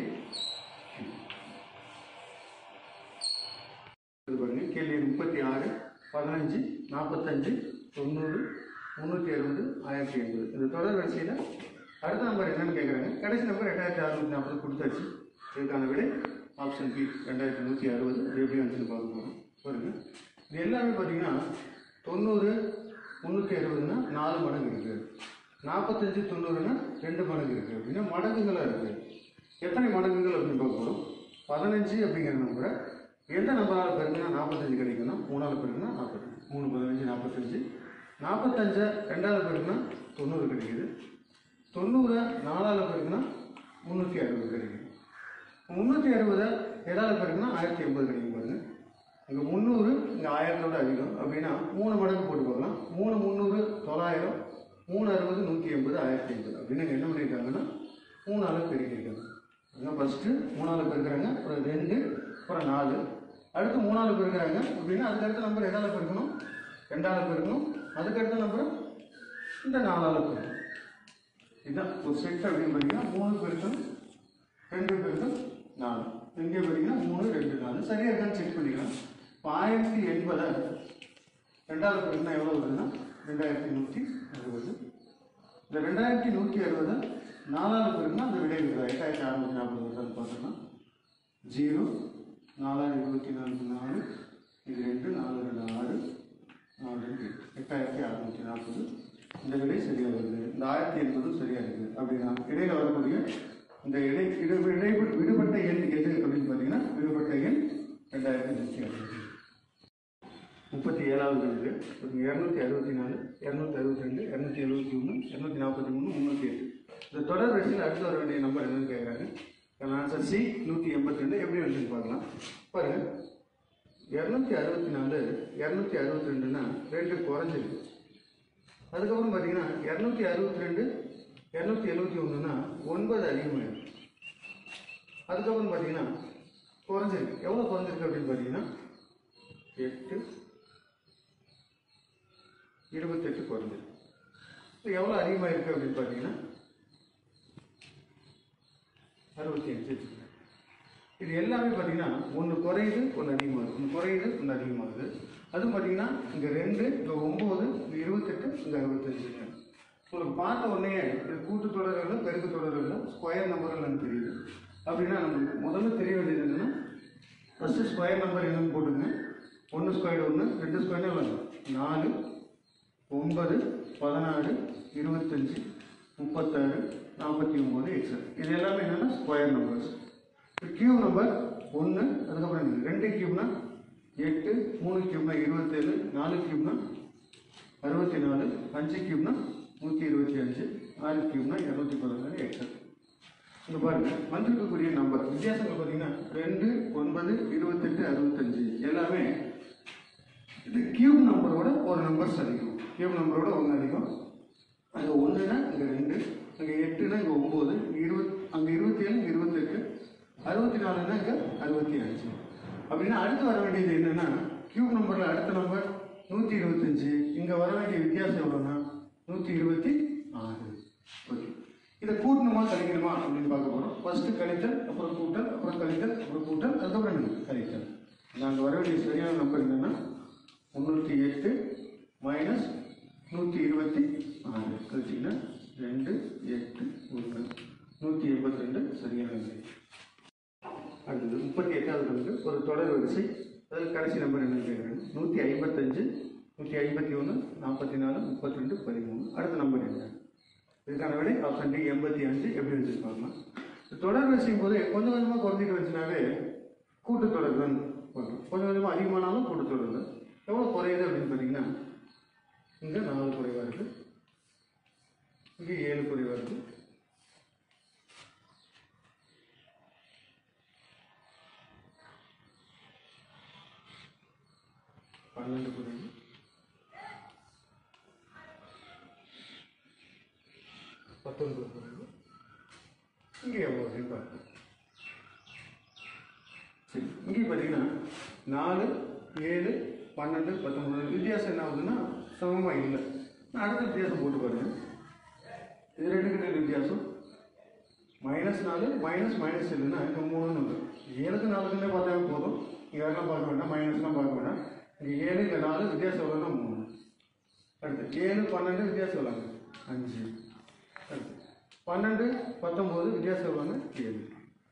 இது பாருங்க கேள்வி 36, 15, 45, 90, 360, 1080. இந்த தொடர் வரிசையில் அடுத்த நம்பர் என்னன்னு கேட்குறாங்க. கடைசி நம்பர் 8640 கொடுத்தாச்சு. இதுக்கான விடை ஆப்ஷன் பி 2160. இது எப்படி வந்துச்சுன்னு பார்க்க போகிறோம். பாருங்க இது எல்லாமே பார்த்தீங்கன்னா 90, 360னா 4 மடங்கு இருக்குது. 45, 90னா 2 மடங்கு இருக்குது. அப்படின்னா மடங்குகளாக இருக்குது. எத்தனை மடங்குகள் அப்படின்னு பார்க்க போகிறோம். 15 அப்படிங்கிற நம்பரை எந்த நம்பரால் பெருக்குன்னா 45 கிடைக்குன்னா 3ஆல் பெருக்குன்னா 40. 3 15 45. 45 2ஆல் பெருக்குன்னா 90 கிடைக்குது. 90 4ஆல் பெருக்குன்னா 360 கிடைக்குது. 360 எதால் பெருக்குன்னா 1080 கிடைக்கும். பாருங்க இங்கே 300 இங்கே 1000ஓட அதிகம். அப்படின்னா 3 மடங்கு போட்டு பார்க்கலாம். 3 300 900, 360 180 1080. அப்படின்னு என்ன பண்ணியிருக்காங்கன்னா 3ஆல் பெருக்கியிருக்காங்க. ஃபஸ்ட்டு 3ஆல் பெருக்கிறாங்க, அப்புறம் 2, அப்புறம் 4, அடுத்து 3ஆல் பெருக்கிறாங்க. அப்படின்னா அதுக்கடுத்த நம்பர் எதால் பெருக்கணும் 2ஆல் பெருக்கணும். அதுக்கடுத்த நம்பர் இந்த 4ஆல் பெருக்கணும். இதுதான் ஒரு செட் அப்படின்னு பார்த்தீங்கன்னா 3 பெருக்கம் 2 பெருக்கம் 4. எங்கே பார்த்தீங்கன்னா 3 2 4 சரியாக இருக்கான்னு செக் பண்ணிக்கலாம். இப்போ 1080 2ஆல் பெருக்குன்னா எவ்வளோ வருதுன்னா 2160. இந்த 2160 4ஆல் பெருக்குன்னா அந்த விடை வருது 8640 வருதான்னு பார்த்தோம்னா 0 4 24 4 இது 2 4 2 6 4 2 8640. இந்த விடை சரியாக வருது. இந்த 1080 சரியாக இருக்குது. அப்படின்னா இடையில வரக்கூடிய இந்த விடுபட்ட எண் எது அப்படின்னு பார்த்தீங்கன்னா விடுபட்ட எண் 2160. 37வது இருக்குது 264, 262, 271, 243, 308. இந்த தொடர் வரிசையில் அடுத்து வர வேண்டிய நம்பர் என்னன்னு கேட்குறாங்க. Answer C 182. எப்படி வந்துன்னு பார்க்கலாம். பாருங்க 264 262னா 2 குறைஞ்சிருக்கு. அதுக்கப்புறம் பார்த்தீங்கன்னா 262 271னா 9 அதிகமாகிருக்கு. அதுக்கப்புறம் பார்த்தீங்கன்னா குறைஞ்சிருக்கு. எவ்வளோ குறைஞ்சிருக்கு அப்படின்னு பார்த்தீங்கன்னா 8 28 குறைஞ்சிருக்கு. இப்போ எவ்வளோ அதிகமாக இருக்குது அப்படின்னு பார்த்தீங்கன்னா 65. இது எல்லாமே பார்த்தீங்கன்னா ஒன்று குறையுது ஒன்று அதிகமாகுது, ஒன்று குறையுது ஒன்று அதிகமாகுது. அதுவும் பார்த்தீங்கன்னா இங்கே 2, இங்கே 9, இங்கே 28, இங்கே 65. உங்களுக்கு பார்த்த உடனே இது கூட்டு தொடர்கள் பெருக்கு தொடர்கள் ஸ்கொயர் நம்பர்கள்னு தெரியுது. அப்படின்னா நமக்கு முதல்ல தெரிய வேண்டியது என்னென்னா ஃபஸ்ட்டு ஸ்கொயர் நம்பர் என்னன்னு போட்டுங்க. 1 ஸ்கொயர் 1, 2 ஸ்கொயர் எவ்வளோ 4, 9, 16, 25, 36, 49 எக்ஸல். இது எல்லாமே என்னென்னா ஸ்கொயர் நம்பர்ஸ். கியூப் நம்பர் 1, அதுக்கப்புறம் 2 கியூப்னா 8, 3 கியூப்னா 27, 4 கியூப்னா 64, 5 கியூப்னா 125, 6 கியூப்னா 216 எக்ஸல். இங்கே பாருங்க வந்திருக்கக்கூடிய நம்பர் வித்தியாசங்கள் பார்த்தீங்கன்னா 2, 9, 28, 65 எல்லாமே இது கியூப் நம்பரோட ஒரு நம்பர்ஸ் அதிகம். கியூப் நம்பரோட 1 அதிகம். அங்கே 1னா இங்கே 2, அங்கே 8னா இங்கே 9, 20 அங்கே 27, 28, 64னா இங்கே 65. அப்படின்னா அடுத்து வர வேண்டியது என்னன்னா கியூப் நம்பரில் அடுத்த நம்பர் 125. இங்கே வர வேண்டிய வித்தியாசம் எவ்வளோன்னா 126. ஓகே, இதை கூட்டணுமா கழிக்கணுமா அப்படின்னு பார்க்க போகிறோம். ஃபர்ஸ்ட்டு கழித்தல், அப்புறம் கூட்டல், அப்புறம் கழித்தல், அப்புறம் கூட்டல், அதுக்கப்புறம் என்ன கழித்தல். நாங்கள் வர வேண்டிய சரியான நம்பர் என்னென்னா 308 மைனஸ் 126 கழிச்சிங்கன்னா 2, 8, 1, 182 சரியான விடை. அடுத்தது 38வது கணக்கு ஒரு தொடர் வரிசை. அதில் கடைசி நம்பர் என்னன்னு கேட்குறாங்க. 155, 151, 44, 32, 13. அடுத்த நம்பர் என்ன? இதுக்கான விடை ஆப்ஷன் டி 85. எப்படி வந்துச்சு பார்க்கலாம். தொடர் வரிசையும் போது கொஞ்சம் கொஞ்சமாக குறைஞ்சிட்டு வந்துச்சுனாவே கூட்டுத்தொடர் தான் பார்க்கலாம். கொஞ்சம் கொஞ்சமாக அதிகமானாலும் கூட்டுத்தொடர் தான். எவ்வளோ குறையுது அப்படின்னு பார்த்தீங்கன்னா இங்கே 4 குறைவாக இருக்குது, இங்கே 7 குறைவாக இருக்குது, பன்னெண்டு குறைவு, 19 19 இங்கே எவ்வளோ அப்படின்னு பார்க்கணும். சரி, இங்கே பார்த்தீங்கன்னா 4, 7, 12, 19 வித்தியாசம் என்ன ஆகுதுன்னா சமமாக இல்லை. நான் அடுத்த வித்தியாசம் போட்டு பாருங்க. இது ரெண்டு கிட்ட வித்தியாசம் -4 மைனஸ் இல்லைன்னா இங்கே 3ன்னு வரும். 7க்கு 4க்குன்னே பார்த்தாவே போதும். இங்கே வேணால் பார்க்க வேண்டாம், மைனஸ்லாம் பார்க்க வேண்டாம். இங்கே 7 இங்கே 4 வித்தியாசம் எவ்வளோன்னா 3. அடுத்து 7, 12 வித்தியாசம் எவ்வளோங்க 5. அடுத்து 12, 19 வித்தியாசம் எவ்வளோங்க 7.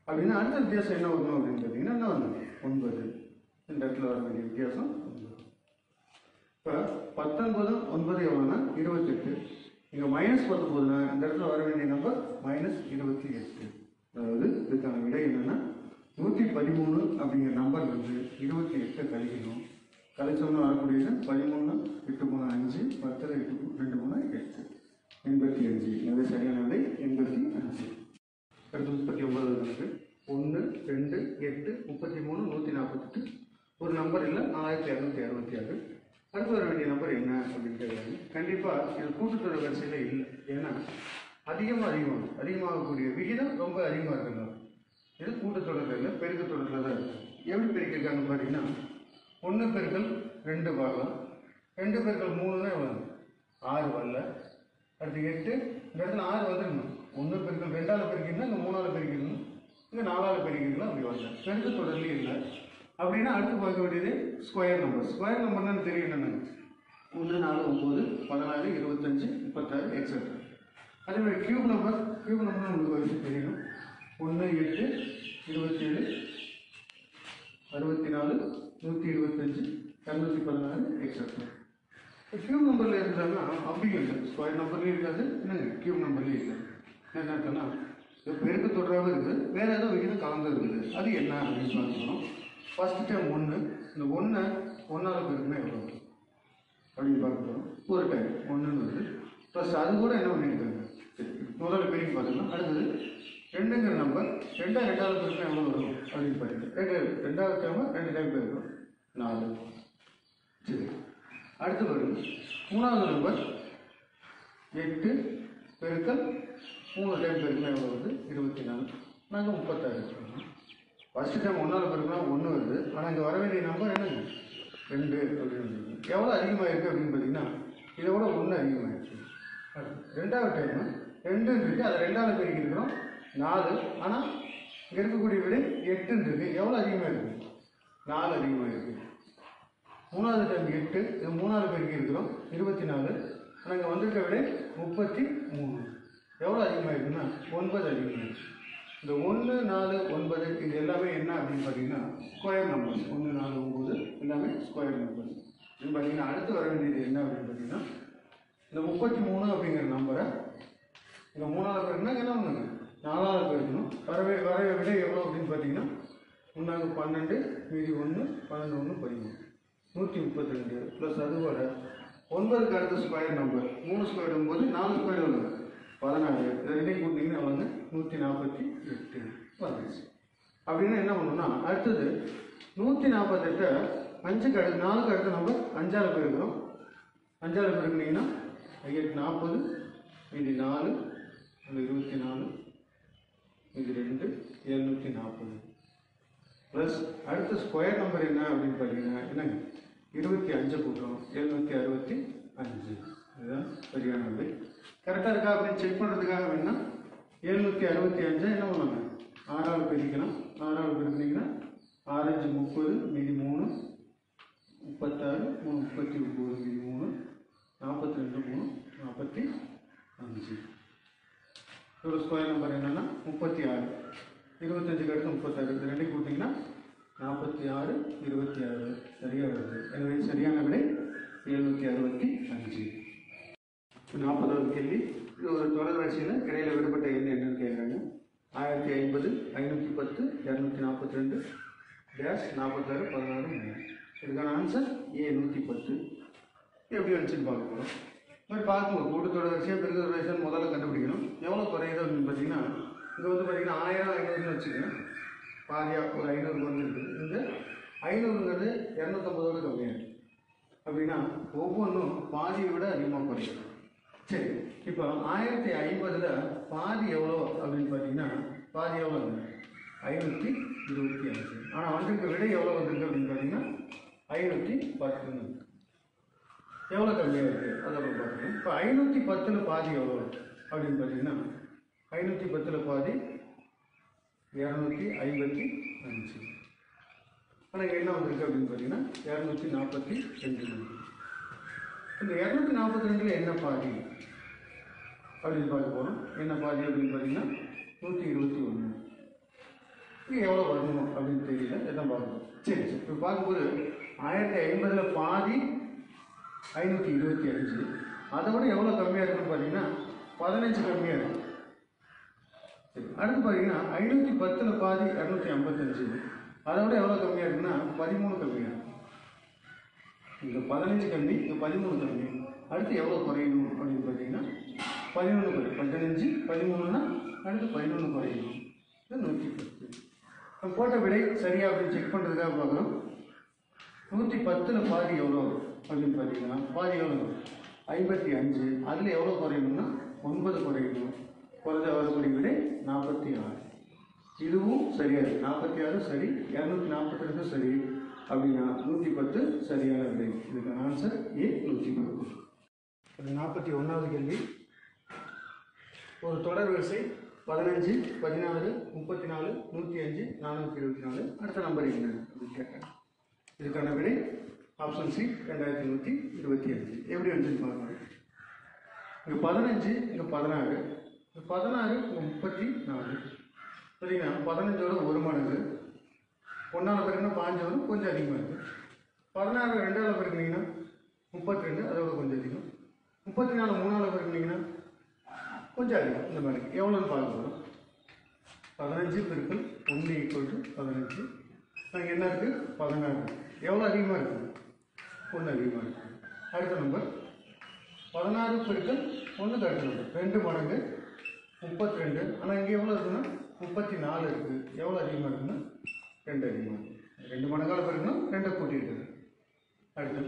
அப்படின்னா அடுத்த வித்தியாசம் என்ன வரணும் அப்படின்னு பார்த்தீங்கன்னா என்ன வரணும் 9. இந்த இடத்துல வர வேண்டிய வித்தியாசம் 9. இப்போ 19, 9 எவ்வளோன்னா 28. இங்கே -19னா இந்த இடத்துல வர வேண்டிய நம்பர் -28. அதாவது இதுக்கான விடை என்னன்னா 113 அப்படிங்கிற நம்பர் வந்து 28 கழிக்கணும். கழிச்சோம்னா வரக்கூடியது 13, 8 3 5, 10 8 2 3 8 85. எனவே சரியான விடை 85. அடுத்து 39 இருக்கு. 1, 2, 8, 33, 148. ஒரு நம்பர் இல்லை 4266. அடுத்து வர வேண்டிய நம்பர் என்ன அப்படின்னு கேட்குறாங்க. கண்டிப்பாக இது கூட்டுத்தொடர் வரிசையில் இல்லை. ஏன்னா அதிகமாகக்கூடிய விகிதம் ரொம்ப அதிகமாக இருக்கிறது. இது கூட்டுத்தொடரில் இல்லை, பெருக்கு தொடரில் தான் இருக்குது. எப்படி பெருக்கிருக்காங்க பார்த்தீங்கன்னா 1 பெருக்கல் 2 பார்க்கலாம். 2 பெருக்கல் 3ன்னா எவ்வளோ 6 வரல. அடுத்து 8 இந்த இடத்துல 6 வந்துடணும். 1 பெருக்கல் 2ஆல் பெருக்கிடணும், இங்கே 3ஆல் பெருக்கிடணும், இங்கே 4ஆல் பெருக்கிடலாம். அப்படி வரல, பெருக்கு தொடர்லேயும் இல்லை. அப்படின்னா அடுத்து பார்க்க வேண்டியது ஸ்கொயர் நம்பர். ஸ்கொயர் நம்பர்னு தெரியும் என்னென்ன 1, 4, 9, 14, 25, 36 எக்ஸெட்ரா. அதே மாதிரி கியூப் நம்பர் உங்களுக்கு வரிசை தெரியணும். 1, 8, 27, 64, 125, 216 எக்ஸெட்ரா. கியூப் நம்பரில் இருந்தாங்கன்னா அப்படி இல்லை, ஸ்கொயர் நம்பர்லேயும் இருக்காது, என்னங்க கியூப் நம்பர்லேயும் இல்லை. என்ன இருக்குன்னா இது பெருக்கு தொடராகவே இருக்குது, வேறு ஏதோ விகிதம் கலந்து இருக்குது. அது என்ன அப்படின்னு பார்க்கணும். ஃபஸ்ட்டு டைம் 1, இந்த 1 1ஆல் பெருக்குன்னா எவ்வளோ அப்படின்னு பார்க்க போகிறோம். ஒரு டைம் 1ன்னு வருது. ப்ளஸ் அது கூட என்ன பண்ணியிருக்காங்க, சரி முதல்ல பெருக்கி பார்த்துக்கலாம். அடுத்தது 2ங்கிற நம்பர் 2ஆல் பெருக்குன்னா எவ்வளோ வரும் அப்படின்னு பார்த்துக்கலாம். 2வது டைம் 2 டைம் பெருக்கும் 4. சரி, அடுத்து வரும் 3வது நம்பர் 8 பெருக்கல் 3 டைம் பெருக்குன்னா எவ்வளோ வருது 24. நாங்கள் 36 எடுத்துக்கணும். ஃபஸ்ட்டு டைம் 1ஆல் பெருக்குனா 1 வருது. ஆனால் இங்கே வர வேண்டிய நம்பர் என்னங்க 2 அப்படின்னு. எவ்வளோ அதிகமாக இருக்குது அப்படின்னு பார்த்தீங்கன்னா இதை விட 1 அதிகமாகிடுச்சு. ரெண்டாவது டைம் 2 இருக்குது, அதை 2ஆல் பெருக்கிருக்கிறோம் 4. ஆனால் இங்கே இருக்கக்கூடிய விட 8 இருக்குது. எவ்வளோ அதிகமாக இருக்குது 4 அதிகமாக இருக்குது. 3வது டைம் 8, இது 3ஆல் பெருக்கி இருக்கிறோம் 24. ஆனால் இங்கே வந்திருக்க விட 33. எவ்வளோ அதிகமாக இருக்குன்னா 9 அதிகமாகிடுச்சு. இந்த 1, 4, 9 இது எல்லாமே என்ன அப்படின்னு பார்த்தீங்கன்னா ஸ்கொயர் நம்பர்ஸ். 1, 4, 9 எல்லாமே ஸ்கொயர் நம்பர்ஸ். இது பார்த்தீங்கன்னா அடுத்து வர வேண்டியது என்ன அப்படின்னு பார்த்தீங்கன்னா இந்த 33 அப்படிங்கிற நம்பரை இந்த 3ஆல் பெருக்குனா என்ன பண்ணுங்க 4ஆல் பெருக்கணும். வர விட எவ்வளோ அப்படின்னு பார்த்தீங்கன்னா 1 12 மீதி 1 12 1 13 132 ப்ளஸ் அது வர 9க்கு அடுத்த ஸ்கொயர் நம்பர் 3 ஸ்கொயர் வரும்போது 4 ஸ்கொயர் வருது 16. இது ரெண்டையும் கூட்டிங்கன்னா வந்து 148 வந்துச்சு. அப்படின்னா என்ன பண்ணணும்னா அடுத்தது 148 5க்கு அடுத்து 4க்கு அடுத்த நம்பர் 5ஆல் பெருக்கிறோம். 5ஆல் பெருக்குனீங்கன்னா 8 40 மீதி 4 24 மீதி 2 740 ப்ளஸ் அடுத்த ஸ்கொயர் நம்பர் என்ன அப்படின்னு பார்த்தீங்கன்னா என்னங்க 25 கூட்டுறோம் 765. இதுதான் சரியான விடை. கரெக்டாக இருக்கா அப்படின்னு செக் பண்ணுறதுக்காக வேணும்னா 765 என்ன பண்ணுவாங்க 6ஆல் பெருக்கலாம். 6ஆல் பெருக்கினீங்கன்னா 6 5 30 மீதி 3 36 3 39 மீதி 3 42 3 45. ஒரு ஸ்கொயர் நம்பர் என்னன்னா 36. 25க்கு அடுத்து 36 இது ரெண்டையும் கூட்டிங்கன்னா 46 26 சரியாக வருது. எனவே சரியான விடை 765. 40வது கேள்வி. இது ஒரு தொடர் வரிசையில் இடையில விடுபட்ட எண் என்னன்னு கேட்குறாங்க. 1050, 510, 242 டேஷ் 46 16 3. இதுக்கான ஆன்சர் A 110. எப்படி வந்துச்சுன்னு பார்க்க போகிறோம். இது மாதிரி பார்க்கும்போது கூட்டுத்தொடர் வரிசையாக பெருக்கத்தொடர் வரிசைன்னு முதல்ல கண்டுபிடிக்கணும். எவ்வளோ குறையுது அப்படின்னு பார்த்தீங்கன்னா இங்கே வந்து பார்த்தீங்கன்னா 1000 500ன்னு வச்சுக்கோங்க. பாதியாக ஒரு 500 வந்துருக்கு. இந்த 500ங்கிறது 250ஓட கம்மியாக இருக்குது. அப்படின்னா ஒவ்வொன்றும் பாதியை விட அதிகமாக குறையும். சரி, இப்போ 1050 பாதி எவ்வளோ அப்படின்னு பார்த்தீங்கன்னா பாதி எவ்வளோ 525. ஆனால் வந்திருக்க விடை எவ்வளோ வந்திருக்கு அப்படின்னு பார்த்தீங்கன்னா 510. எவ்வளோ கம்மியாக இருக்குது அதை பார்க்கணும். இப்போ 510 பாதி எவ்வளோ அப்படின்னு பார்த்தீங்கன்னா 510 பாதி 255. ஆனால் என்ன வந்திருக்கு அப்படின்னு பார்த்தீங்கன்னா 242. இந்த 242 என்ன பாதி அப்படின்னு பார்க்க போகிறோம். என்ன பாதி அப்படின்னு பார்த்தீங்கன்னா 121. இது எவ்வளோ வரணும் அப்படின்னு தெரியல, எதான் பார்க்கணும். சரி சரி இப்போ பார்க்கும்போது 1050 பாதி 525. அதை விட எவ்வளோ கம்மியாக இருக்குன்னு பார்த்தீங்கன்னா 15 கம்மியாக இருக்கும். சரி அடுத்து பார்த்தீங்கன்னா 510 பாதி 255. அதை விட எவ்வளோ கம்மியாக இருக்குன்னா 13 கம்மியாக இருக்கும். இங்கே 15 கம்மி, இங்கே 13 கம்மி. அடுத்து எவ்வளோ குறையணும் அப்படின்னு பார்த்தீங்கன்னா 11 குறையும். 15 13னா அடுத்து 11 குறையணும். இது 110. நம்ம போட்ட விடை சரியா அப்படின்னு செக் பண்ணுறதுக்காக பார்க்குறோம். 110 பாதி எவ்வளோ அப்படின்னு பார்த்தீங்கன்னா பாதி எவ்வளோ 55. அதில் எவ்வளோ குறையணும்னா 9 குறையணும். குறைஞ்ச வரக்கூடிய விடை 46. இதுவும் சரியா இருக்கு. 46 சரி, 242 சரி அப்படின்னா 110 சரியான விடை. இதுக்கு ஆன்சர் ஏ 110. 41வது கேள்வி. ஒரு தொடர் வரிசை 15 16 34 105 424. அடுத்த நம்பர் என்ன அப்படின்னு கேட்டேன். இதுக்கான விடை ஆப்ஷன் சி 2125. எப்படி வந்துன்னு பார்க்கணும். இங்கே 15, இங்கே 16, இங்கே 16, இங்கே 34. பார்த்தீங்கன்னா 15ஓட 1 மடங்கு. 1ஆல் பெருக்கினா 5 வரும், கொஞ்சம் அதிகமாக இருக்குது. 16 2ஆல் பெருக்கினீங்கன்னா 32, அதோட கொஞ்சம் அதிகம். 34 3ஆல் பெருக்கினீங்கன்னா கொஞ்சம் அதிகம். இந்த மாதிரி எவ்வளோன்னு பார்க்க போகிறோம். 15 பெருக்கல் 1 = 15. நாங்கள் என்ன இருக்குது 16. எவ்வளோ அதிகமாக இருக்குது 1 அதிகமாக இருக்குது. அடுத்த நம்பர் 16 பெருக்கல் 1க்கு அடுத்த நம்பர் 2 மடங்கு 32. ஆனால் இங்கே எவ்வளோ இருக்குன்னா 34 இருக்குது. எவ்வளோ அதிகமாக இருக்குன்னா 2 அதிகமாக இருக்குது. 2 மடங்கால் பெருக்கணும், 2 கூட்டி இருக்குது. அடுத்து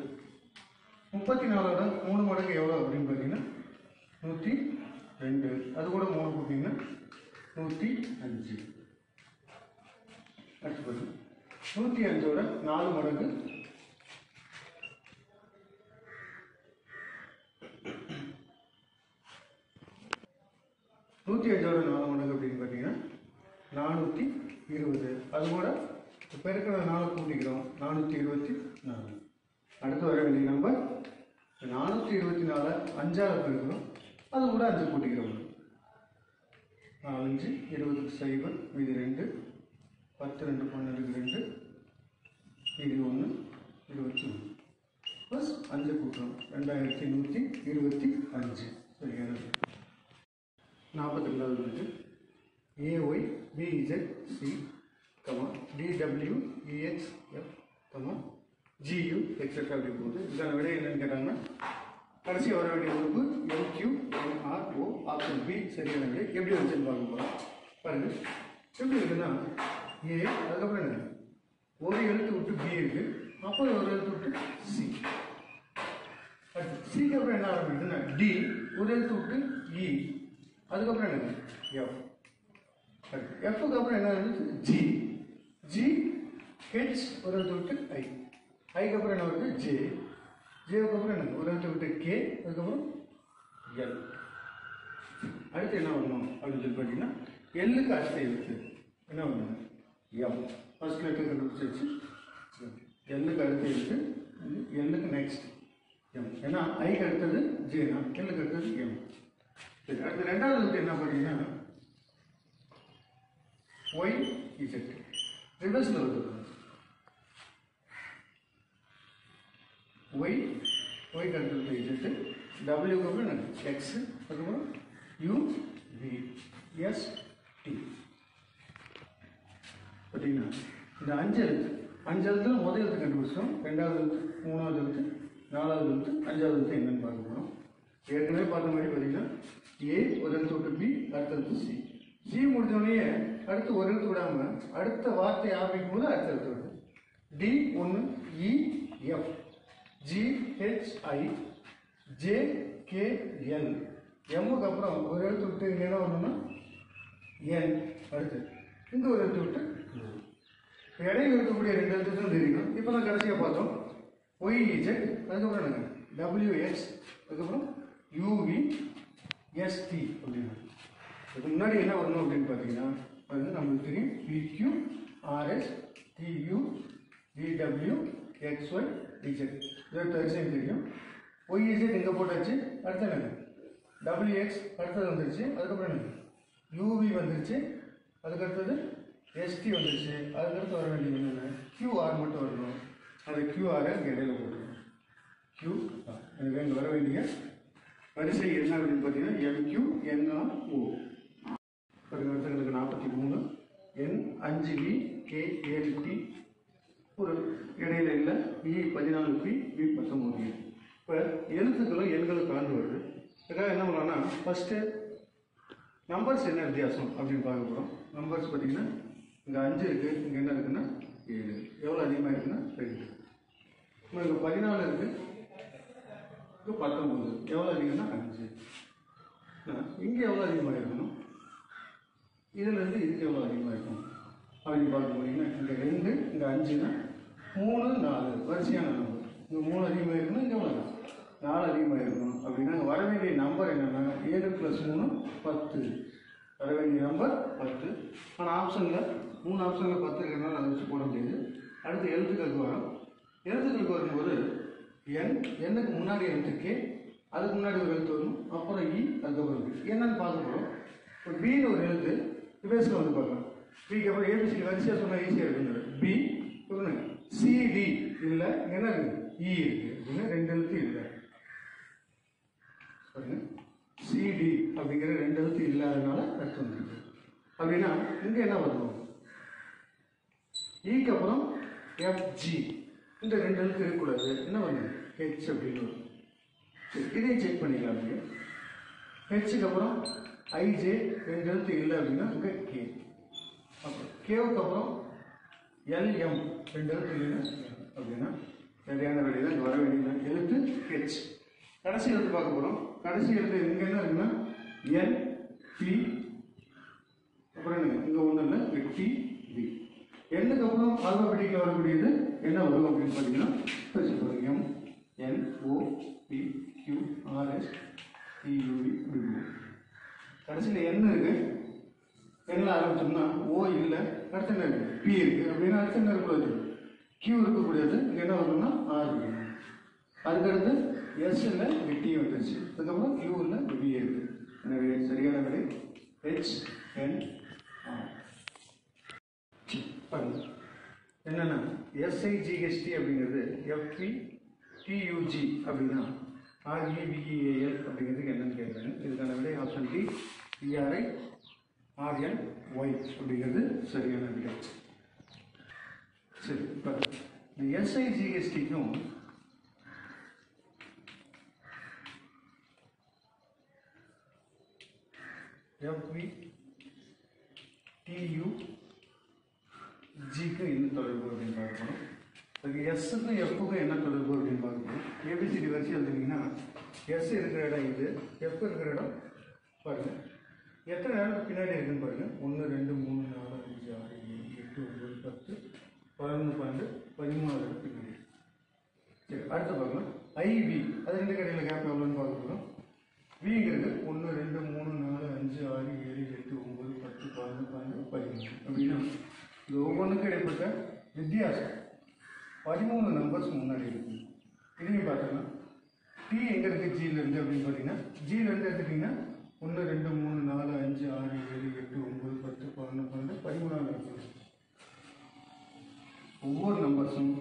34ஓட 3 மடங்கு எவ்வளோ அப்படின்னு பார்த்தீங்கன்னா 102. அது கூட 3 கூட்டிங்கன்னா 105. அடுத்து பார்த்தீங்கன்னா 105ஓட 4 மடங்கு 105ஓட 4 மடங்கு அப்படின்னு பார்த்தீங்கன்னா 420. அது கூட பெருக்கிற 4 கூட்டிக்கிறோம் 424. அடுத்து வர வேண்டிய நம்பர் 424 5ஆல் பெருக்கிறோம், அது கூட 5 கூட்டிக்கிறோம். 4 5 20 0 மீதி 2 10 2 12 2 மீதி 1 21 ப்ளஸ் 5 கூட்டுறோம் 2125. சரியான 42வது வந்து AY BZ C, DW EX F, GU etcetera அப்படி போகுது. இதுக்கான விடை என்னன்னு கேட்டாங்கன்னா கடைசி வர வேண்டிய உறுப்பு MQNRO. ஆப்ஷன் பி சரியான விடை. எப்படி வந்துச்சுன்னு பார்க்க போகிறோம். பாருங்க எப்படி இருக்குன்னா ஏ, அதுக்கப்புறம் என்ன ஒரு எழுத்து விட்டு பி இருக்கு, அப்புறம் ஒரு எழுத்து விட்டு சி. அடுத்து சிக்கு அப்புறம் என்ன ஆரம்பிக்குதுன்னா டி, ஒரு எழுத்து விட்டு இ, அதுக்கப்புறம் என்ன எஃப். அடுத்து எஃப்க்கு அப்புறம் என்ன இருந்துச்சு ஜி, ஜி ஹெச், ஒரு எழுத்து விட்டு ஐ, ஐக்கு அப்புறம் என்ன வருது ஜே, ஜேவுக்கு அப்புறம் என்ன ஒரு எழுத்து விட்டு கே, அதுக்கப்புறம் எல். அடுத்து என்ன வரணும் அப்படின்னு சொல்லி பார்த்தீங்கன்னா எல்லுக்கு அடுத்த எழுத்து என்ன வரணும் எம். ஃபர்ஸ்ட் லெட்டர் கண்டுபிடிச்சிருச்சு. எல்லுக்கு அடுத்த எழுத்து, எல்லுக்கு நெக்ஸ்ட் எம். ஏன்னா ஐக்கு அடுத்தது ஜேனா, எல்லுக்கு அடுத்தது எம். சரி அடுத்து ரெண்டாவது எழுத்து என்ன பார்த்தீங்கன்னா ஒய் இசட். ரிவர்ஸில் வருது. ஒய், ஒய்க்கு அடுத்தது இசட்டு, டபிள்யூக்கு அப்புறம் எக்ஸ், அதுக்கப்புறம் யூ வி எஸ் டி. பார்த்தீங்கன்னா இந்த 5 எழுத்து, 5 எழுத்துல முதல் எழுத்து கண்டுபிடிச்சோம், 2வது எழுத்து, 3வது எழுத்து, 4வது எழுத்து, 5வது எழுத்து என்னன்னு பார்க்க போகிறோம். ஏற்கனவே பார்த்த மாதிரி பார்த்தீங்கன்னா ஏ ஒரு எழுத்து விட்டு பி, அடுத்த எழுத்து சி. சி முடித்தோடனே அடுத்து ஒரு எழுத்து விடாமல் அடுத்த வார்த்தை ஆரம்பிக்கும் போது அடுத்த எழுத்து வருது. D 1 E F, G H I, J K L, எம்முக்கு அப்புறம் ஒரு எழுத்து விட்டு இங்கே என்ன வரணும்னா என், அடுத்து இங்கே ஒரு எழுத்து விட்டு இடையில இருக்கக்கூடிய ரெண்டு எழுத்து தான் தெரியும். இப்போ தான் கடைசியாக பார்த்தோம் YZ, அதுக்கப்புறம் என்னங்க WX, அதுக்கப்புறம் UVST அப்படின்னா இதுக்கு முன்னாடி என்ன வரணும் அப்படின்னு பார்த்தீங்கன்னா அது நம்மளுக்கு தெரியும் PQ RS TU VW XY Z, இதை வரிசையும் தெரியும். YZ எங்கே போட்டாச்சு, அடுத்து என்னங்க WX அடுத்தது வந்துருச்சு, அதுக்கப்புறம் என்னங்க UV வந்துருச்சு, அதுக்கடுத்தது ST வந்துருச்சு, அதுக்கடுத்து வர வேண்டியது என்னென்ன QR மட்டும் வரணும். அந்த QR இங்கே இடையில போட்டுருக்கோம் QR. எனக்கு இங்கே வர வேண்டிய வரிசை என்ன அப்படின்னு பார்த்தீங்கன்னா MQ NRO. அடுத்தங்களுக்கு 43 N 5V K 7P, ஒரு இடையில இல்லை E 14P V 19. இப்போ எழுத்துக்களும் எண்களும் கலந்து வருது. இதுக்காக என்ன பண்ணலாம்னா ஃபஸ்ட்டு நம்பர்ஸ் என்ன வித்தியாசம் அப்படின்னு பார்க்க போகிறோம். நம்பர்ஸ் பார்த்தீங்கன்னா இங்கே 5 இருக்குது, இங்கே என்ன இருக்குன்னா 7, எவ்வளோ அதிகமாக இருக்குன்னா 2. இங்கே 14 இருக்குது, இங்கே 19, எவ்வளோ அதிகம்னா 5. இங்கே எவ்வளோ அதிகமாக இருக்கணும், இதுலேருந்து இதுக்கு எவ்வளோ அதிகமாக இருக்கும் அப்படின்னு பார்க்க போனீங்கன்னா இங்கே 2, இங்கே 5னா 3 4 வரிசையான நம்பர். இங்கே 3 அதிகமாக இருக்கணும், இங்கே எவ்வளோ 4 அதிகமாக இருக்கணும். அப்படின்னா வர வேண்டிய நம்பர் என்னென்னா 7 + 3 10, வர வேண்டிய நம்பர் 10. ஆனால் ஆப்ஷனில் 3 ஆப்ஷனில் 10 இருக்கிறதுனால அதை வச்சு போட முடியாது. அடுத்து எழுத்துக்களுக்கு வரும். எழுத்துக்களுக்கு வரும்போது எண்ணுக்கு முன்னாடி எழுத்து K, அதுக்கு முன்னாடி ஒரு எழுத்து வரும், அப்புறம் E, அதுக்கப்புறம் B. என்னன்னு பார்க்க போகிறோம். இப்போ பின்னு ஒரு எழுத்து ரிவர்ஸில் வந்து பார்க்கலாம். பிக்கு அப்புறம் ஏபிசி வரிசையாக சொன்னால் ஈஸியாக இருக்குங்க. பி சொல்லுங்க CD இல்லை, என்ன இருக்குது E இருக்குது அப்படின்னா 2 எழுத்து இல்லை பாருங்க. CD அப்படிங்கிற 2 எழுத்து இல்லாதனால அடுத்து வந்துருக்கு. அப்படின்னா இங்கே என்ன வரணும், ஈக்கு அப்புறம் FG, இந்த 2 எழுத்து இருக்கக்கூடாது, என்ன வரணும் H அப்படின்னு வரும். சரி, இதையும் செக் பண்ணிக்கலாம். அப்படிங்க ஹெச்சுக்கு அப்புறம் IJ 2 எழுத்து இல்லை அப்படின்னா இங்கே K, அப்புறம் கேவுக்கு அப்புறம் LM 2 எழுத்து இல்லைன்னா அப்படின்னா சரியான வெளியில் இங்கே வர வேண்டிய எழுத்து H. கடைசி எழுத்து பார்க்க போகிறோம். கடைசி எழுத்து இங்கே என்ன இருக்குன்னா NP, அப்புறம் என்ன இங்கே ஒன்றும் இல்லை TB. எண்ணுக்கு அப்புறம் ஆல்பாபெட்டிக்கில் வரக்கூடியது என்ன வரும் அப்படின்னு பார்த்தீங்கன்னா M N O P Q R S T U V. கடைசியில் என்ன இருக்கு, எண்ணில் ஆரம்பிச்சோம்னா O இல்லை, அடுத்த என்ன இருக்குது P இருக்குது அப்படின்னா அடுத்த என்ன இருக்கக்கூடாது Q இருக்கக்கூடியது. இங்கே என்ன வரும்னா R இருக்கு. அதுக்கடுத்து S இல்லை, இங்கே T வந்துருச்சு, அதுக்கப்புறம் U இல்லை, V இருக்குது. எனவே சரியான விடை HNR. பாருங்க என்னென்னா SIGHT அப்படிங்கிறது FPTUG அப்படின்னா REVEAL அப்படிங்கிறதுக்கு என்னன்னு கேட்குறாங்க. இதுக்கான விடை ஆப்ஷன் டி ERI RNY அப்படிங்கிறது சரியான விடை. சரி, இப்போ இந்த SIGHTக்கும் FVTUGக்கு என்ன தொடர்பு அப்படின்னு பார்க்கணும். அதுக்கு எஸ்ஸுக்கும் எஃப்க்கும் என்ன தொடர்பு அப்படின்னு பார்க்கணும். ஏபிசிடி வரிசை எழுதுனீங்கன்னா எஸ் இருக்கிற இடம் இது, எஃப் இருக்கிற இடம் பாருங்கள் எத்தனை நேரத்துக்கு பின்னாடி இருக்குன்னு பாருங்கள். 1 2 3 4 5 6 7 8 9 10 11 12 13 பின்னாடி. சரி, அடுத்து பார்க்கலாம் ஐவி, அது 2 கடையில் கேப் எவ்வளோன்னு பார்க்க போகிறோம். விங்கிறது 1 2 3 4 5 6 7 8 9 10 11 12 13 அப்படின்னா இது ஒவ்வொன்றுக்கும் இடைப்பட்ட வித்தியாசம் 13 நம்பர்ஸ் முன்னாடி இருக்குது. இதையும் பார்த்தோம்னா டி எங்கே இருக்குது ஜியிலேருந்து அப்படின்னு பார்த்தீங்கன்னா ஜியிலேருந்து எடுத்துட்டிங்கன்னா 1 2 3 4 5 6 7 8 9 10 11 12 13 இருக்குது. ஒவ்வொரு நம்பர்ஸும்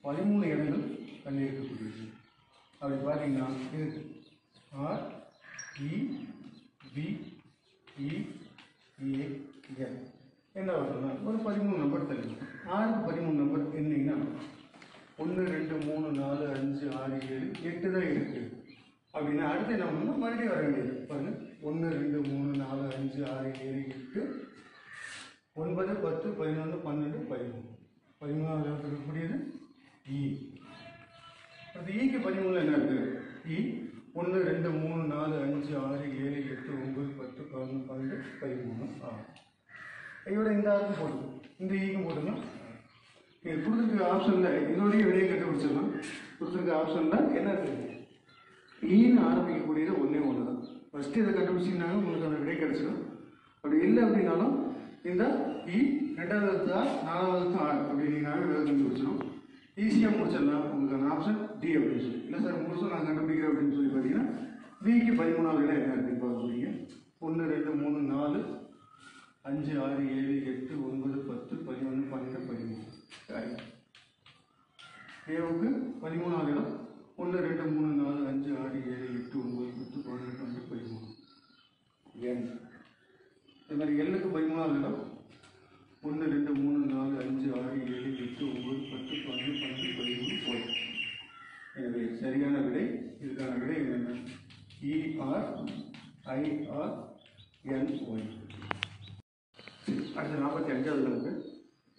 13 இடங்கள் தள்ளி இருக்கக்கூடியது. அப்படி பார்த்தீங்கன்னா இது R E B E A N என்ன வருதுன்னா ஒரு 13 நம்பர் தள்ளி. 6க்கு 13 நம்பர் என்னங்கன்னா 1 2 3 4 5 6 7 8 தான் இருக்குது. அப்படின்னா அடுத்து என்ன பண்ணணும், மறுபடியும் வர வேண்டியது பாருங்க. 1 2 3 4 5 6 7 8 9 10 11 12 13 13வது இருக்கக்கூடியது இ. அடுத்து ஈக்கு 13 என்ன இருக்குது இ 1 2 3 4 5 6 7 8 9 10 11 12 13 6 இதோட இந்த ஆர்க்கும் போடுங்க, இந்த ஈக்கும் போடுங்க. கொடுத்துருக்க ஆப்ஷனில் இதோடைய விடையை கண்டுபிடிச்சிடலாம். கொடுத்துருக்க ஆப்ஷனில் என்ன இருக்குது, ஈன்னு ஆரம்பிக்கக்கூடியது ஒன்றே ஒன்று தான். ஃபஸ்ட்டு இதை கண்டுபிடிச்சிங்கனாலும் உங்களுக்கு அந்த விடை கிடச்சிடும். அப்படி இல்லை அப்படின்னாலும் இந்த இ ரெண்டாவது எழுத்து ஆர் நாலாவது எழுத்து ஆர் அப்படின்னாலும் விடை கண்டுபிடிச்சிடும். ஈஸியாக முடிச்சிடலாம். உங்களுக்கான ஆப்ஷன் டி அப்படின்னு சொல்லி. இல்லை சார் முழுசும் நான் கண்டுபிடிக்கிறேன் அப்படின்னு சொல்லி பார்த்தீங்கன்னா விக்கு 13வது விடை என்ன இருக்குன்னு பார்க்க போகிறீங்க. 1 2 3 4 5 6 7 8 9 10 11 12 13 ஏவுக்கு 13வது இடம். 1 2 3 4 5 6 7 8 9 10 11 12 13 என். இது மாதிரி எல்லுக்கு 13வது இடம். 1 2 3 4 5 6 7 8 9 10 11 12 13 போய். எனவே சரியான விடை, இதுக்கான விடை என்னென்ன, ERIRNY. அடுத்த 45வது கணக்கு.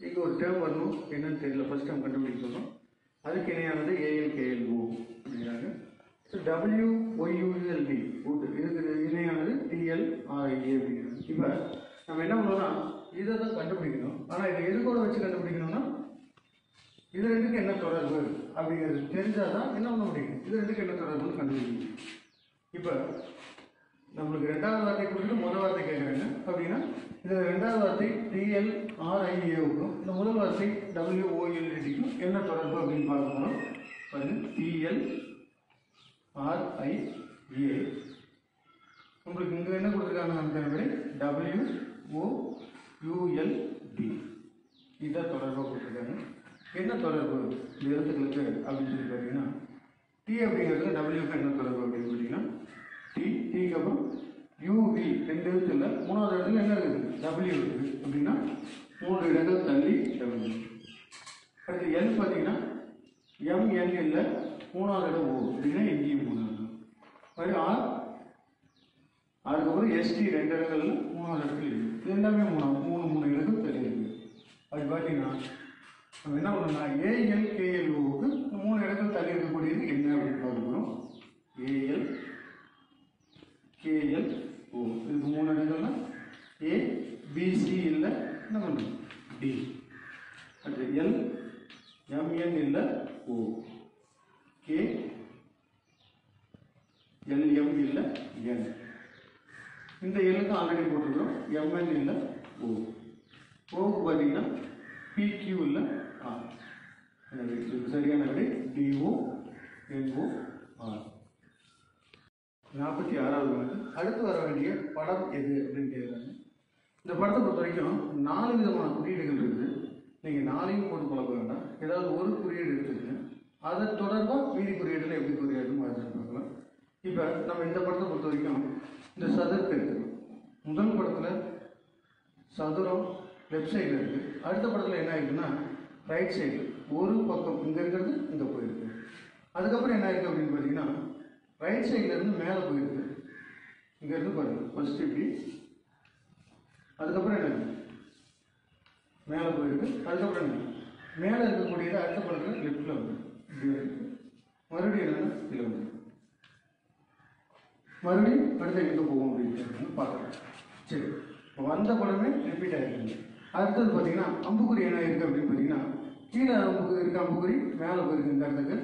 இங்கே ஒரு டேர்ம் வரணும், என்னன்னு தெரியல, ஃபர்ஸ்ட் டைம் கண்டுபிடிக்க சொல்லணும். அதுக்கு இணையானது ALKLO அப்படிங்கிறாங்க. WYULD இதுக்கு இணையானது TLRIA அப்படிங்கிறாங்க. இப்போ நம்ம என்ன பண்ணோம்னா இதை தான் கண்டுபிடிக்கணும். ஆனால் இதை எது கூட வச்சு கண்டுபிடிக்கணும்னா இது ரெண்டுக்கு என்ன தொடர்பு அப்படிங்கிறது தெரிஞ்சால் தான் என்ன பண்ண முடியும், இது ரெண்டுக்கு என்ன தொடர்புன்னு கண்டுபிடிக்கணும். இப்போ நம்மளுக்கு ரெண்டாவது வார்த்தை கொடுத்துட்டு முதல் வார்த்தை கேட்குறாங்க அப்படின்னா இதில் ரெண்டாவது வார்த்தை TLRIAவுக்கும் இந்த முதல் வார்த்தை WOLDக்கும் என்ன தொடர்பு அப்படின்னு பார்க்க போகிறோம். பாருங்க, TLRIA. உங்களுக்கு இங்கே என்ன கொடுத்துருக்காங்க, அந்த விட WOULD. இதுதான் தொடர்பாக கொடுத்துருக்காங்க. என்ன தொடர்பு இந்த எழுத்துக்களுக்கு அப்படின்னு சொல்லி பார்த்தீங்கன்னா டி அப்படிங்கிறதுல டபிள்யூக்கு என்ன தொடர்பு அப்படின்னு பார்த்தீங்கன்னா டிக்கு அப்புறம் UV ரெண்டு எழுத்து இல்லை, மூணாவது இடத்துல என்ன இருக்குது, W இருக்குது அப்படின்னா 3 இடங்கள் தள்ளி W. அடுத்து எல் பார்த்தீங்கன்னா MN இல்லை, மூணாவது இடம் O அப்படின்னா எங்கேயும் 3 இடம். மாதிரி அதுக்கப்புறம் ST 2 இடங்கள்ல மூணாவது இடத்துல இருக்குது. இது எல்லாமே 3 இடங்கள் தள்ளி இருக்குது. அது பார்த்தீங்கன்னா நம்ம என்ன பண்ணணும்னா ALKLOவுக்கு 3 இடங்கள் தள்ளி இருக்கக்கூடியது என்ன அப்படின்னு பார்க்கணும். ALKLO இதுக்கு 3 இடங்கள்னா ABC இல்லை, என்ன பண்ணணும் D. அடுத்து LMN இல்லை, O. KLM இல்லை, N. இந்த எல்லுக்கு ஆல்ரெடி போட்டிருக்கிறோம். MN இல்லை, O. ஓவுக்கு பார்த்தீங்கன்னா PQ இல்லை, R. எனவே சரியான விடை DONOR. 46வது கணக்கு. அடுத்து வர வேண்டிய படம் எது அப்படின்னு கேட்குறாங்க. இந்த படத்தை பொறுத்த வரைக்கும் 4 விதமான குறியீடுகள் இருக்குது. நீங்கள் 4ஐயும் போட்டு பழக்க வேண்டாம். ஏதாவது ஒரு குறியீடு எடுத்துக்கங்க, அதை தொடர்பாக மீதி குறியீடுல எப்படி குறியீடு மாதிரி பார்க்கலாம். இப்போ நம்ம இந்த படத்தை பொறுத்த வரைக்கும் இந்த சதுரத்தை எடுத்துக்கணும். முதல் படத்தில் சதுரம் லெஃப்ட் சைடில் இருக்குது. அடுத்த படத்தில் என்ன ஆகிடுதுன்னா ரைட் சைடு ஒரு பக்கம் இங்கே இருக்கிறது இங்கே போயிருக்கு. அதுக்கப்புறம் என்ன ஆயிருக்கு அப்படின்னு பார்த்தீங்கன்னா ரைட் சைட்லேருந்து மேலே போயிருக்கு. இங்கேருந்து பாருங்கள், ஃபஸ்ட்டு இப்படி, அதுக்கப்புறம் என்ன மேலே போயிருக்கு. அதுக்கப்புறம் என்ன மேலே இருக்கக்கூடியது அடுத்த படத்தில் லெஃப்டில் வந்து இப்படி இருக்குது. மறுபடியும் என்னென்னா இதில் வந்து மறுபடியும் அடுத்த எங்கே போகும் அப்படின்னு பார்க்கலாம். சரி, இப்போ வந்த படமே ரிப்பீட் ஆகிருக்கு. அடுத்தது பார்த்தீங்கன்னா அம்புக்குறி என்ன இருக்குது அப்படின்னு பார்த்தீங்கன்னா கீழே இருக்க அம்புக்குறி மேலே போயிருக்கு இந்த இடத்துக்கு.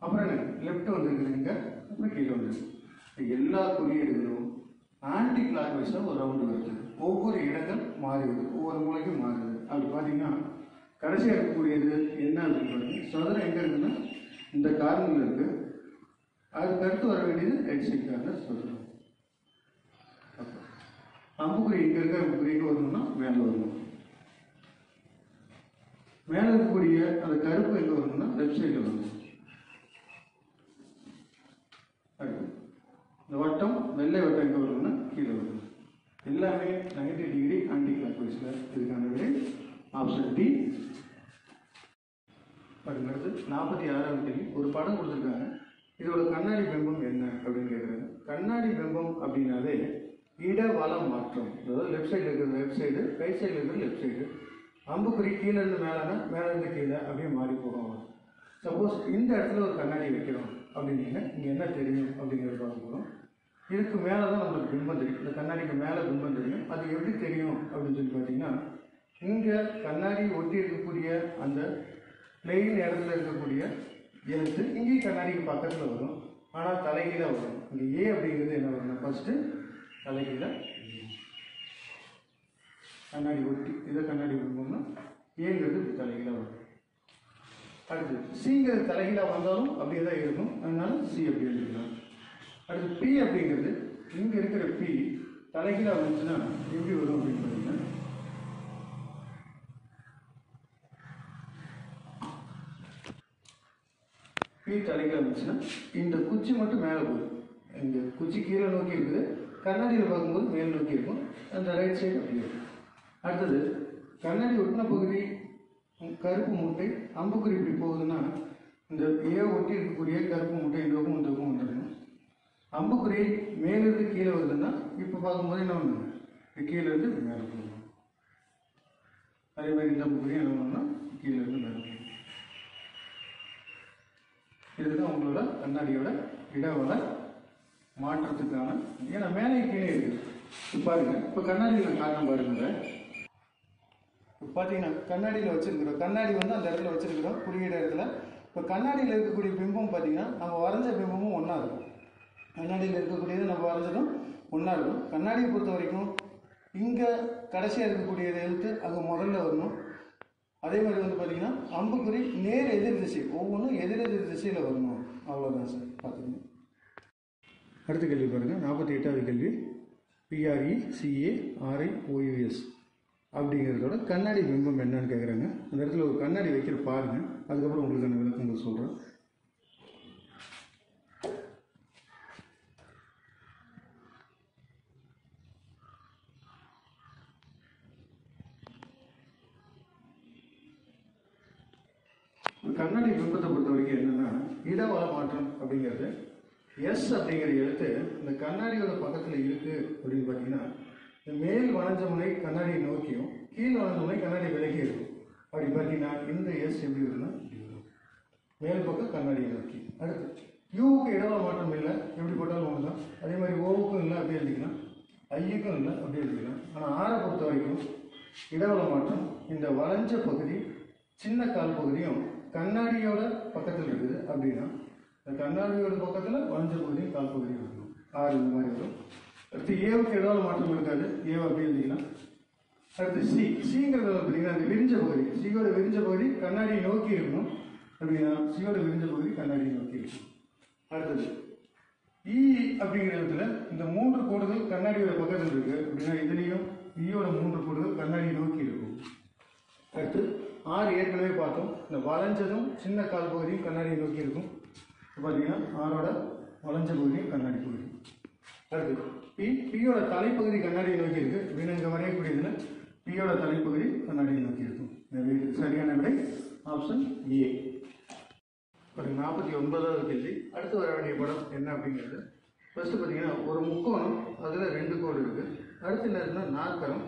அப்புறம் என்ன லெஃப்ட் வந்துருக்குது இங்கே, அப்புறம் கீழே வந்துருக்கு. எல்லா குறியீடுகளும் ஆன்டி கிளாக் வைஸாக ஒரு ரவுண்டு வருது. ஒவ்வொரு இடங்கள் மாறி வருது, ஒவ்வொரு மூலைக்கும் மாறுது. அப்படி பார்த்தீங்கன்னா கடைசியாக இருக்கக்கூடியது என்ன அப்படின்னு பார்த்தீங்கன்னா சதுரம் எங்கே இருக்குதுன்னா இந்த கார்னரில் இருக்குது. அதுக்கு அடுத்து வர வேண்டியது ரைட் சைட் கார்னர் சதுரம். அம்புக்குறி இங்கே இருக்க அம்புக்குறி எங்கே வரணும்னா மேலே வரணும். மேலே இருக்கக்கூடிய அந்த கருப்பு எங்கே வரணும்னா லெஃப்ட் சைடில் வரணும். இந்த வட்டம் வெள்ளை வட்டம் எங்கே வரணும்னா கீழே வரணும். எல்லாமே 90 டிகிரி ஆன்டி கிளாக் வைஸில். இதுக்கான விடை ஆப்ஷன் டி. அடுத்து 46வது கேள்வி. ஒரு படம் கொடுத்துருக்காங்க. இதோட கண்ணாடி பிம்பம் என்ன அப்படின்னு கேட்குறாங்க. கண்ணாடி பிம்பம் அப்படின்னாலே இடவள மாற்றம். அதாவது லெஃப்ட் சைடில் இருக்கிறது லெஃப்ட் சைடு, ரைட் சைடில் இருக்கிறது லெஃப்ட் சைடு. அம்புக்குறி கீழேருந்து மேலேனா மேலேருந்து கீழே அப்படியே மாறி போகும். சப்போஸ் இந்த இடத்துல ஒரு கண்ணாடி வைக்கிறோம் அப்படின்னீங்க இங்கே என்ன தெரியும் அப்படிங்கிறத பார்க்க போகிறோம். இதுக்கு மேலே தான் நம்மளுக்கு பிம்பம் தெரியும். இந்த கண்ணாடிக்கு மேலே பிம்பம் தெரியும். அது எப்படி தெரியும் அப்படின்னு சொல்லி பார்த்தீங்கன்னா, இங்கே கண்ணாடி ஒட்டி இருக்கக்கூடிய அந்த பிளெயின் இடத்துல இருக்கக்கூடிய எழுத்து இங்கேயும் கண்ணாடிக்கு பக்கத்தில் வரும். ஆனால் தலைகீழாக வரும். இங்கே ஏ அப்படிங்கிறது என்ன வரும்னா ஃபஸ்ட்டு தலைகீழாக கண்ணாடி ஒட்டி இதை கண்ணாடி பிம்பம்னா ஏங்கிறது இப்படி தலைகீழாக வரும். அடுத்து சிங்கிறது தலைகீழாக வந்தாலும் அப்படியே தான் இருக்கும். அதனால சி அப்படி எழுதிக்கலாம். அடுத்து பி அப்படிங்கிறது இங்கே இருக்கிற பி தலைகீழாக வந்துச்சுன்னா எப்படி வரும் அப்படின்னு பார்த்தீங்கன்னா, பி தலைகீழாக வந்துச்சுன்னா இந்த குச்சி மட்டும் மேலே போகும். இந்த குச்சி கீழே நோக்கி இருக்குது. கண்ணாடியில் பார்க்கும்போது மேல் நோக்கி இருக்கும். அந்த ரைட் சைடு அப்படி இருக்கும். அடுத்தது கண்ணாடி ஒட்டின பகுதி கருப்பு முட்டை அம்புக்குறி இப்படி போகுதுன்னா இந்த ஏ ஒட்டி இருக்கக்கூடிய கருப்பு முட்டை இந்த பக்கம் இந்த பக்கம் வந்துடணும். அம்புக்குறி மேலிருந்து கீழே வருதுன்னா இப்போ பார்க்கும்போது என்ன பண்ணுங்க, இது கீழேருந்து மேலே போகணும். அதே மாதிரி இந்த அம்புக்குறி என்ன பண்ணணும்னா கீழேருந்து மேலே போகணும். இதுதான் உங்களோட கண்ணாடியோட இடவள மாற்றத்துக்கான, ஏன்னா மேலே கீழே இருக்குது. இப்போ பாருங்க, இப்போ கண்ணாடியில் காரணம் பாருங்க. இப்போ பார்த்தீங்கன்னா கண்ணாடியில் வச்சிருக்கிறோம். கண்ணாடி வந்து அந்த இடத்துல வச்சிருக்கிறோம், குறியீடு இடத்துல. இப்போ கண்ணாடியில் இருக்கக்கூடிய பிம்பம் பார்த்தீங்கன்னா நம்ம வரைஞ்ச பிம்பமும் ஒன்றா இருக்கும். கண்ணாடியில் இருக்கக்கூடியது நம்ம வரைஞ்சதும் ஒன்றா இருக்கும். கண்ணாடியை பொறுத்த வரைக்கும் இங்கே கடைசியாக இருக்கக்கூடியது எழுத்து அங்கே முதல்ல வரணும். அதே மாதிரி வந்து பார்த்தீங்கன்னா அம்புக்குறி நேர் எதிர் திசை, ஒவ்வொன்றும் எதிரெதிர் திசையில் வரணும். அவ்வளோதான் சார். பார்த்துக்கணும். அடுத்த கேள்வி பாருங்கள், 48வது கேள்வி. PRECARIOUS அப்படிங்கிறதோட கண்ணாடி பிம்பம் என்னன்னு கேட்குறாங்க. அந்த இடத்துல ஒரு கண்ணாடி வைக்கிற பாருங்க, அதுக்கப்புறம் உங்களுக்கு அந்த விளக்கங்கள் சொல்கிறேன். கண்ணாடி பிம்பத்தை பொறுத்த வரைக்கும் என்னன்னா, இடவள மாற்றம் அப்படிங்கிறது எஸ் அப்படிங்கிற எழுத்து இந்த கண்ணாடியோட பக்கத்தில் இருக்கு அப்படின்னு பார்த்தீங்கன்னா, இந்த மேல் வளைஞ்ச முனை கண்ணாடியை நோக்கியும் கீழ் வளைஞ்ச முனை கண்ணாடி விலகி இருக்கும். அப்படி பார்த்தீங்கன்னா இந்த எஸ் எப்படி இருக்குன்னா மேல் பக்கம் கண்ணாடியை நோக்கி. அடுத்து யூவுக்கு இடவள மாற்றம் இல்லை, எப்படி போட்டாலும் ஒன்று தான். அதே மாதிரி ஓவுக்கும் இல்லை, அப்படியே எழுதிக்கலாம். ஐயுக்கும் இல்லை, அப்படியே எழுதிக்கலாம். ஆனால் ஆரை பொறுத்த வரைக்கும் இடவள மாற்றம் இந்த வளைஞ்ச பகுதி சின்ன கால் பகுதியும் கண்ணாடியோட பக்கத்தில் இருக்குது. அப்படின்னா இந்த கண்ணாடியோட பக்கத்தில் வளைஞ்ச பகுதியும் கால் பகுதியும் இருக்கணும். ஆறு இந்த மாதிரி வரும். அடுத்து ஏவுக்கு இடவள மாற்றம் இருக்காது, ஏவை அப்படி எழுதிக்கலாம். அடுத்து சிங்கிறது பார்த்தீங்கன்னா அந்த விரிஞ்ச பகுதி, சியோட விரிஞ்ச பகுதி கண்ணாடியை நோக்கி இருக்கணும். அப்படின்னா சியோட விரிஞ்ச பகுதி கண்ணாடியை நோக்கி இருக்கும். அடுத்தது இ அப்படிங்கிற இடத்துல இந்த 3 கோடுகள் கண்ணாடியோட பக்கத்தில் இருக்கு. அப்படின்னா இதுலேயும் ஈயோட 3 கோடுகள் கண்ணாடியை நோக்கி இருக்கும். அடுத்து ஆறு ஏற்கனவே பார்த்தோம், இந்த வளைஞ்சதும் சின்ன கால் பகுதியும் கண்ணாடியை நோக்கி இருக்கும். பார்த்தீங்கன்னா ஆரோட வளைஞ்ச பகுதியும் கண்ணாடி பகுதி. அடுத்து பியோட தலைப்பகுதி கண்ணாடியை நோக்கி இருக்கு. அப்படின்னு இங்கே வரையக்கூடியதுல பியோட தலைப்பகுதி கண்ணாடியை நோக்கி இருக்கும். சரியான விடை ஆப்ஷன் ஏ. ஒரு 49வது கேள்வி. அடுத்து வர வேண்டிய படம் என்ன அப்படிங்கிறது, ஃபர்ஸ்ட் பார்த்தீங்கன்னா ஒரு முக்கோணம், அதில் 2 கோடு இருக்குது. அடுத்து என்ன இருக்குன்னா நாற்கரம்,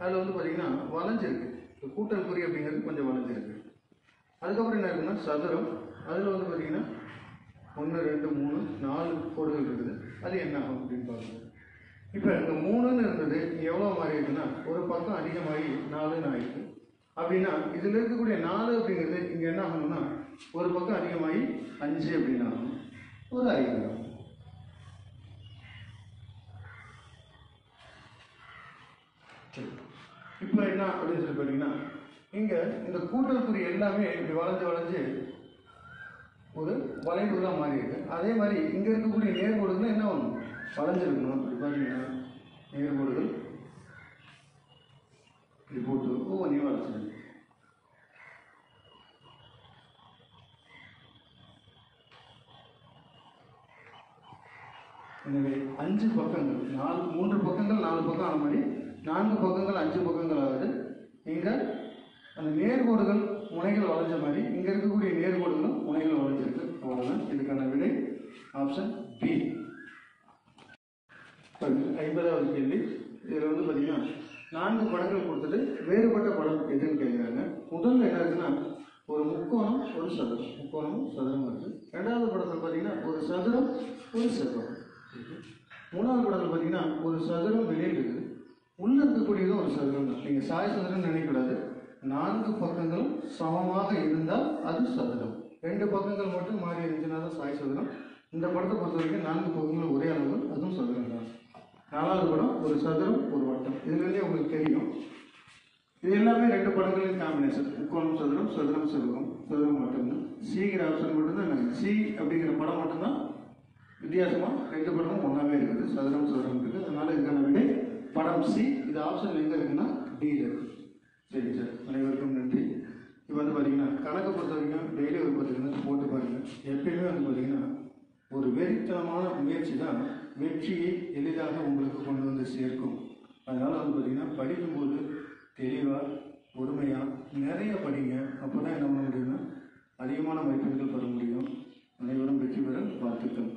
அதில் வந்து பார்த்தீங்கன்னா வளைஞ்சிருக்கு. கூட்டல் குறி அப்படிங்கிறது கொஞ்சம் வளைஞ்சிருக்கு. அதுக்கப்புறம் என்ன இருக்குன்னா சதுரம், அதில் வந்து பார்த்தீங்கன்னா 1 2 3 4 கோடுகள் இருக்குது. அது என்ன ஆகும் அப்படின்னு பார்க்குறது. இப்போ இந்த 3ன்னு இருந்தது எவ்வளோ மாறி இருக்குன்னா ஒரு பக்கம் அதிகமாகி 4ன்னு ஆயிருக்கு. அப்படின்னா இதில் இருக்கக்கூடிய 4 அப்படிங்கிறது இங்கே என்ன ஆகணும்னா ஒரு பக்கம் அதிகமாகி 5 அப்படின்னு ஆகணும். ஒரு 5 ஆகும். இப்போ என்ன அப்படின்னு சொல்லி பார்த்தீங்கன்னா, இங்கே இந்த கூட்டல் குறி எல்லாமே இப்படி வளைஞ்சு ஒரு வளைவுகளாக மாறி இருக்கு. அதே மாதிரி இங்கே இருக்கக்கூடிய நேர்கோடுகள் என்ன ஆகும், வளைஞ்சிருக்கணும். அப்படி பார்த்தீங்கன்னா நேர்கோடுகள் இப்படி போட்டு ஒவ்வொன்றையும் வளைச்சிருக்கு. எனவே 5 பக்கங்கள் 3 பக்கங்கள் 4 பக்கம் ஆன மாதிரி 4 பக்கங்கள் 5 பக்கங்கள் ஆகுது. இங்கே அந்த நேர்கோடுகள் முனைகள் வளைஞ்ச மாதிரி இங்கே இருக்கக்கூடிய நேர்கோடுகளும் முனைகள் வளைஞ்சிருக்கு. அவ்வளோதான். இதுக்கான விடை ஆப்ஷன் பி. 50வது கேள்வி. இதில் வந்து பார்த்தீங்கன்னா 4 படங்கள் கொடுத்துட்டு வேறுபட்ட படம் எதுன்னு கேட்குறாங்க. முதல்ல என்ன இருக்குன்னா ஒரு முக்கோணம் ஒரு சதுரம், முக்கோணமும் சதுரமும் இருக்குது. 2வது படத்தில் பார்த்தீங்கன்னா பார்த்தீங்கன்னா ஒரு சதுரம் ஒரு செவ்வகம். மூணாவது படத்தில் பார்த்தீங்கன்னா ஒரு சதுரம் வெளியில் இருக்குது, உள்ள இருக்கக்கூடியது ஒரு சதுரம் தான். நீங்கள் சாய் சதுரம் நினைக்கக்கூடாது. 4 பக்கங்களும் சமமாக இருந்தால் அது சதுரம். 2 பக்கங்கள் மட்டும் மாறி இருந்துச்சுன்னா தான் சாய் சதுரம். இந்த படத்தை பொறுத்த வரைக்கும் 4 பக்கங்களும் ஒரே அளவு, அதுவும் சதுரம் தான். 4வது படம் ஒரு சதுரம் ஒரு வட்டம். இதுலேருந்தே உங்களுக்கு தெரியும். இது எல்லாமே 2 படங்களின் காம்பினேஷன். முக்கோணம் சதுரம், சதுரம் செவ்வகம், சதுரம் மட்டும்தான். சிங்கிற ஆப்ஷன் மட்டும்தான். சி அப்படிங்கிற படம் மட்டும்தான் வித்தியாசமாக 2 படமும் ஒன்றாவே இருக்குது. சதுரம் சதுரம் இருக்குது. அதனால இதுக்கான விடை படம் சி. இது ஆப்ஷன் எங்கே இருக்குன்னா டியில் இருக்குது. சரி சார், அனைவருக்கும் நன்றி. இப்போ வந்து பார்த்தீங்கன்னா கணக்கை பொறுத்த வரைக்கும் டெய்லி ஒரு 10 நிமிஷம் போட்டு பாருங்கள். எப்பயுமே வந்து பார்த்தீங்கன்னா ஒரு வெறித்தனமான முயற்சி தான் வெற்றியை எளிதாக உங்களுக்கு கொண்டு வந்து சேர்க்கும். அதனால் வந்து பார்த்தீங்கன்னா படிக்கும்போது தெளிவாக பொறுமையாக நிறைய படிங்க. அப்போ தான் என்ன பண்ண முடியும்னா அதிகமான மதிப்பெண்கள் பெற முடியும். அனைவரும் வெற்றி பெற வாழ்த்துக்கள்.